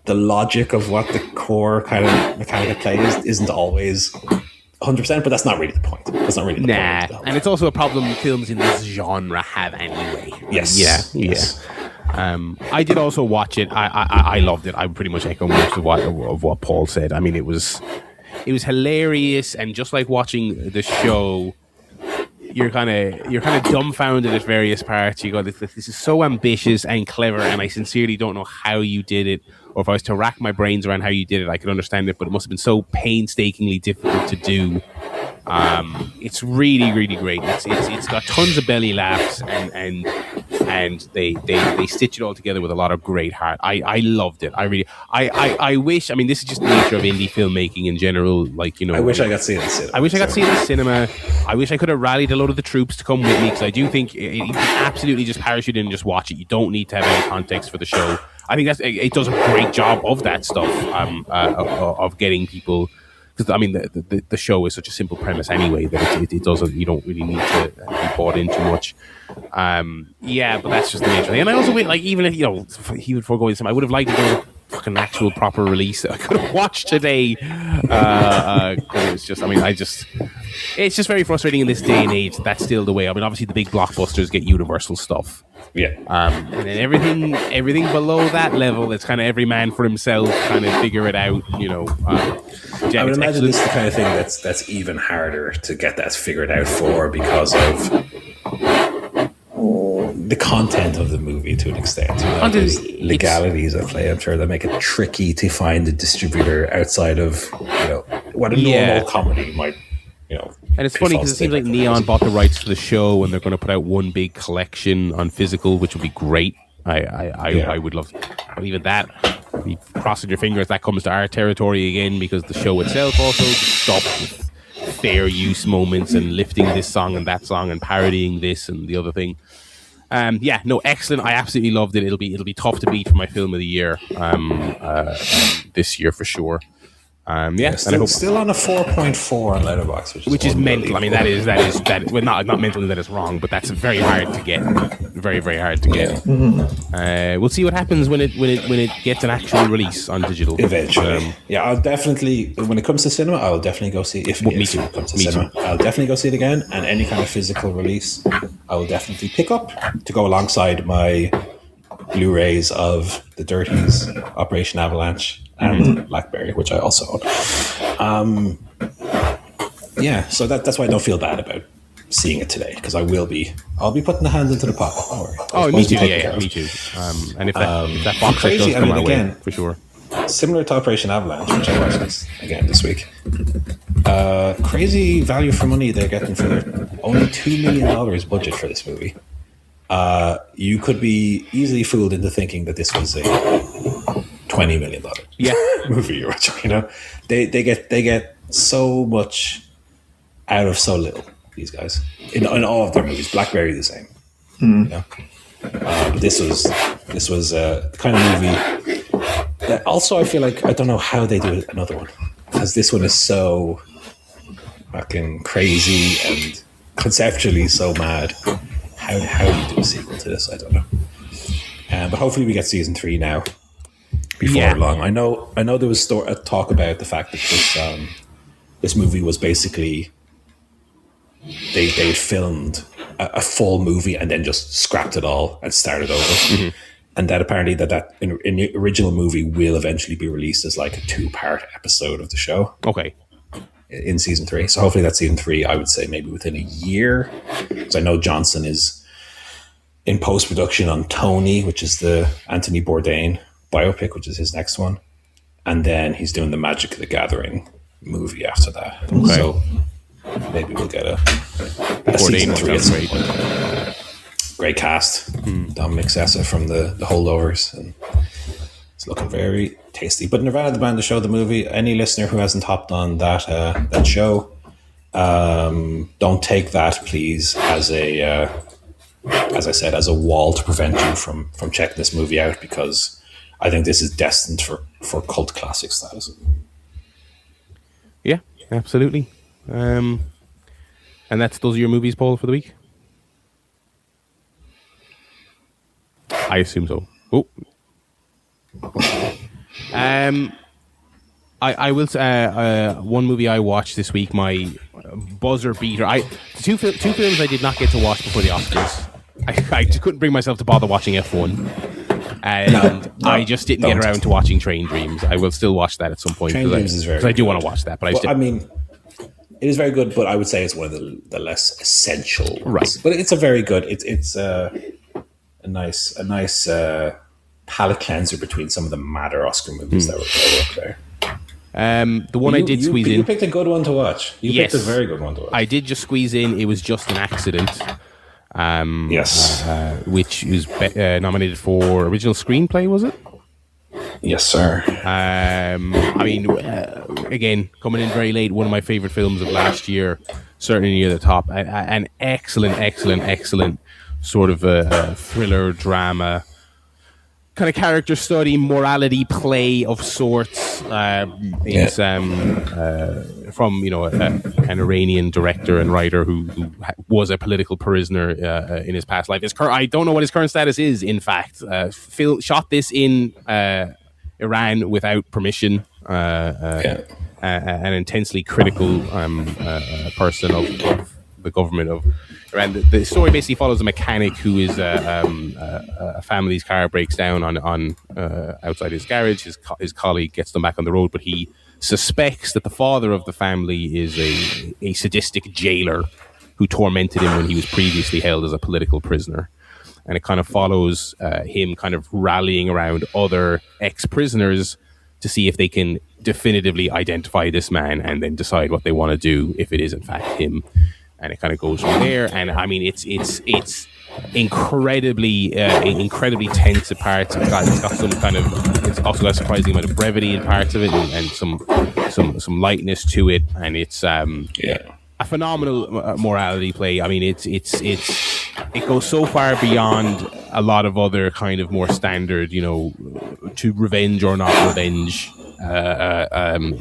the logic of what the core kind of mechanic of play isn't always 100%, but that's not really the point. That's not really the point. And it's also a problem films in this genre have anyway. Yes. Yes. I did also watch it. I loved it. I pretty much echo most of what Paul said. I mean, it was hilarious, and just like watching the show, you're kind of dumbfounded at various parts. You go, this is so ambitious and clever, and I sincerely don't know how you did it. Or if I was to rack my brains around how you did it, I could understand it, but it must have been so painstakingly difficult to do. It's really, really great. It's got tons of belly laughs, and they stitch it all together with a lot of great heart. I loved it. I wish. I mean, this is just the nature of indie filmmaking in general. Like, I wish I got to see it in the cinema. I wish I got to see it in the cinema. I wish I could have rallied a load of the troops to come with me, because I do think you can absolutely just parachute in and just watch it. You don't need to have any context for the show. I think it does a great job of that stuff, of getting people, because I mean the show is such a simple premise anyway that it doesn't, you don't really need to be bought in too much. But that's just the nature of it. And I also like, even if he would forego some, I would have liked to do a fucking actual proper release that I could have watched today. It's just, it's just very frustrating in this day and age. That's still the way. I mean, obviously the big blockbusters get Universal stuff. Yeah. And then everything below that level, it's kind of every man for himself, kind of figure it out, I would imagine this is the kind of thing that's even harder to get that figured out for, because of the content of the movie to an extent. There's legalities at play, I'm sure, that make it tricky to find a distributor outside of what a normal comedy might, And it's funny because it seems like Neon bought the rights to the show, and they're going to put out one big collection on physical, which would be great. I would love, but even that, be crossing your fingers that comes to our territory again, because the show itself also stops with fair use moments and lifting this song and that song and parodying this and the other thing. Excellent. I absolutely loved it. It'll be tough to beat for my film of the year this year for sure. Still on a 4.4 on Letterboxd, which is mental. I mean, that is well, not mentally that is wrong, but that's very hard to get. Very, very hard to get. Mm-hmm. We'll see what happens when it gets an actual release on digital. Eventually, I'll definitely. When it comes to cinema, I'll definitely go see. If it comes to cinema, I'll definitely go see it again. And any kind of physical release, I will definitely pick up to go alongside my Blu-rays of The Dirties, Operation Avalanche, and Blackberry, which I also own. So that's why I don't feel bad about seeing it today, because I'll be putting the hand into the pot. Me too. Me too. And if that box set does come our way, for sure. Similar to Operation Avalanche, which I watched again this week. Crazy value for money they're getting for their only $2 million budget for this movie. You could be easily fooled into thinking that this was a $20 million movie you're watching. They get so much out of so little. These guys in all of their movies. Blackberry the same. But this was the kind of movie that also I feel like I don't know how they do another one, because this one is so fucking crazy and conceptually so mad. How do you do a sequel to this? I don't know. But hopefully we get season 3 now before long. I know there was a talk about the fact that this movie was basically they filmed a full movie and then just scrapped it all and started over. And that apparently that in the original movie will eventually be released as like a 2-part episode of the show. Okay. In season 3. So hopefully that's season 3, I would say maybe within a year. Because I know Johnson is in post-production on Tony, which is the Anthony Bourdain biopic, which is his next one. And then he's doing the Magic the Gathering movie after that. Okay. So maybe we'll get a season 3 at some point. Great cast. Dominic Sessa from the Holdovers. And it's looking very tasty. But Nirvana, the band, the show, the movie, any listener who hasn't hopped on that show, don't take that, please, as I said, as a wall to prevent you from checking this movie out, because I think this is destined for cult classic status. Yeah, absolutely. And those are your movies, Paul, for the week? I assume so. Oh. I will say one movie I watched this week, my buzzer beater. Two films I did not get to watch before the Oscars. I just couldn't bring myself to bother watching F1, and I just didn't get around to watching Train Dreams. I will still watch that at some point because I do want to watch that. But I mean, it is very good, but I would say it's one of the less essential ones. Right. But it's a very good. It's a nice palate cleanser between some of the madder Oscar movies that were up there. The one I did squeeze in. You picked a good one to watch. You picked a very good one to watch. I did just squeeze in. It was Just an Accident. Which was nominated for original screenplay, was it? Yes, sir. I mean, again, coming in very late, one of my favorite films of last year, certainly near the top. An excellent sort of a thriller drama, kind of character study, morality play of sorts. It's from an Iranian director and writer who was a political prisoner in his past life. I don't know what his current status is. In fact, Phil shot this in Iran without permission. An intensely critical person of the government of Iran. The story basically follows a mechanic who is a family's car breaks down on outside his garage. His colleague gets them back on the road, but he suspects that the father of the family is a sadistic jailer who tormented him when he was previously held as a political prisoner. And it kind of follows him kind of rallying around other ex-prisoners to see if they can definitively identify this man and then decide what they want to do if it is in fact him. And it kind of goes from there. And I mean, it's incredibly tense at parts. It's got some kind of, it's also got a surprising amount of brevity in parts of it, and some lightness to it. And it's a phenomenal morality play. I mean, it goes so far beyond a lot of other kind of more standard, to revenge or not revenge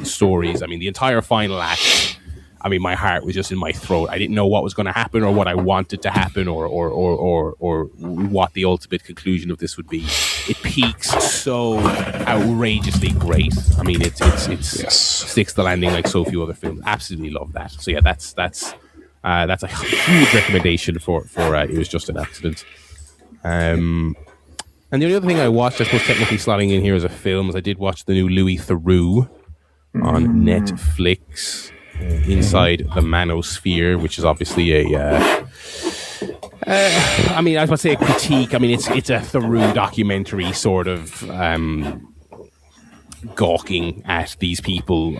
stories. I mean, the entire final act, I mean, my heart was just in my throat. I didn't know what was going to happen or what I wanted to happen or what the ultimate conclusion of this would be. It peaks so outrageously great. I mean, it sticks the landing like so few other films. Absolutely love that. So yeah, that's a huge recommendation for It Was Just an Accident. And the only other thing I watched, I suppose technically slotting in here as a film, is I did watch the new Louis Theroux on Netflix. Inside the Manosphere, which is obviously I was about to say a critique. I mean, it's a Theroux documentary, sort of gawking at these people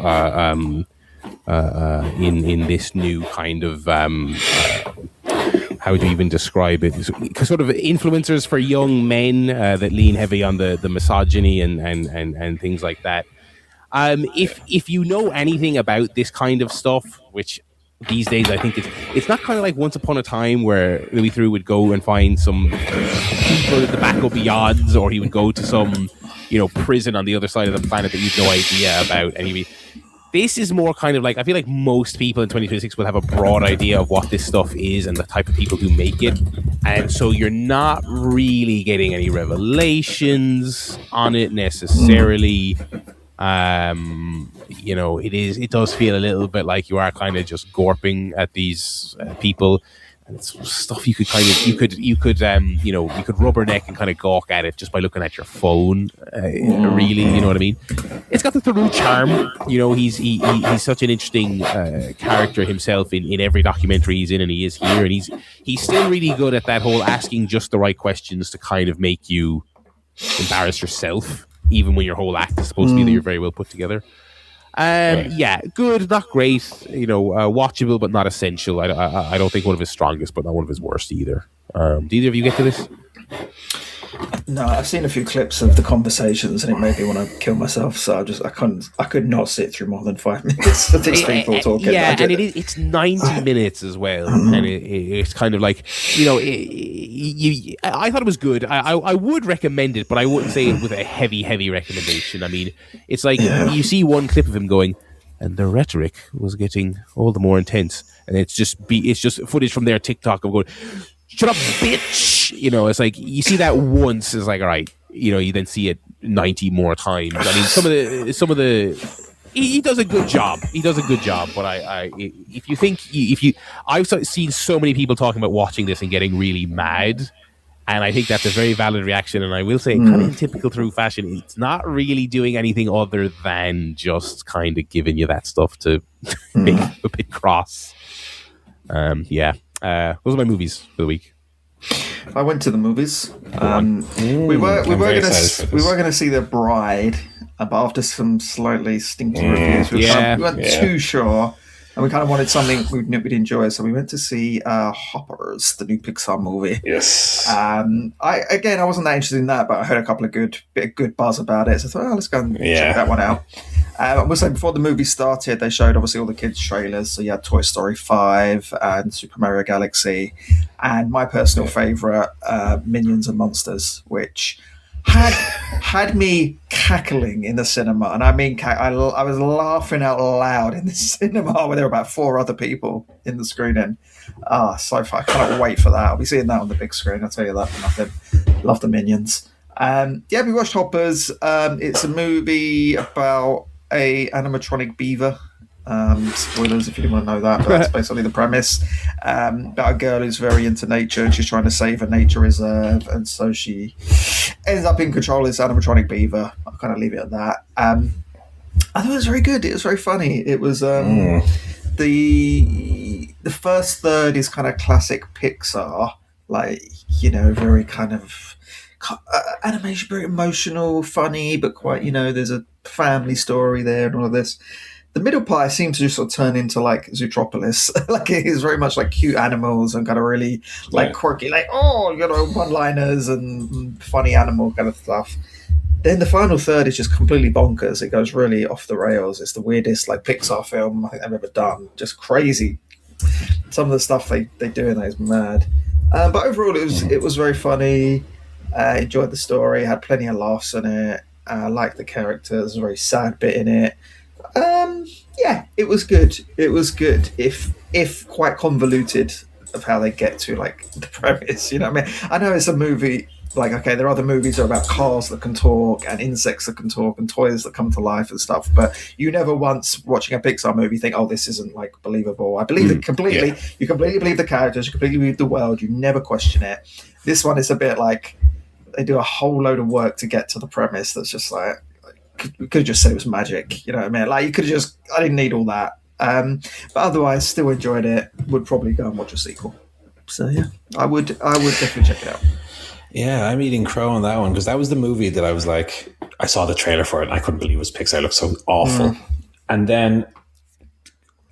in this new kind of how would you even describe it? Sort of influencers for young men that lean heavy on the misogyny and things like that. If you know anything about this kind of stuff, which these days I think it's not kind of like Once Upon a Time where Louis Theroux would go and find some people at the back of beyonds, or he would go to some prison on the other side of the planet that you've no idea about, and this is more kind of like, I feel like most people in 2026 will have a broad idea of what this stuff is and the type of people who make it, and so you're not really getting any revelations on it necessarily. It does feel a little bit like you are kind of just gorping at these people, and it's stuff you could rubberneck and kind of gawk at it just by looking at your phone. Really, you know what I mean? It's got the Theroux charm. He's such an interesting character himself in every documentary he's in, and he is here, and he's still really good at that whole asking just the right questions to kind of make you embarrass yourself, even when your whole act is supposed to be that you're very well put together. Yeah, good, not great, watchable, but not essential. I don't think one of his strongest, but not one of his worst either. Did either of you get to this? No, I've seen a few clips of the conversations, and it made me want to kill myself. So I could not sit through more than 5 minutes of these people talking. Yeah, and it's 90 minutes as well, and it's kind of like I thought it was good. I would recommend it, but I wouldn't say it with a heavy recommendation. I mean, it's like you see one clip of him going, and the rhetoric was getting all the more intense, and it's just footage from their TikTok of going, shut up, bitch. It's like you see that once, it's like, all right, you then see it 90 more times. I mean, some of the he does a good job. But I've seen so many people talking about watching this and getting really mad, and I think that's a very valid reaction. And I will say, kind of in typical Theroux fashion, it's not really doing anything other than just kind of giving you that stuff to make you a bit cross. Those are my movies for the week. I went to the movies. We were going to see The Bride, but after some slightly stinky reviews, we weren't too sure, and we kind of wanted something we'd enjoy. So we went to see Hoppers, the new Pixar movie. Yes. I wasn't that interested in that, but I heard a couple of good buzz about it, so I thought, let's go and check that one out. I will say, before the movie started, they showed obviously all the kids' trailers. So you had Toy Story 5 and Super Mario Galaxy, and my personal favourite, Minions and Monsters, which had me cackling in the cinema. And I mean, I was laughing out loud in the cinema where there were about 4 other people in the screening. So far, I cannot wait for that. I'll be seeing that on the big screen, I'll tell you that for nothing. Love the Minions. We watched Hoppers. It's a movie about a animatronic beaver. Spoilers if you didn't want to know that, but that's basically the premise. About a girl who's very into nature, and she's trying to save a nature reserve, and so she ends up in control of this animatronic beaver. I'll kind of leave it at that. I thought it was very good. It was very funny. It was the first third is kind of classic Pixar, very kind of animation, very emotional, funny, but quite, there's a family story there and all of this. The middle part seems to just sort of turn into like Zootropolis. Like it is very much like cute animals and kind of really like quirky, like, one-liners and funny animal kind of stuff. Then the final third is just completely bonkers. It goes really off the rails. It's the weirdest like Pixar film I think I've ever done. Just crazy. Some of the stuff they do in that is mad. But overall, it was very funny. Enjoyed the story. Had plenty of laughs in it. Liked the characters. A very sad bit in it. It was good. It was good, if quite convoluted of how they get to like the premise. You know what I mean? I know it's a movie. Like, okay, there are other movies that are about cars that can talk and insects that can talk and toys that come to life and stuff. But you never once watching a Pixar movie think, "Oh, this isn't like believable." I believe it completely. Yeah. You completely believe the characters. You completely believe the world. You never question it. This one is a bit like they do a whole load of work to get to the premise. That's just like. You could have just said it was magic, you know what I mean? Like, you could have just, I didn't need all that. But otherwise, still enjoyed it. Would probably go and watch a sequel. So, yeah, I would definitely check it out. Yeah, I'm eating crow on that one because that was the movie that I was like, I saw the trailer for it and I couldn't believe it was Pixar. It looked so awful. And then,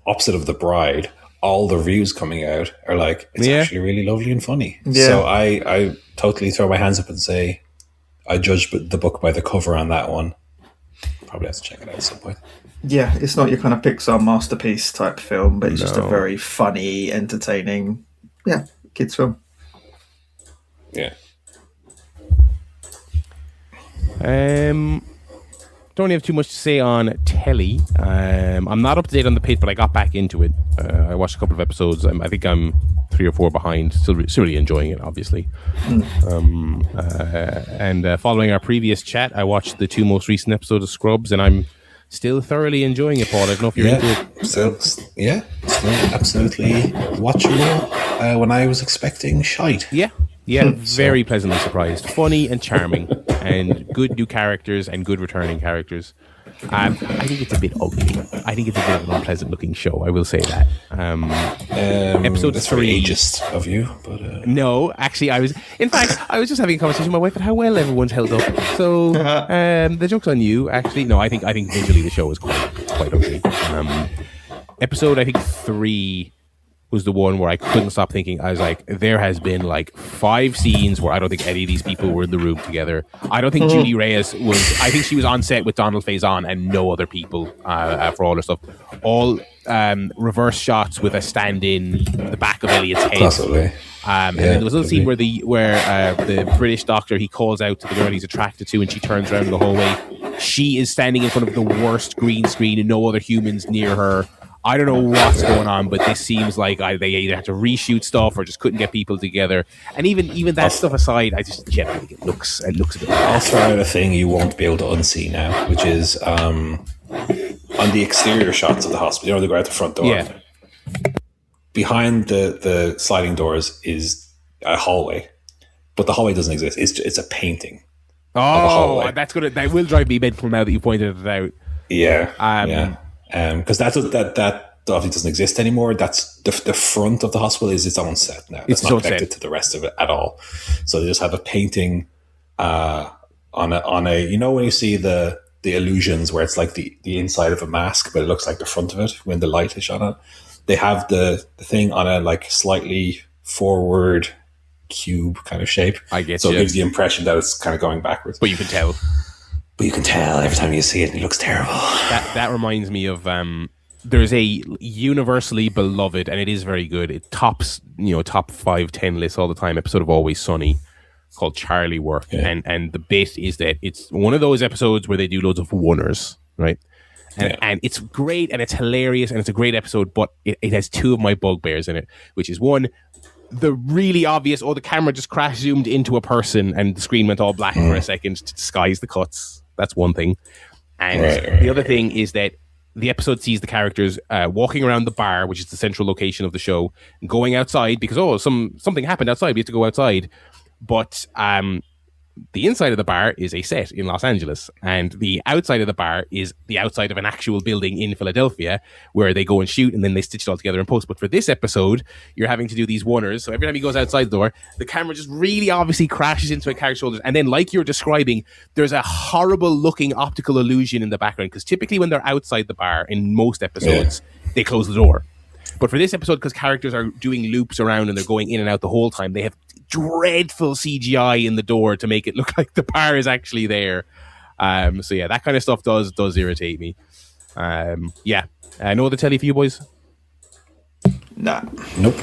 opposite of The Bride, all the reviews coming out are like, it's actually really lovely and funny. Yeah. So I totally throw my hands up and say, I judged the book by the cover on that one. Probably have to check it out at some point. Yeah, it's not your kind of Pixar masterpiece type film, but it's just a very funny, entertaining, kids film. Yeah. Don't have too much to say on telly. I'm not up to date on the Pitt, but I got back into it. I watched a couple of episodes. I think I'm 3 or 4 behind. Still really enjoying it, obviously. And following our previous chat, I watched the 2 most recent episodes of Scrubs, and I'm still thoroughly enjoying it, Paul. I don't know if you're into it. Still absolutely watchable when I was expecting shite. Yeah, very pleasantly surprised. Funny and charming, and good new characters and good returning characters. I think it's a bit ugly. I think it's a bit of an unpleasant looking show. I will say that. Episode that's 3. Very ageist of you, but no, actually, I was just having a conversation with my wife about how well everyone's held up. So the joke's on you. Actually, no, I think visually the show is quite ugly. Episode 3 was the one where I couldn't stop thinking. I was like, there has been like 5 scenes where I don't think any of these people were in the room together. I don't think Judy Reyes was. I think she was on set with Donald Faison and no other people for all her stuff. All reverse shots with a stand-in the back of Elliot's head. Possibly. And then there was a little scene where the British doctor, he calls out to the girl he's attracted to, and she turns around in the hallway. She is standing in front of the worst green screen and no other humans near her. I don't know what's going on, but this seems like they either had to reshoot stuff or just couldn't get people together. And even that stuff aside, I just generally think it looks a bit. I'll throw out a thing you won't be able to unsee now, which is on the exterior shots of the hospital. You know, they go out the front door. Yeah. Behind the sliding doors is a hallway, but the hallway doesn't exist. It's a painting. Oh, that will drive me mental now that you pointed it out. Yeah. Because that obviously doesn't exist anymore. That's the front of the hospital is its own set now. It's not connected to the rest of it at all. So they just have a painting on a you know when you see the illusions where it's like the inside of a mask, but it looks like the front of it when the light is shone on. They have the thing on a like slightly forward cube kind of shape. I get so it gives the impression that it's kind of going backwards. But you can tell. But you can tell every time you see it, it looks terrible. That reminds me of there's a universally beloved, and it is very good. It tops top 5-10 lists all the time. Episode of Always Sunny called Charlie Work, and the bit is that it's one of those episodes where they do loads of oneers, right? And it's great and it's hilarious and it's a great episode, but it has 2 of my bugbears in it, which is one. The really obvious, the camera just crash zoomed into a person and the screen went all black for a second to disguise the cuts. That's one thing. And the other thing is that the episode sees the characters walking around the bar, which is the central location of the show, going outside because, something happened outside. We have to go outside. But the inside of the bar is a set in Los Angeles, and the outside of the bar is the outside of an actual building in Philadelphia where they go and shoot and then they stitch it all together in post. But for this episode, you're having to do these one-ers. So every time he goes outside the door, the camera just really obviously crashes into a character's shoulders. And then, like you're describing, there's a horrible looking optical illusion in the background, because typically when they're outside the bar in most episodes, they close the door. But for this episode, because characters are doing loops around and they're going in and out the whole time, they have dreadful CGI in the door to make it look like the bar is actually there. So yeah, that kind of stuff does irritate me. No other telly for you boys? Nah. Nope.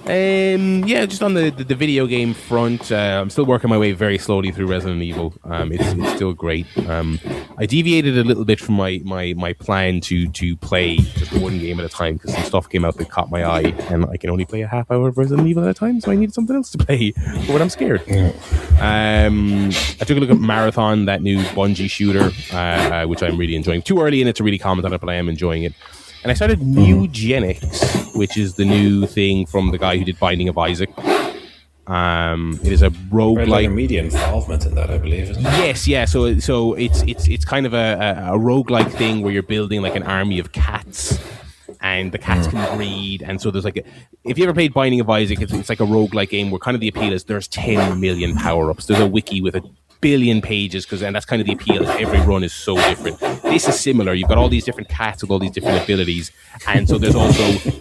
Just on the video game front, I'm still working my way very slowly through Resident Evil. It's still great. I deviated a little bit from my plan to play just one game at a time, because some stuff came out that caught my eye, and I can only play a half hour of Resident Evil at a time, so I needed something else to play. But I'm scared. I took a look at Marathon, that new Bungie shooter, which I'm really enjoying. Too early in it to really comment on it, but I am enjoying it. And I started Mewgenics, which is the new thing from the guy who did Binding of Isaac. It is a roguelike. Like a media involvement in that, I believe. Isn't it? Yes, yeah. So it's kind of a roguelike thing where you're building like an army of cats, and the cats can breed. And so there's if you ever played Binding of Isaac, it's like a roguelike game where kind of the appeal is there's 10 million power-ups. There's a wiki with a billion pages, and that's kind of the appeal, is every run is so different. This is similar. You've got all these different cats with all these different abilities, and so there's also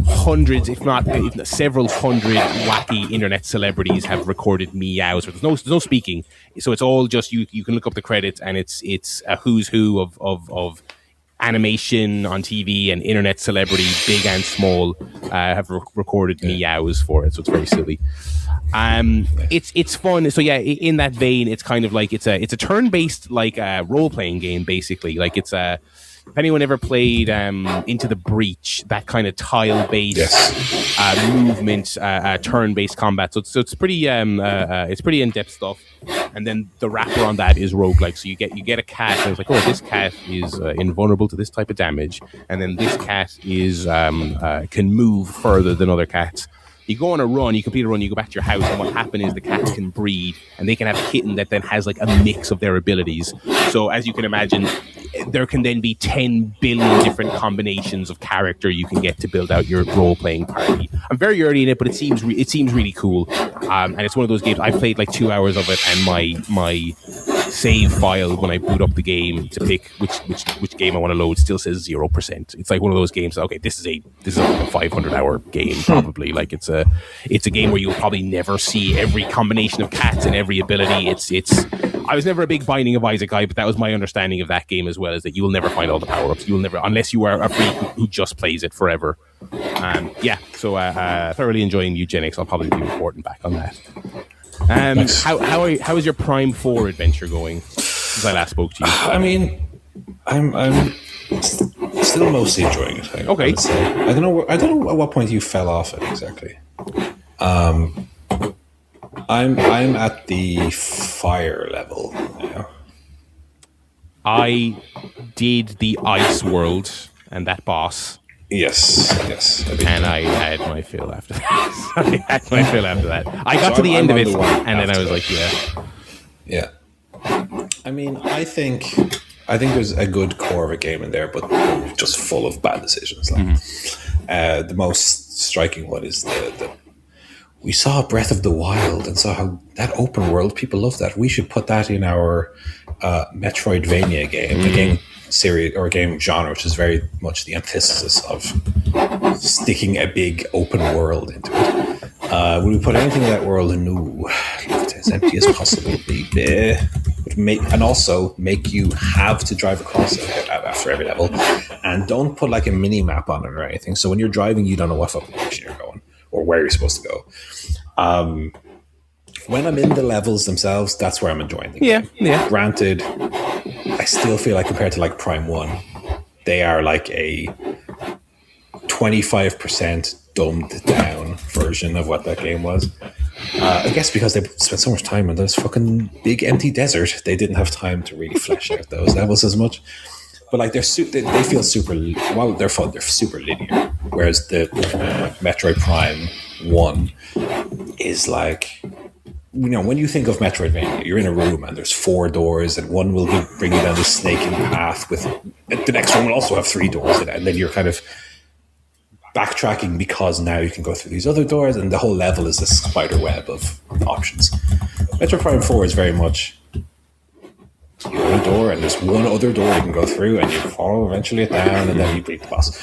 hundreds, if not several hundred wacky internet celebrities have recorded meows. There's no speaking, so it's all just you can look up the credits, and it's a who's who of animation on TV and internet celebrity, big and small, have recorded meows for it, so it's very silly. It's fun. So yeah, in that vein, it's kind of like it's a turn-based role playing game, basically. Like it's if anyone ever played Into the Breach, that kind of tile based movement, turn-based combat. So it's pretty in-depth stuff. And then the wrapper on that is roguelike. So you get a cat, and it's like, oh, this cat is invulnerable to this type of damage, and then this cat is can move further than other cats. You go on a run, you complete a run, you go back to your house, and what happens is the cats can breed, and they can have a kitten that then has like a mix of their abilities. So as you can imagine, there can then be 10 billion different combinations of character you can get to build out your role-playing party. I'm very early in it, but it seems really cool. And it's one of those games, I played like 2 hours of it, and my save file when I boot up the game to pick which game I want to load still says 0%. It's like one of those games. Okay, this is like a 500-hour game probably. Like it's a game where you'll probably never see every combination of cats and every ability. I was never a big Binding of Isaac guy, but that was my understanding of that game as well, is that you will never find all the power-ups. You'll never, unless you are a freak who just plays it forever. So thoroughly enjoying Mewgenics. I'll probably be reporting back on that. Nice. How is your Prime 4 adventure going since I last spoke to you? I mean, I'm still mostly enjoying it. Okay. I don't know at what point you fell off it exactly. I'm at the fire level now. I did the ice world and that boss. Yes. And I had my fill after that. I got to the end of it, and then I was like, yeah. I mean, I think there's a good core of a game in there, but just full of bad decisions. The most striking one is we saw Breath of the Wild and saw how that open world, people love that. We should put that in our Metroidvania game, a game series or a game genre, which is very much the antithesis of sticking a big open world into it. When we put anything in that world anew, leave it as empty as possible, baby. And also make you have to drive across it after every level, and don't put like a mini map on it or anything. So when you're driving, you don't know what fucking direction you're going or where you're supposed to go. When I'm in the levels themselves, that's where I'm enjoying the game. Yeah. Granted, I still feel like compared to like Prime 1, they are like a 25% dumbed down version of what that game was. I guess because they spent so much time on this fucking big empty desert, they didn't have time to really flesh out those levels as much. But like they feel super, while they're fun, they're super linear. Whereas the Metroid Prime 1 is like when you think of Metroidvania, you're in a room and there's 4 doors, and one will bring you down this snaking path. With the next one will also have 3 doors in it, and then you're kind of backtracking because now you can go through these other doors, and the whole level is this spider web of options. Metroid Prime 4 is very much, you open a door and there's one other door you can go through, and you follow eventually it down, and then you beat the boss.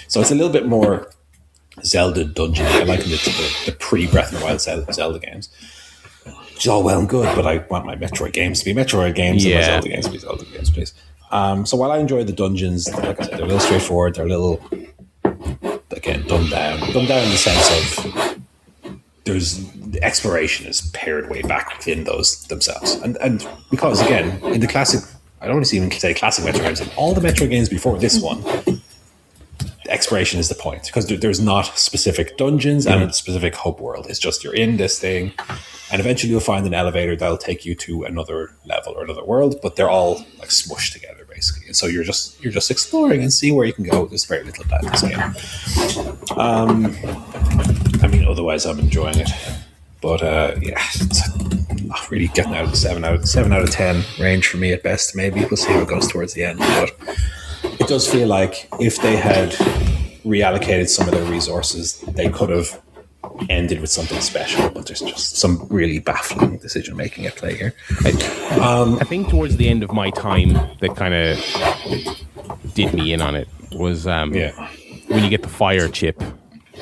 So it's a little bit more Zelda dungeon. I liken it to the pre-Breath of the Wild Zelda games. Which is all well and good, but I want my Metroid games to be Metroid games and my Zelda games to be Zelda games, please. So while I enjoy the dungeons, like I said, they're a little straightforward, they're a little, again, dumbed down in the sense of the exploration is pared way back within those themselves. And because, again, in the classic, I don't want to even say classic Metroid games, in all the Metroid games before this one, exploration is the point, because there's not specific dungeons and a specific hub world. It's just you're in this thing, and eventually you'll find an elevator that'll take you to another level or another world, but they're all like smushed together basically. And so you're just exploring and see where you can go. There's very little of that in this game. I mean, otherwise I'm enjoying it, but it's not really getting out of the 7 out of 10 range for me at best. Maybe we'll see how it goes towards the end, but it does feel like if they had reallocated some of their resources, they could have ended with something special, but there's just some really baffling decision making at play here. I think towards the end of my time that kind of did me in on it was when you get the fire chip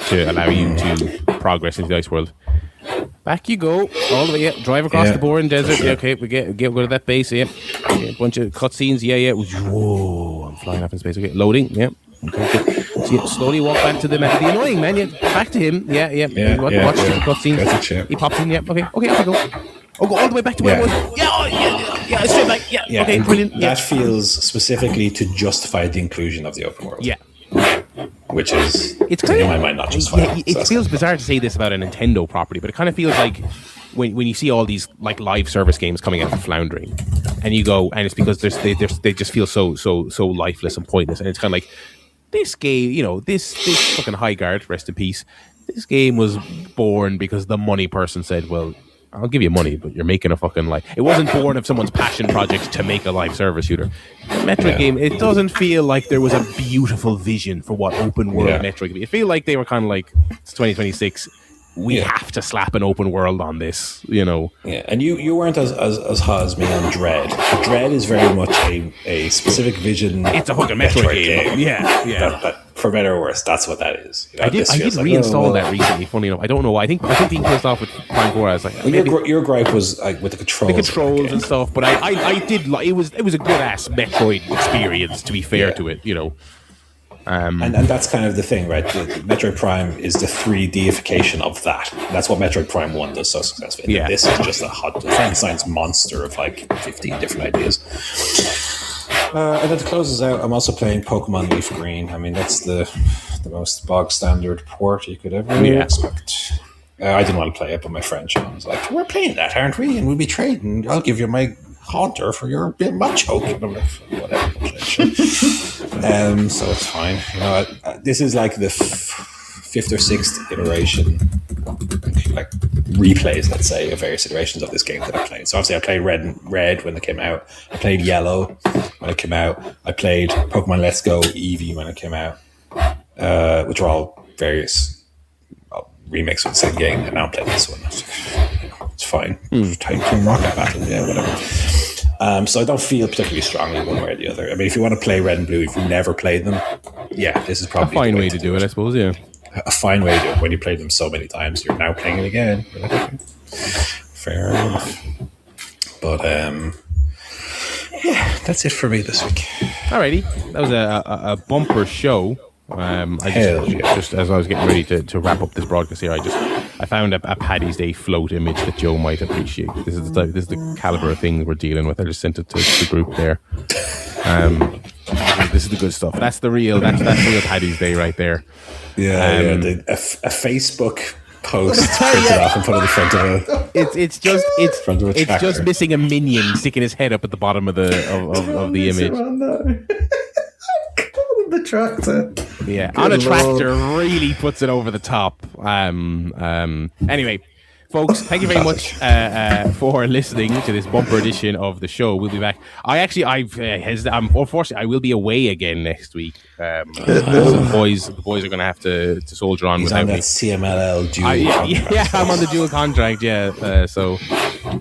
to allow you to progress into the ice world. Back you go, all the way, drive across the boring desert. Yeah, okay, we go to that base. Yeah, a bunch of cutscenes. Yeah. Whoa, I'm flying up in space. Okay, loading. Yeah. Okay. So you slowly walk back to the annoying man. Yeah, back to him. Yeah. Watch the cutscenes. He pops in. Yeah. Okay, off we go. Oh, go all the way back to where it was. Yeah. Straight back. Yeah. Okay, brilliant. That feels specifically to justify the inclusion of the open world. Yeah. Which is, it's kind of, in my mind, not just fine. It feels bizarre to say this about a Nintendo property, but it kind of feels like when you see all these like live service games coming out of floundering, and you go, and it's because they just feel so lifeless and pointless, and it's kind of like this game, this fucking Highguard, rest in peace. This game was born because the money person said, well, I'll give you money, but you're making a fucking it wasn't born of someone's passion project to make a live service shooter. Metroid game, it doesn't feel like there was a beautiful vision for what open world Metroid could be. It feels like they were kind of like, it's 2026. We have to slap an open world on this, Yeah, and you weren't as hot as me on Dread. Dread is very much a specific vision. It's a fucking Metroid game. Yeah. That, for better or worse, that's what that is. I did reinstall that recently. Funny enough, I don't know why. I think being pissed off with Prime 4. I was like, your gripe was with the controls, and stuff. But I did like it was a good ass Metroid experience. To be fair to it, And that's kind of the thing, right? Metroid Prime is the 3D-ification of that. That's what Metroid Prime 1 does so successfully. Yeah. This is just a hot science monster of like 15 different ideas. And then to close us out, I'm also playing Pokemon LeafGreen. I mean, that's the most bog standard port you could ever expect. I didn't want to play it, but my friend Sean was like, we're playing that, aren't we? And we'll be trading. I'll give you my Haunter for your Machoke. And I'm like, whatever. So it's fine. This is like the 5th or 6th iteration, like replays, let's say, of various iterations of this game that I played. So obviously I played Red when it came out. I played Yellow when it came out. I played Pokemon Let's Go Eevee when it came out, which are all various remakes of the same game. And now I'm playing this one. It's fine. Team Rocket Battle, whatever. So I don't feel particularly strongly one way or the other. I mean, if you want to play Red and Blue, if you've never played them, this is probably a fine way to do it, I suppose. Yeah, a fine way to do it. When you played them so many times, you're now playing it again. Fair enough. But that's it for me this week. Alrighty, that was a bumper show. Just as I was getting ready to wrap up this broadcast here, I found a Paddy's Day float image that Joe might appreciate. This is the caliber of things we're dealing with. I just sent it to the group there. This is the good stuff. That's real Paddy's Day right there. A Facebook post printed off and put on the front of a. It's just missing a minion sticking his head up at the bottom of the image. The tractor. Yeah, on a tractor really puts it over the top. Anyway, folks, thank you very much for listening to this bumper edition of the show. We'll be back. Unfortunately, I will be away again next week. So the boys are going to have to soldier on. He's without on that me. CMLL dual contract. Yeah, I'm on the dual contract. Yeah, so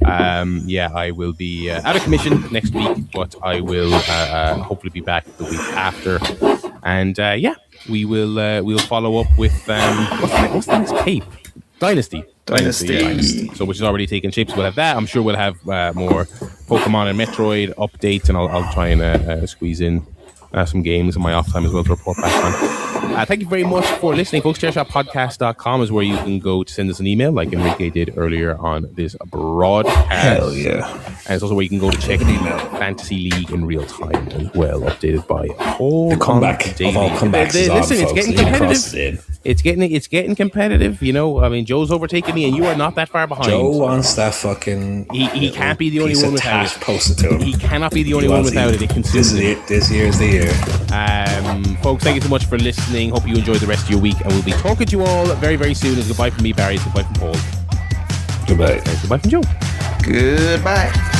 I will be out of commission next week, but I will hopefully be back the week after. And we'll follow up with what's the next pape? Dynasty. So which is already taking shape. So we'll have that. I'm sure we'll have more Pokemon and Metroid updates, and I'll try and squeeze in some games in my off time as well to report back on. Thank you very much for listening, folks. ChairShotPodcast.com is where you can go to send us an email, like Enrique did earlier on this broadcast. Hell yeah! And it's also where you can go to check the Fantasy League in real time as well, updated by the comeback of all comebacks. Listen, it's getting competitive. It's getting competitive. You know, I mean, Joe's overtaking me, and you are not that far behind. Joe wants that fucking. He can't be the only one without it. Posted to him. He cannot be the only one without it. It consumes it. This year is the year. Folks, thank you so much for listening. Hope you enjoy the rest of your week, and we'll be talking to you all very, very soon. It's goodbye from me, Barry. It's goodbye from Paul. Goodbye. And goodbye from Joe. Goodbye.